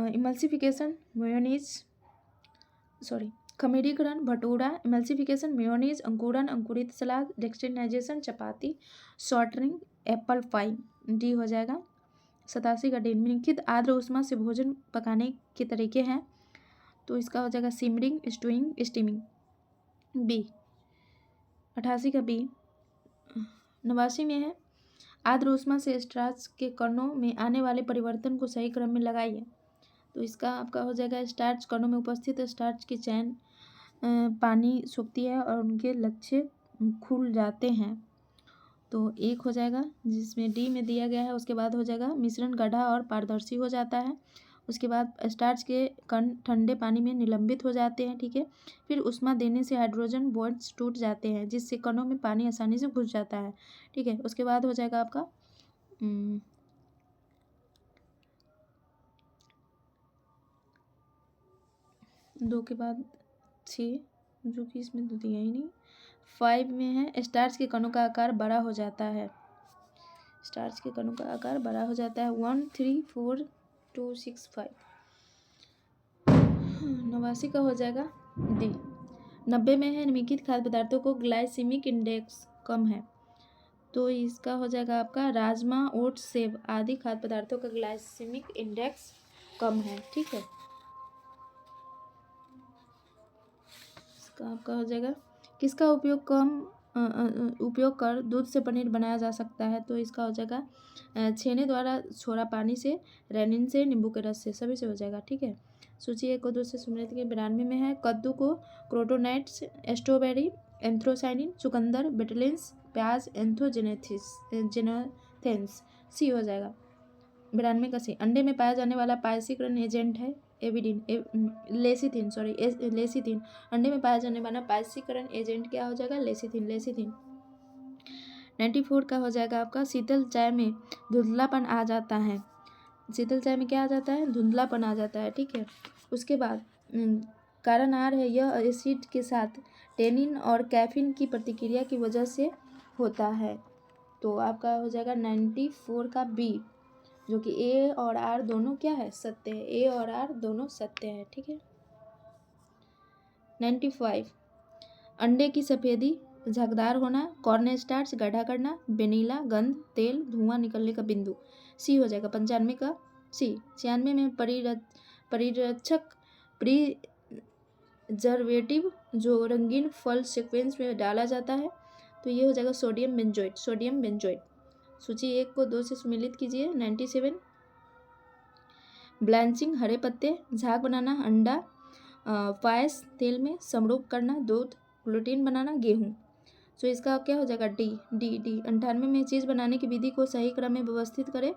इमल्सिफिकेशन खमीरीकरण भटूरा, इमल्सिफिकेशन मेयोनीज, अंकुरन अंकुरित सलाद, डेक्सटिनाइजेशन चपाती, सॉर्टरिंग एप्पल पाई। डी हो जाएगा। 87 का डी निम्नलिखित आर्द्र ऊष्मा से भोजन पकाने के तरीके हैं, तो इसका हो जाएगा सिमरिंग, स्टूइंग, स्टीमिंग। बी 88 का बी। 89 में है आर्द्र ऊष्मा से स्टार्च के कणों में आने वाले परिवर्तन को सही क्रम में लगाइए, तो इसका आपका हो जाएगा स्टार्च कणों में उपस्थित स्टार्च की चैन पानी सूखती है और उनके लक्ष्य खुल जाते हैं, तो एक हो जाएगा जिसमें डी में दिया गया है। उसके बाद हो जाएगा मिश्रण गाढ़ा और पारदर्शी हो जाता है। उसके बाद स्टार्च के कण ठंडे पानी में निलंबित हो जाते हैं। ठीक है, फिर ऊष्मा देने से हाइड्रोजन बॉन्ड्स टूट जाते हैं जिससे कणों में पानी आसानी से घुस जाता है। ठीक है, उसके बाद हो जाएगा आपका 2 के बाद 6, जो कि इसमें तो दिया ही नहीं। 5 में है स्टार्च के कणों का आकार बड़ा हो जाता है। स्टार्च के कणों का आकार बड़ा हो जाता है। 1 3 4 2 6 5। 89 का हो जाएगा डी। 90 में है निम्नलिखित खाद्य पदार्थों को ग्लाइसेमिक इंडेक्स कम है, तो इसका हो जाएगा आपका राजमा, ओट्स, सेब आदि खाद्य पदार्थों का ग्लाइसेमिक इंडेक्स कम है। ठीक है, इसका आपका हो जाएगा किसका उपयोग कर दूध से पनीर बनाया जा सकता है, तो इसका हो जाएगा छेने द्वारा छोड़ा पानी से, रेनिन से, नींबू के रस से, सभी से हो जाएगा। ठीक है, सूची 1 और 2 से सुमेलित के 92 में है कद्दू को क्रोटोनाइट्स, स्ट्रॉबेरी एंथ्रोसाइनिन, चुकंदर बेटलिन्स, प्याज एंथ्रोजेनेथेंस। सी हो जाएगा। 92 का सी। अंडे में पाया जाने वाला पायसीकरण एजेंट है लेसिथिन। अंडे में पाया जाने वाला पायसीकरण एजेंट क्या हो जाएगा? लेसिथिन। 94 का हो जाएगा आपका शीतल चाय में धुंधलापन आ जाता है। शीतल चाय में क्या आ जाता है? धुंधलापन आ जाता है। ठीक है, उसके बाद कारण आर है यह एसिड के साथ टेनिन और कैफीन की प्रतिक्रिया की वजह से होता है, तो आपका हो जाएगा 94 का बी, जो कि ए और आर दोनों क्या है? सत्य है। ए और आर दोनों सत्य है। ठीक है। 95 अंडे की सफ़ेदी झागदार होना, कॉर्न स्टार्च गाढ़ा करना, वेनिला गंध, तेल, धुआं निकलने का बिंदु। सी हो जाएगा। 95 का सी। 96 में परिरक्षक प्रिजर्वेटिव जो रंगीन फल सीक्वेंस में डाला जाता है, तो ये हो जाएगा सोडियम बेंजोएट। सूची 1 को 2 से सुमेलित कीजिए। 97 ब्लांचिंग हरे पत्ते, झाग बनाना, अंडा पायस तेल में समरूप करना, दूध, ग्लूटीन बनाना, गेहूँ। सो इसका क्या हो जाएगा? डी। 98 में चीज़ बनाने की विधि को सही क्रम में व्यवस्थित करें,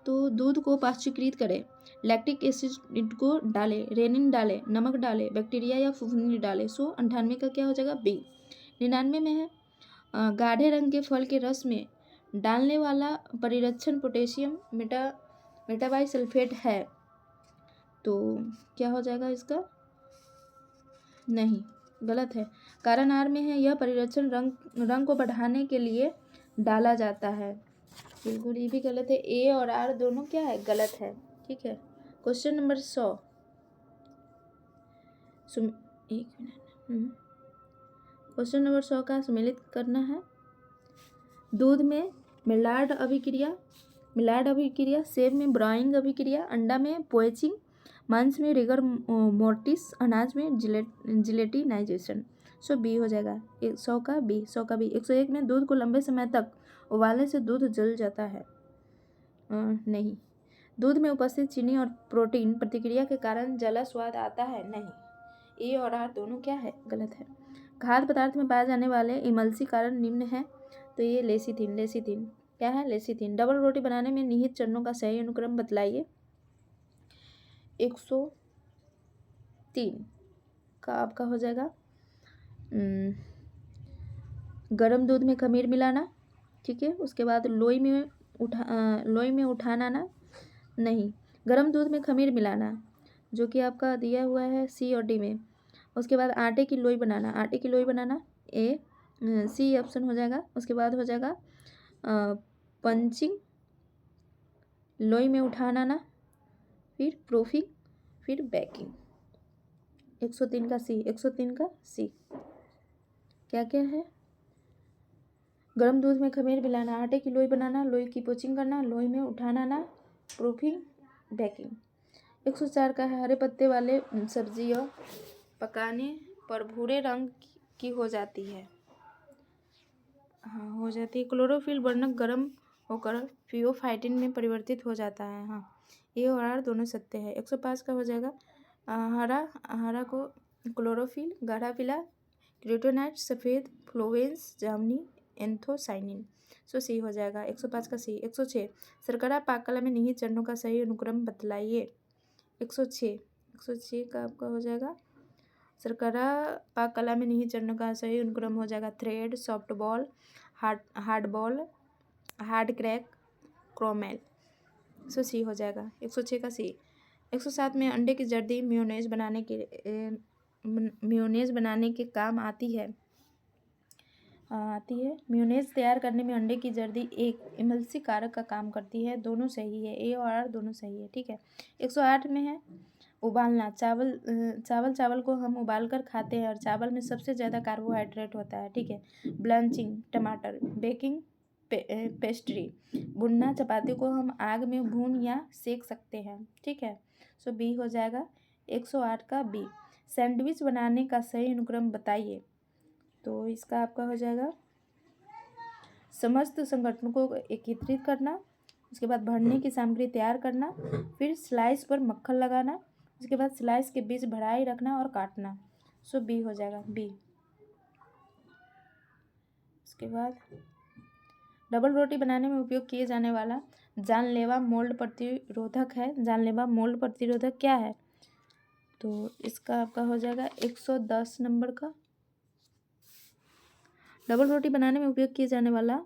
तो दूध को पाश्चुकृत करें, लैक्टिक एसिड को डालें, रेनिन डालें, नमक डालें, बैक्टीरिया या फफूंदी डालें। सो 98 का क्या हो जाएगा? बी। 99 में है गाढ़े रंग के फल के रस में डालने वाला परिरक्षण पोटेशियम मेटाबाइसल्फेट है, तो क्या हो जाएगा इसका? नहीं, गलत है। कारण आर में है यह परिरक्षण रंग को बढ़ाने के लिए डाला जाता है, बिल्कुल ये भी गलत है। ए और आर दोनों क्या है? गलत है। ठीक है। क्वेश्चन नंबर 100 एक मिनट। क्वेश्चन नंबर 100 का सम्मिलित करना है। दूध में मिलार्ड अभिक्रिया, सेब में ब्राउनिंग अभिक्रिया, अंडा में पोएचिंग, मांस में रिगर मोर्टिस, अनाज में जिलेटिनाइजेशन। सो बी हो जाएगा। 100 का बी। 101 में दूध को लंबे समय तक उबालने से दूध जल जाता है। नहीं। दूध में उपस्थित चीनी और प्रोटीन प्रतिक्रिया के कारण जला स्वाद आता है। नहीं। ए और आर दोनों क्या है? गलत है। खाद्य पदार्थ में पाए जाने वाले इमल्सी कारण निम्न है। तो ये लेसिथिन क्या है? लेसिथिन। डबल रोटी बनाने में निहित चरणों का सही अनुक्रम बतलाइए। 103 का आपका हो जाएगा गर्म दूध में खमीर मिलाना, ठीक है। उसके बाद लोई में उठाना ना, नहीं, गर्म दूध में खमीर मिलाना, जो कि आपका दिया हुआ है सी और डी में। उसके बाद आटे की लोई बनाना ए, सी ऑप्शन हो जाएगा। उसके बाद हो जाएगा पंचिंग, लोई में उठाना ना, फिर प्रूफिंग, फिर बेकिंग। 103 का सी क्या क्या है? गर्म दूध में खमीर मिलाना, आटे की लोई बनाना, लोई की पोचिंग करना, लोई में उठाना ना, प्रूफिंग, बेकिंग। 104 का है हरे पत्ते वाले सब्जियां पकाने पर भूरे रंग की हो जाती है। हाँ, हो जाती है। क्लोरोफिल वर्णक गर्म होकर फियोफाइटिन में परिवर्तित हो जाता है। हाँ, ए और आर दोनों सत्य है। 105 का हो जाएगा हरा को क्लोरोफिल, गाढ़ा पीला क्रिप्टोनाइट, सफ़ेद फ्लोवेंस, जामुनी एंथोसाइनिन। सो सी हो जाएगा। 105 का सी। 106 शर्करा पाककला में निहित चरणों का सही अनुक्रम बतलाइए। 106 का आपका हो जाएगा शर्करा पाककला में निहित चरणों का सही अनुक्रम हो जाएगा thread, soft ball, hard ball, hard crack, caramel. So C हो जाएगा। 106 का सी। 107 में अंडे की जर्दी मेयोनेज बनाने के काम आती है। मेयोनेज तैयार करने में अंडे की जर्दी एक इमल्सी कारक का काम करती है। दोनों सही है। ए और आर दोनों सही है, ठीक है। 108 में है उबालना। चावल को हम उबाल कर खाते हैं और चावल में सबसे ज़्यादा कार्बोहाइड्रेट होता है, ठीक है। ब्लांचिंग टमाटर, बेकिंग पेस्ट्री, भुनना चपाती को हम आग में भून या सेक सकते हैं, ठीक है। सो बी हो जाएगा। 108 का बी। सैंडविच बनाने का सही अनुक्रम बताइए। तो इसका आपका हो जाएगा समस्त संगठनों को एकीकृत करना, उसके बाद भरने की सामग्री तैयार करना, फिर स्लाइस पर मक्खन लगाना, उसके बाद स्लाइस के बीच भराई रखना और काटना। सो बी हो जाएगा बी। उसके बाद डबल रोटी बनाने में उपयोग किए जाने वाला जानलेवा मोल्ड प्रतिरोधक है। जानलेवा मोल्ड प्रतिरोधक क्या है? तो इसका आपका हो जाएगा 110 नंबर का। डबल रोटी बनाने में उपयोग किए जाने वाला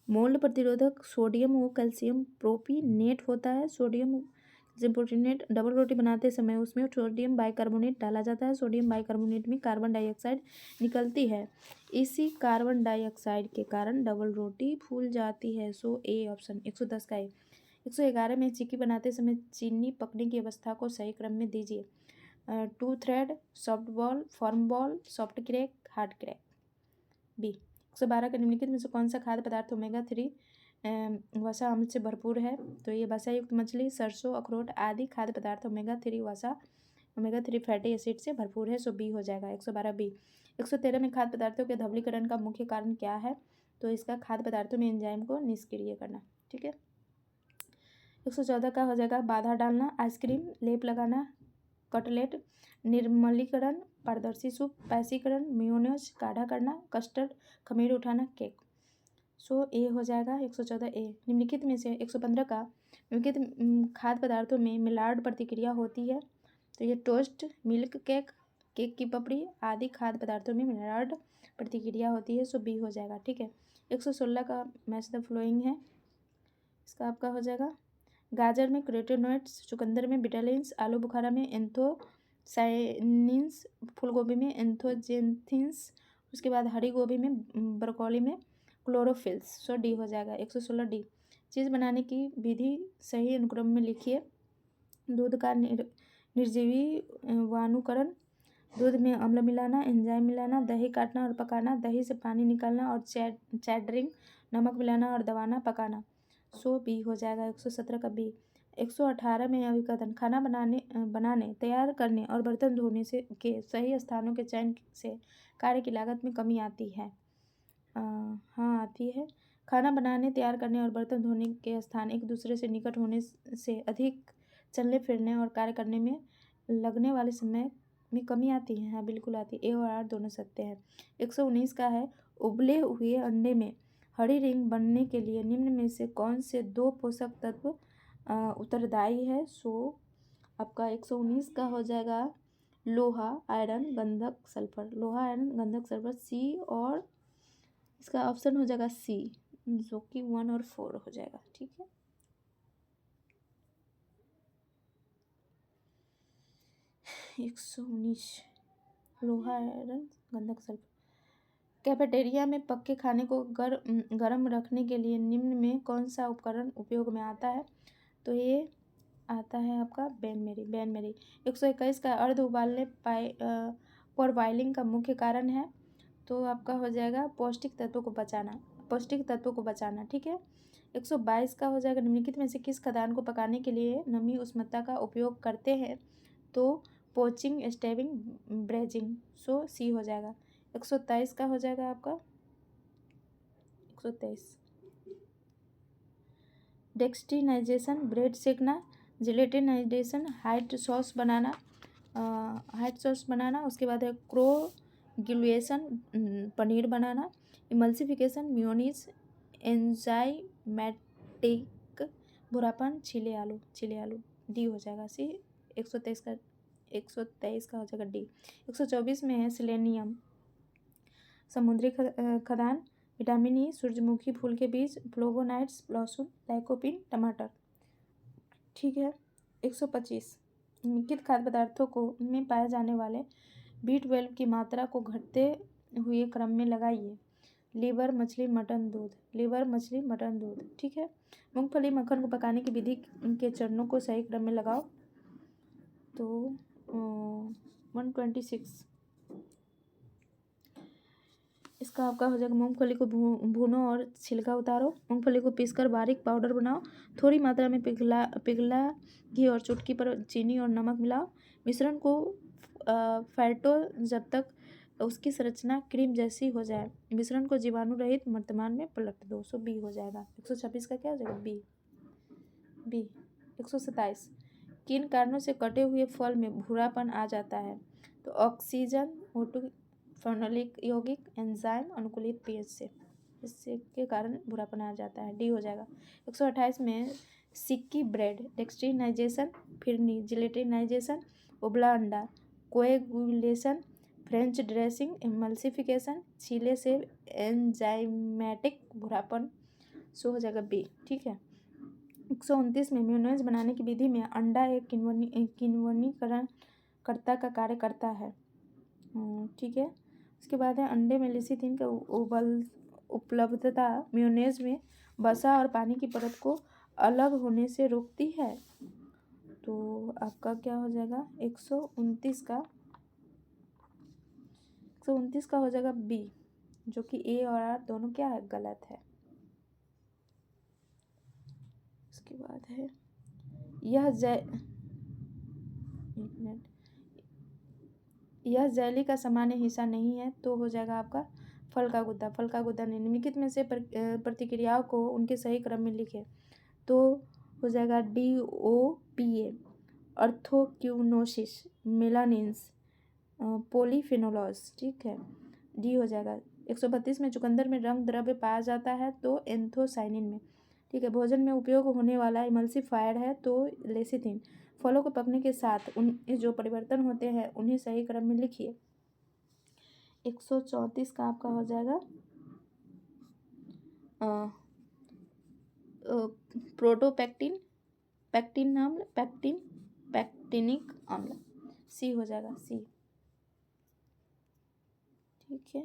मोल्ड प्रतिरोधक सोडियम व कैल्शियम प्रोपिनेट होता है। सोडियम प्रोपिनेट डबल रोटी बनाते समय उसमें सोडियम बाइकार्बोनेट डाला जाता है। सोडियम बाइकार्बोनेट में कार्बन डाइऑक्साइड निकलती है। इसी कार्बन डाइऑक्साइड के कारण डबल रोटी फूल जाती है। सो ए ऑप्शन। 110 का ए। 111 में चिक्की बनाते समय चीनी पकने की अवस्था को सही क्रम में दीजिए। 2 thread, soft ball, firm ball, soft crack, hard crack. B. 112 का निम्नलिखित में से कौन सा खाद्य पदार्थ ओमेगा-3 वसा अम्ल से भरपूर है? तो ये वसा युक्त मछली, सरसों, अखरोट आदि खाद्य पदार्थ ओमेगा-3 फैटी एसिड से भरपूर है। सो बी हो जाएगा। 112 बी। 113 में खाद्य पदार्थों के धवलीकरण का मुख्य कारण क्या है? तो इसका खाद्य पदार्थों में एंजाइम को निष्क्रिय करना, ठीक है। 114 का हो जाएगा बाधा डालना, आइसक्रीम, लेप लगाना, कटलेट, निर्मलीकरण, पारदर्शी सूप, पैसीकरण, मेयोनेज, गाढ़ा करना, कस्टर्ड, खमीर उठाना, केक। सो ए हो जाएगा। 114 ए। निम्नलिखित में से 115 का निम्नलिखित खाद्य पदार्थों में मिलार्ड प्रतिक्रिया होती है। तो ये टोस्ट, मिल्क केक, केक की पपड़ी आदि खाद्य पदार्थों में मिलार्ड प्रतिक्रिया होती है। सो बी हो जाएगा, ठीक है। 116 का मैच द फ्लोइंग है। इसका आपका हो जाएगा गाजर में कैरोटीनॉइड्स, चुकंदर में विटामिन्स, आलू बुखारा में एंथोसायनिन्स, फूलगोभी में एंथोजेंथिन्स, उसके बाद हरी गोभी में, ब्रोकोली में क्लोरोफिल्स। सो डी हो जाएगा। 116 डी। चीज़ बनाने की विधि सही अनुक्रम में लिखिए। दूध का निर्जीवाणुकरण, दूध में अम्ल मिलाना, एंजाइम मिलाना, दही काटना और पकाना, दही से पानी निकालना और चैडरिंग, नमक मिलाना और दबाना, पकाना। सो बी हो जाएगा। 117 का बी। 118 में अभिकथन खाना बनाने तैयार करने और बर्तन धोने से के सही स्थानों के चयन से कार्य की लागत में कमी आती है। हाँ आती है। खाना बनाने तैयार करने और बर्तन धोने के स्थान एक दूसरे से निकट होने से अधिक चलने फिरने और कार्य करने में लगने वाले समय में कमी आती है। हाँ बिल्कुल आती है। ए और आर दोनों सत्य है। 119 का है उबले हुए अंडे में हरी रिंग बनने के लिए निम्न में से कौन से दो पोषक तत्व उत्तरदायी है। सो आपका 119 का हो जाएगा लोहा आयरन गंधक सल्फर। लोहा आयरन गंधक सल्फर सी, और इसका ऑप्शन हो जाएगा सी, जो कि 1 और 4 हो जाएगा। ठीक है। 119 लोहा आयरन गंधक सल्फर। कैफेटेरिया में पक्के खाने को गर्म रखने के लिए निम्न में कौन सा उपकरण उपयोग में आता है। तो ये आता है आपका बैन मेरी। 121 का अर्ध उबालने पर बॉइलिंग का मुख्य कारण है। तो आपका हो जाएगा पौष्टिक तत्वों को बचाना। ठीक है। 122 का हो जाएगा निम्नलिखित में से किस खदान को पकाने के लिए नमी उष्णता का उपयोग करते हैं। तो पोचिंग स्टेविंग ब्रेजिंग। सो सी हो जाएगा। 123 का हो जाएगा आपका 123 डेक्सटिनाइजेशन ब्रेड सेकना, जिलेटिनाइजेशन हाइट सॉस बनाना। उसके बाद है क्रोगुलेशन पनीर बनाना, इमल्सिफिकेशन मेयोनीज, एंजाइमेटिक भुरापन छिले आलू। डी हो जाएगा सी। 123 का हो जाएगा डी। 124 में है सेलेनियम समुद्री खदान, विटामिन ई, सूरजमुखी फूल के बीज, फ्लोवोनाइड्स, लहसुन, लाइकोपिन, टमाटर। ठीक है। 125 निम्नलिखित खाद्य पदार्थों को में पाए जाने वाले B12 की मात्रा को घटते हुए क्रम में लगाइए। लीवर मछली मटन दूध। ठीक है। मूंगफली मक्खन को पकाने की विधि के चरणों को सही क्रम में लगाओ। तो 126 इसका आपका हो जाएगा मूंगफली को भूनो और छिलका उतारो। मूंगफली को पीसकर बारीक पाउडर बनाओ। थोड़ी मात्रा में पिघला घी और चुटकी पर चीनी और नमक मिलाओ। मिश्रण को फैटो जब तक उसकी संरचना क्रीम जैसी हो जाए। मिश्रण को जीवाणु रहित वर्तमान में पलट दो। सो बी हो जाएगा। 126 का क्या हो जाएगा बी। 127 किन कारणों से कटे हुए फल में भूरापन आ जाता है। तो ऑक्सीजन O2 फेनोलिक यौगिक एंजाइम अनुकूलित पीएच से, इससे के कारण भूरापन आ जाता है। डी हो जाएगा। 128 में सिक्की ब्रेड डेक्सटिनाइजेशन, फिरनी जिलेटिनाइजेशन, उबला अंडा कोएगुलेशन, फ्रेंच ड्रेसिंग एमल्सिफिकेशन, छीले से एंजाइमेटिक भूरापन। सो हो जाएगा बी। ठीक है। 129 में मेयोनेज बनाने की विधि में अंडा एक किण्वनीकरण कर्ता का कार्य करता है। ठीक है। उसके बाद है अंडे में लेसिथिन का उपलब्धता मेयोनेज में वसा और पानी की परत को अलग होने से रोकती है। तो आपका क्या हो जाएगा 129 का हो जाएगा बी, जो कि ए और आर दोनों क्या है गलत है। उसके बाद है यह जेली का सामान्य हिस्सा नहीं है। तो हो जाएगा आपका फल का गुद्दा। निम्नलिखित में से प्रतिक्रियाओं को उनके सही क्रम में लिखें। तो हो जाएगा DOPA अर्थोक्यूनोसिस मेलानिन्स पॉलीफेनोल्स। ठीक है। डी हो जाएगा। 132 में चुकंदर में रंग द्रव्य पाया जाता है। तो एंथोसाइनिन में। ठीक है। भोजन में उपयोग होने वाला इमल्सिफायर है। तो लेसिथिन। फलों को पकने के साथ उनमें जो परिवर्तन होते हैं उन्हें सही क्रम में लिखिए। 134 का आपका हो जाएगा प्रोटोपैक्टिन, पैक्टिन अम्ल, पैक्टिनिक अम्ल। सी हो जाएगा सी। ठीक है।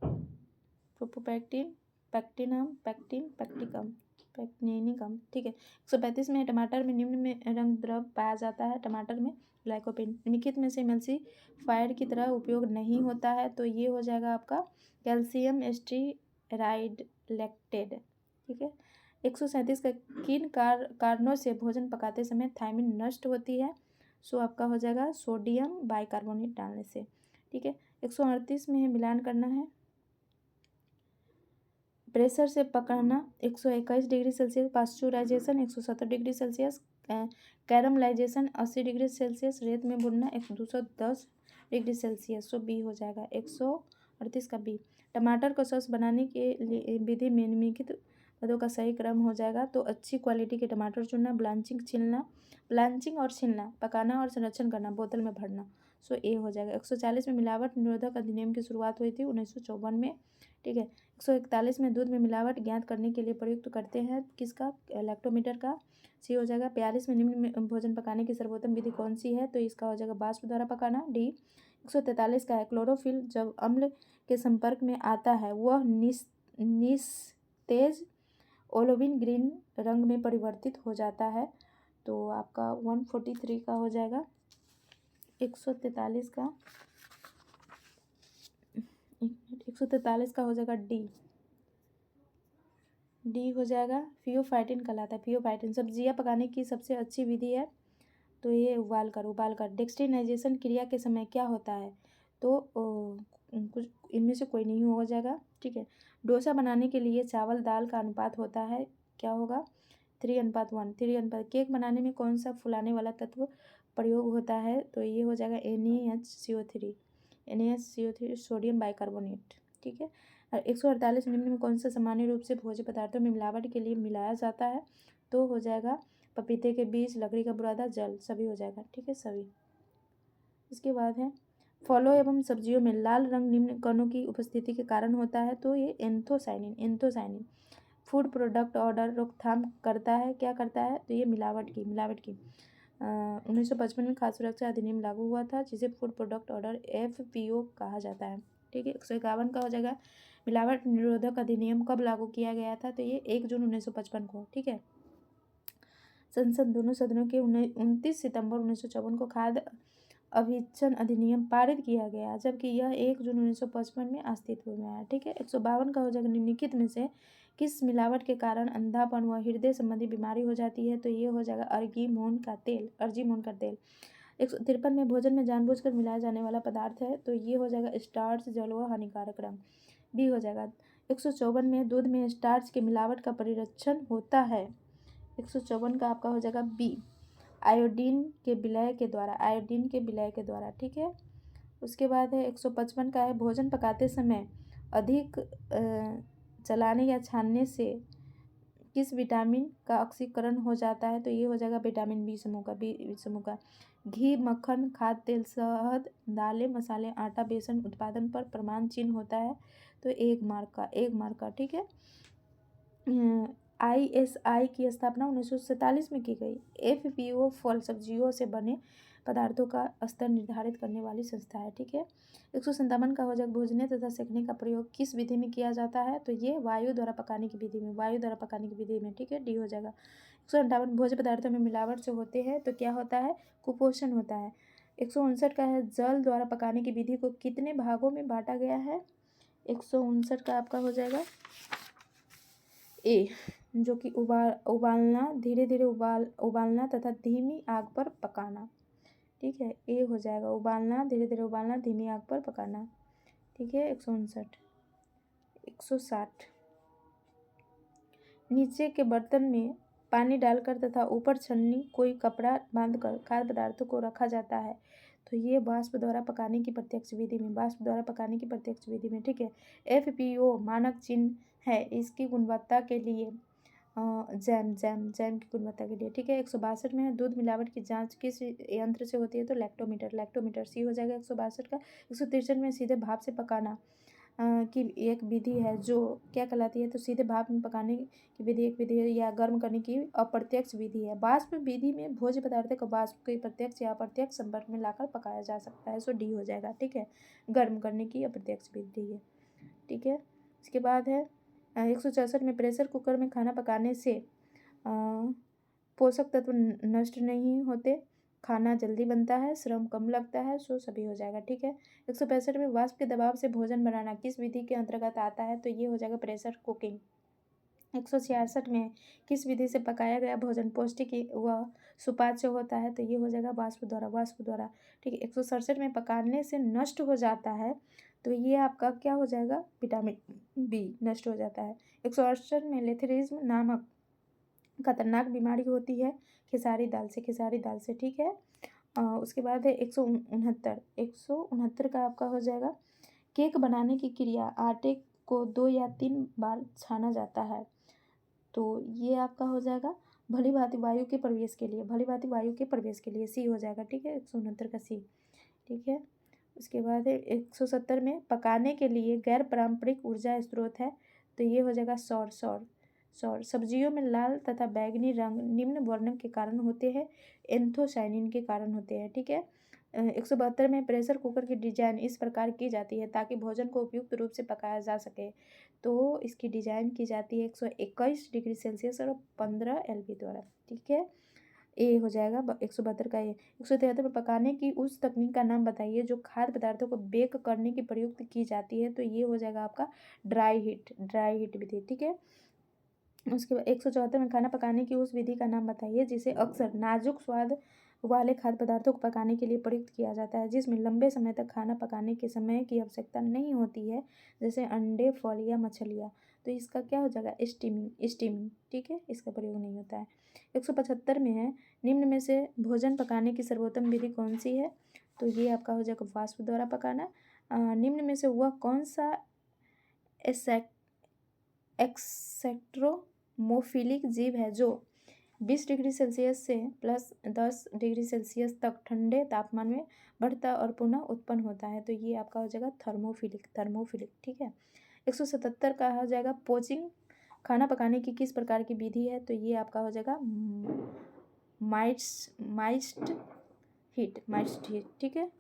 प्रोपोपैक्टिन, पैक्टिनम, पैक्टिनिक अम्ल। ठीक है। 135 में टमाटर में निम्न में रंग द्रव्य पाया जाता है। टमाटर में लाइकोपिन निम्नलिखित में से एमल्सिफायर की तरह उपयोग नहीं होता है। तो ये हो जाएगा आपका कैल्शियम एस्टीराइड लैक्टेट। ठीक है। 137 का किन कारणों से भोजन पकाते समय थायमिन नष्ट होती है? सो आपका हो जाएगा सोडियम बाइकार्बोनेट डालने से। ठीक है। 138 में है मिलान करना है। प्रेशर से पकाना 121 degree Celsius, pasteurisation 170 degree Celsius, caramelisation 80 degree Celsius, रेत में भुनना 210 डिग्री सेल्सियस। सो बी हो जाएगा 138 का बी। टमाटर को सॉस बनाने के लिए विधि में निम्नलिखित पदों का सही क्रम हो जाएगा। तो अच्छी क्वालिटी के टमाटर चुनना, ब्लांचिंग और छीलना, पकाना और संरक्षण करना, बोतल में भरना। सो ए हो जाएगा। 140 में मिलावट निरोधक अधिनियम की शुरुआत हुई थी 1954 में। ठीक है। 141 में दूध में मिलावट ज्ञात करने के लिए प्रयुक्त करते हैं किसका? लैक्टोमीटर का। सी हो जाएगा। 42 में निम्न में भोजन पकाने की सर्वोत्तम विधि कौन सी है? तो इसका हो जाएगा वाष्प द्वारा पकाना, डी। 143 का है क्लोरोफिल जब अम्ल के संपर्क में आता है वह निस्तेज ओलोविन ग्रीन रंग में परिवर्तित हो जाता है। तो आपका 143 का हो जाएगा। 143 का 143 का हो जाएगा डी हो जाएगा। फियोफाइटिन कहलाता है। फियोफाइटिन सब्जियां पकाने की सबसे अच्छी विधि है। तो ये उबाल कर डेक्सट्रीनाइजेशन क्रिया के समय क्या होता है? तो कुछ इनमें से कोई नहीं हो जाएगा। ठीक है। डोसा बनाने के लिए चावल दाल का अनुपात होता है, क्या होगा? 3:1। केक बनाने में कौन सा फुलाने वाला तत्व प्रयोग होता है? तो ये हो जाएगा NaHCO3 सोडियम बाइकार्बोनेट। ठीक है। 148 निम्न में कौन सा सामान्य रूप से भोज्य पदार्थों में मिलावट के लिए मिलाया जाता है? तो हो जाएगा पपीते के बीज, लकड़ी का बुरादा, जल, सभी हो जाएगा। ठीक है, सभी। इसके बाद है फलों एवं सब्जियों में लाल रंग निम्न कणों की उपस्थिति के कारण होता है। तो ये एंथोसाइनिन फूड प्रोडक्ट ऑर्डर रोकथाम करता है, क्या करता है? तो ये मिलावट की 1955 में खाद्य सुरक्षा अधिनियम लागू हुआ था जिसे फूड प्रोडक्ट ऑर्डर FPO कहा जाता है। ठीक है। 151 का हो जाएगा मिलावट निरोधक अधिनियम कब लागू किया गया था? तो ये 1 जून 1955 को। ठीक है। संसद दोनों सदनों के 29 सितंबर 1954 को खाद्य अभिचन अधिनियम पारित किया गया जबकि यह 1 जून 1955 में अस्तित्व में आया। ठीक है। 152 का हो जाएगा निम्नलिखित में से किस मिलावट के कारण अंधापन व हृदय संबंधी बीमारी हो जाती है? तो ये हो जाएगा अर्जीमोन का तेल। 153 में भोजन में जानबूझकर मिलाया जाने वाला पदार्थ है। तो ये हो जाएगा स्टार्च, जल व हानिकारक रंग, बी हो जाएगा। 154 में दूध में स्टार्च के मिलावट का परिरक्षण होता है। 154 का आपका हो जाएगा बी, आयोडीन के विलय के द्वारा। ठीक है। उसके बाद है 155 का है भोजन पकाते समय अधिक चलाने या छानने से किस विटामिन का ऑक्सीकरण हो जाता है? तो ये हो जाएगा विटामिन बी समूह का। घी, मक्खन, खाद्य तेल, शहद, दालें, मसाले, आटा, बेसन उत्पादन पर प्रमाण चिन्ह होता है। तो एक मार्क का। ठीक है। ISI की स्थापना 1947 में की गई। FPO फल सब्जियों से बने पदार्थों का स्तर निर्धारित करने वाली संस्था है। ठीक है। 157 का हो जाएगा भूनने तथा सेकने का प्रयोग किस विधि में किया जाता है? तो ये वायु द्वारा पकाने की विधि में। ठीक है, डी हो जाएगा। 158 भोज्य पदार्थों में मिलावट जो होते हैं तो क्या होता है? कुपोषण होता है। 159 का है जल द्वारा पकाने की विधि को कितने भागों में बांटा गया है? 159 का आपका हो जाएगा ए, जो कि उबालना, धीरे धीरे उबालना तथा धीमी आग पर पकाना। ठीक है, ए हो जाएगा उबालना, धीरे धीरे उबालना, धीमी आग पर पकाना। ठीक है। 159। 160 नीचे के बर्तन में पानी डालकर तथा ऊपर छन्नी कोई कपड़ा बांधकर खाद्य पदार्थों को रखा जाता है। तो ये वाष्प द्वारा पकाने की प्रत्यक्ष विधि में। ठीक है। FPO मानक चिन्ह है इसकी गुणवत्ता के लिए जैम की गुणवत्ता के लिए। ठीक है। 162 में है दूध मिलावट की जांच किस यंत्र से होती है? तो लैक्टोमीटर सी हो जाएगा 162 का। 163 में सीधे भाप से पकाना की एक विधि है जो क्या कहलाती है? तो सीधे भाप में पकाने की विधि एक विधि है या गर्म करने की अप्रत्यक्ष विधि है। वाष्प विधि में भोज्य पदार्थ को वाष्प के प्रत्यक्ष या अप्रत्यक्ष संपर्क में लाकर पकाया जा सकता है। सो डी हो जाएगा। ठीक है, गर्म करने की अप्रत्यक्ष विधि है। ठीक है। इसके बाद है 164 में प्रेशर कुकर में खाना पकाने से पोषक तत्व नष्ट नहीं होते, खाना जल्दी बनता है, श्रम कम लगता है। सो सभी हो जाएगा। ठीक है। 165 में वाष्प के दबाव से भोजन बनाना किस विधि के अंतर्गत आता है? तो ये हो जाएगा प्रेशर कुकिंग। 166 में किस विधि से पकाया गया भोजन पौष्टिक व सुपाच्य होता है? तो ये हो जाएगा वाष्प द्वारा। ठीक है। 167 में पकाने से नष्ट हो जाता है, तो ये आपका क्या हो जाएगा? विटामिन बी नष्ट हो जाता है। 168 में लेथेरिज्म नामक खतरनाक बीमारी होती है खेसारी दाल से। ठीक है। उसके बाद है 169 का आपका हो जाएगा केक बनाने की क्रिया आटे को 2 या 3 बार छाना जाता है, तो ये आपका हो जाएगा भली भांति वायु के प्रवेश के लिए सी हो जाएगा। ठीक है। 169 का सी। ठीक है। उसके बाद है 170 में पकाने के लिए गैर पारंपरिक ऊर्जा स्रोत है, तो ये हो जाएगा सौर। सब्जियों में लाल तथा बैंगनी रंग निम्न वर्णन के कारण होते हैं, एंथोसाइनिन के कारण होते हैं। ठीक है। 172 में प्रेशर कुकर की डिजाइन इस प्रकार की जाती है ताकि भोजन को उपयुक्त रूप से पकाया जा सके, तो इसकी डिजाइन की जाती है 121 डिग्री सेल्सियस और 15 LP द्वारा। ठीक है। ए हो जाएगा 172 का ए। 173 में पकाने की उस तकनीक का नाम बताइए जो खाद्य पदार्थों को बेक करने की प्रयुक्त की जाती है, तो ये हो जाएगा आपका ड्राई हीट विधि। ठीक है। उसके बाद 174 में खाना पकाने की उस विधि का नाम बताइए जिसे अक्सर नाजुक स्वाद वाले खाद्य पदार्थों को पकाने के लिए प्रयुक्त किया जाता है, जिसमें लंबे समय तक खाना पकाने के समय की आवश्यकता नहीं होती है, जैसे अंडे, फल या मछलियाँ। तो इसका क्या हो जाएगा? स्टीमिंग। ठीक है। इसका प्रयोग नहीं होता है। 175 में है निम्न में से भोजन पकाने की सर्वोत्तम विधि कौन सी है? तो ये आपका हो जाएगा वाष्प द्वारा पकाना। निम्न में से वह कौन सा एक्सेट्रोमोफिलिक जीव है जो 20 डिग्री सेल्सियस से +10 डिग्री सेल्सियस तक ठंडे तापमान में बढ़ता और पुनः उत्पन्न होता है? तो ये आपका हो जाएगा थर्मोफिलिक। ठीक है। 177 का हो जाएगा पोचिंग खाना पकाने की किस प्रकार की विधि है? तो ये आपका हो जाएगा माइस्ट हीट। ठीक है।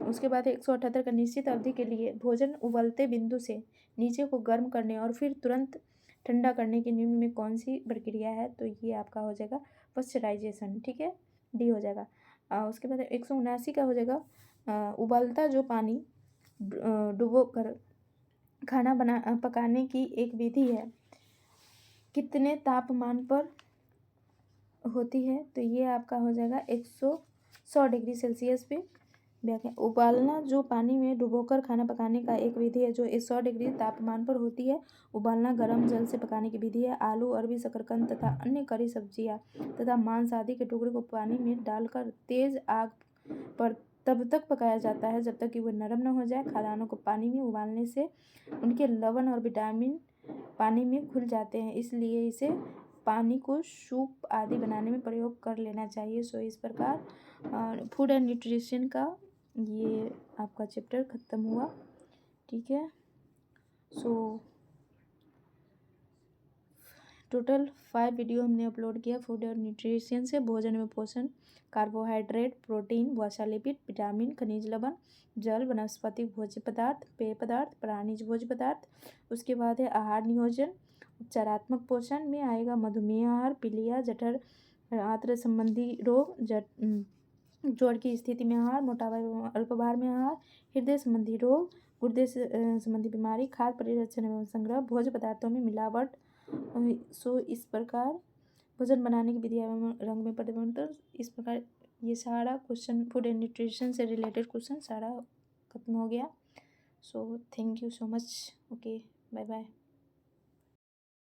उसके बाद 178 का निश्चित अवधि के लिए भोजन उबलते बिंदु से नीचे को गर्म करने और फिर तुरंत ठंडा करने की निम्न में कौन सी प्रक्रिया है? तो ये आपका हो जाएगा पाश्चराइजेशन। ठीक है। डी हो जाएगा। उसके बाद 179 का हो जाएगा उबलता जो पानी डुबो कर खाना पकाने की एक विधि है, कितने तापमान पर होती है? तो ये आपका हो जाएगा 100 डिग्री सेल्सियस पे। व्याख्या उबालना जो पानी में डुबोकर खाना पकाने का एक विधि है जो 100 डिग्री तापमान पर होती है। उबालना गर्म जल से पकाने की विधि है। आलू, अरबी, शकरकंद तथा अन्य करी सब्जियां तथा मांस आदि के टुकड़े को पानी में डालकर तेज आग पर तब तक पकाया जाता है जब तक कि वह नरम न हो जाए। खाद्यान्नों को पानी में उबालने से उनके लवण और विटामिन पानी में घुल जाते हैं, इसलिए इसे पानी को सूप आदि बनाने में प्रयोग कर लेना चाहिए। सो इस प्रकार फूड एंड न्यूट्रिशन का ये आपका चैप्टर ख़त्म हुआ। ठीक है। सो टोटल 5 वीडियो हमने अपलोड किया फूड और न्यूट्रिशन से। भोजन में पोषण, कार्बोहाइड्रेट, प्रोटीन, वसा लिपिड, विटामिन, खनिज लवण, जल, वनस्पति भोज्य पदार्थ, पेय पदार्थ, प्राणिज भोज्य पदार्थ। उसके बाद है आहार नियोजन। उपचारात्मक पोषण में आएगा मधुमेह आहार, पीलिया, जठर आंत्र संबंधी रोग, जोड़ की स्थिति में आहार, मोटापा एवं अल्पभार में आहार, हृदय संबंधी रोग, गुर्दे से संबंधी बीमारी, खाद्य परिरक्षण एवं संग्रह, भोज्य पदार्थों में मिलावट। सो इस प्रकार भोजन बनाने की विधि एवं रंग में परिवर्तन, इस प्रकार ये सारा क्वेश्चन फूड एंड न्यूट्रिशन से रिलेटेड क्वेश्चन सारा खत्म हो गया। So thank you so much. Okay, bye bye.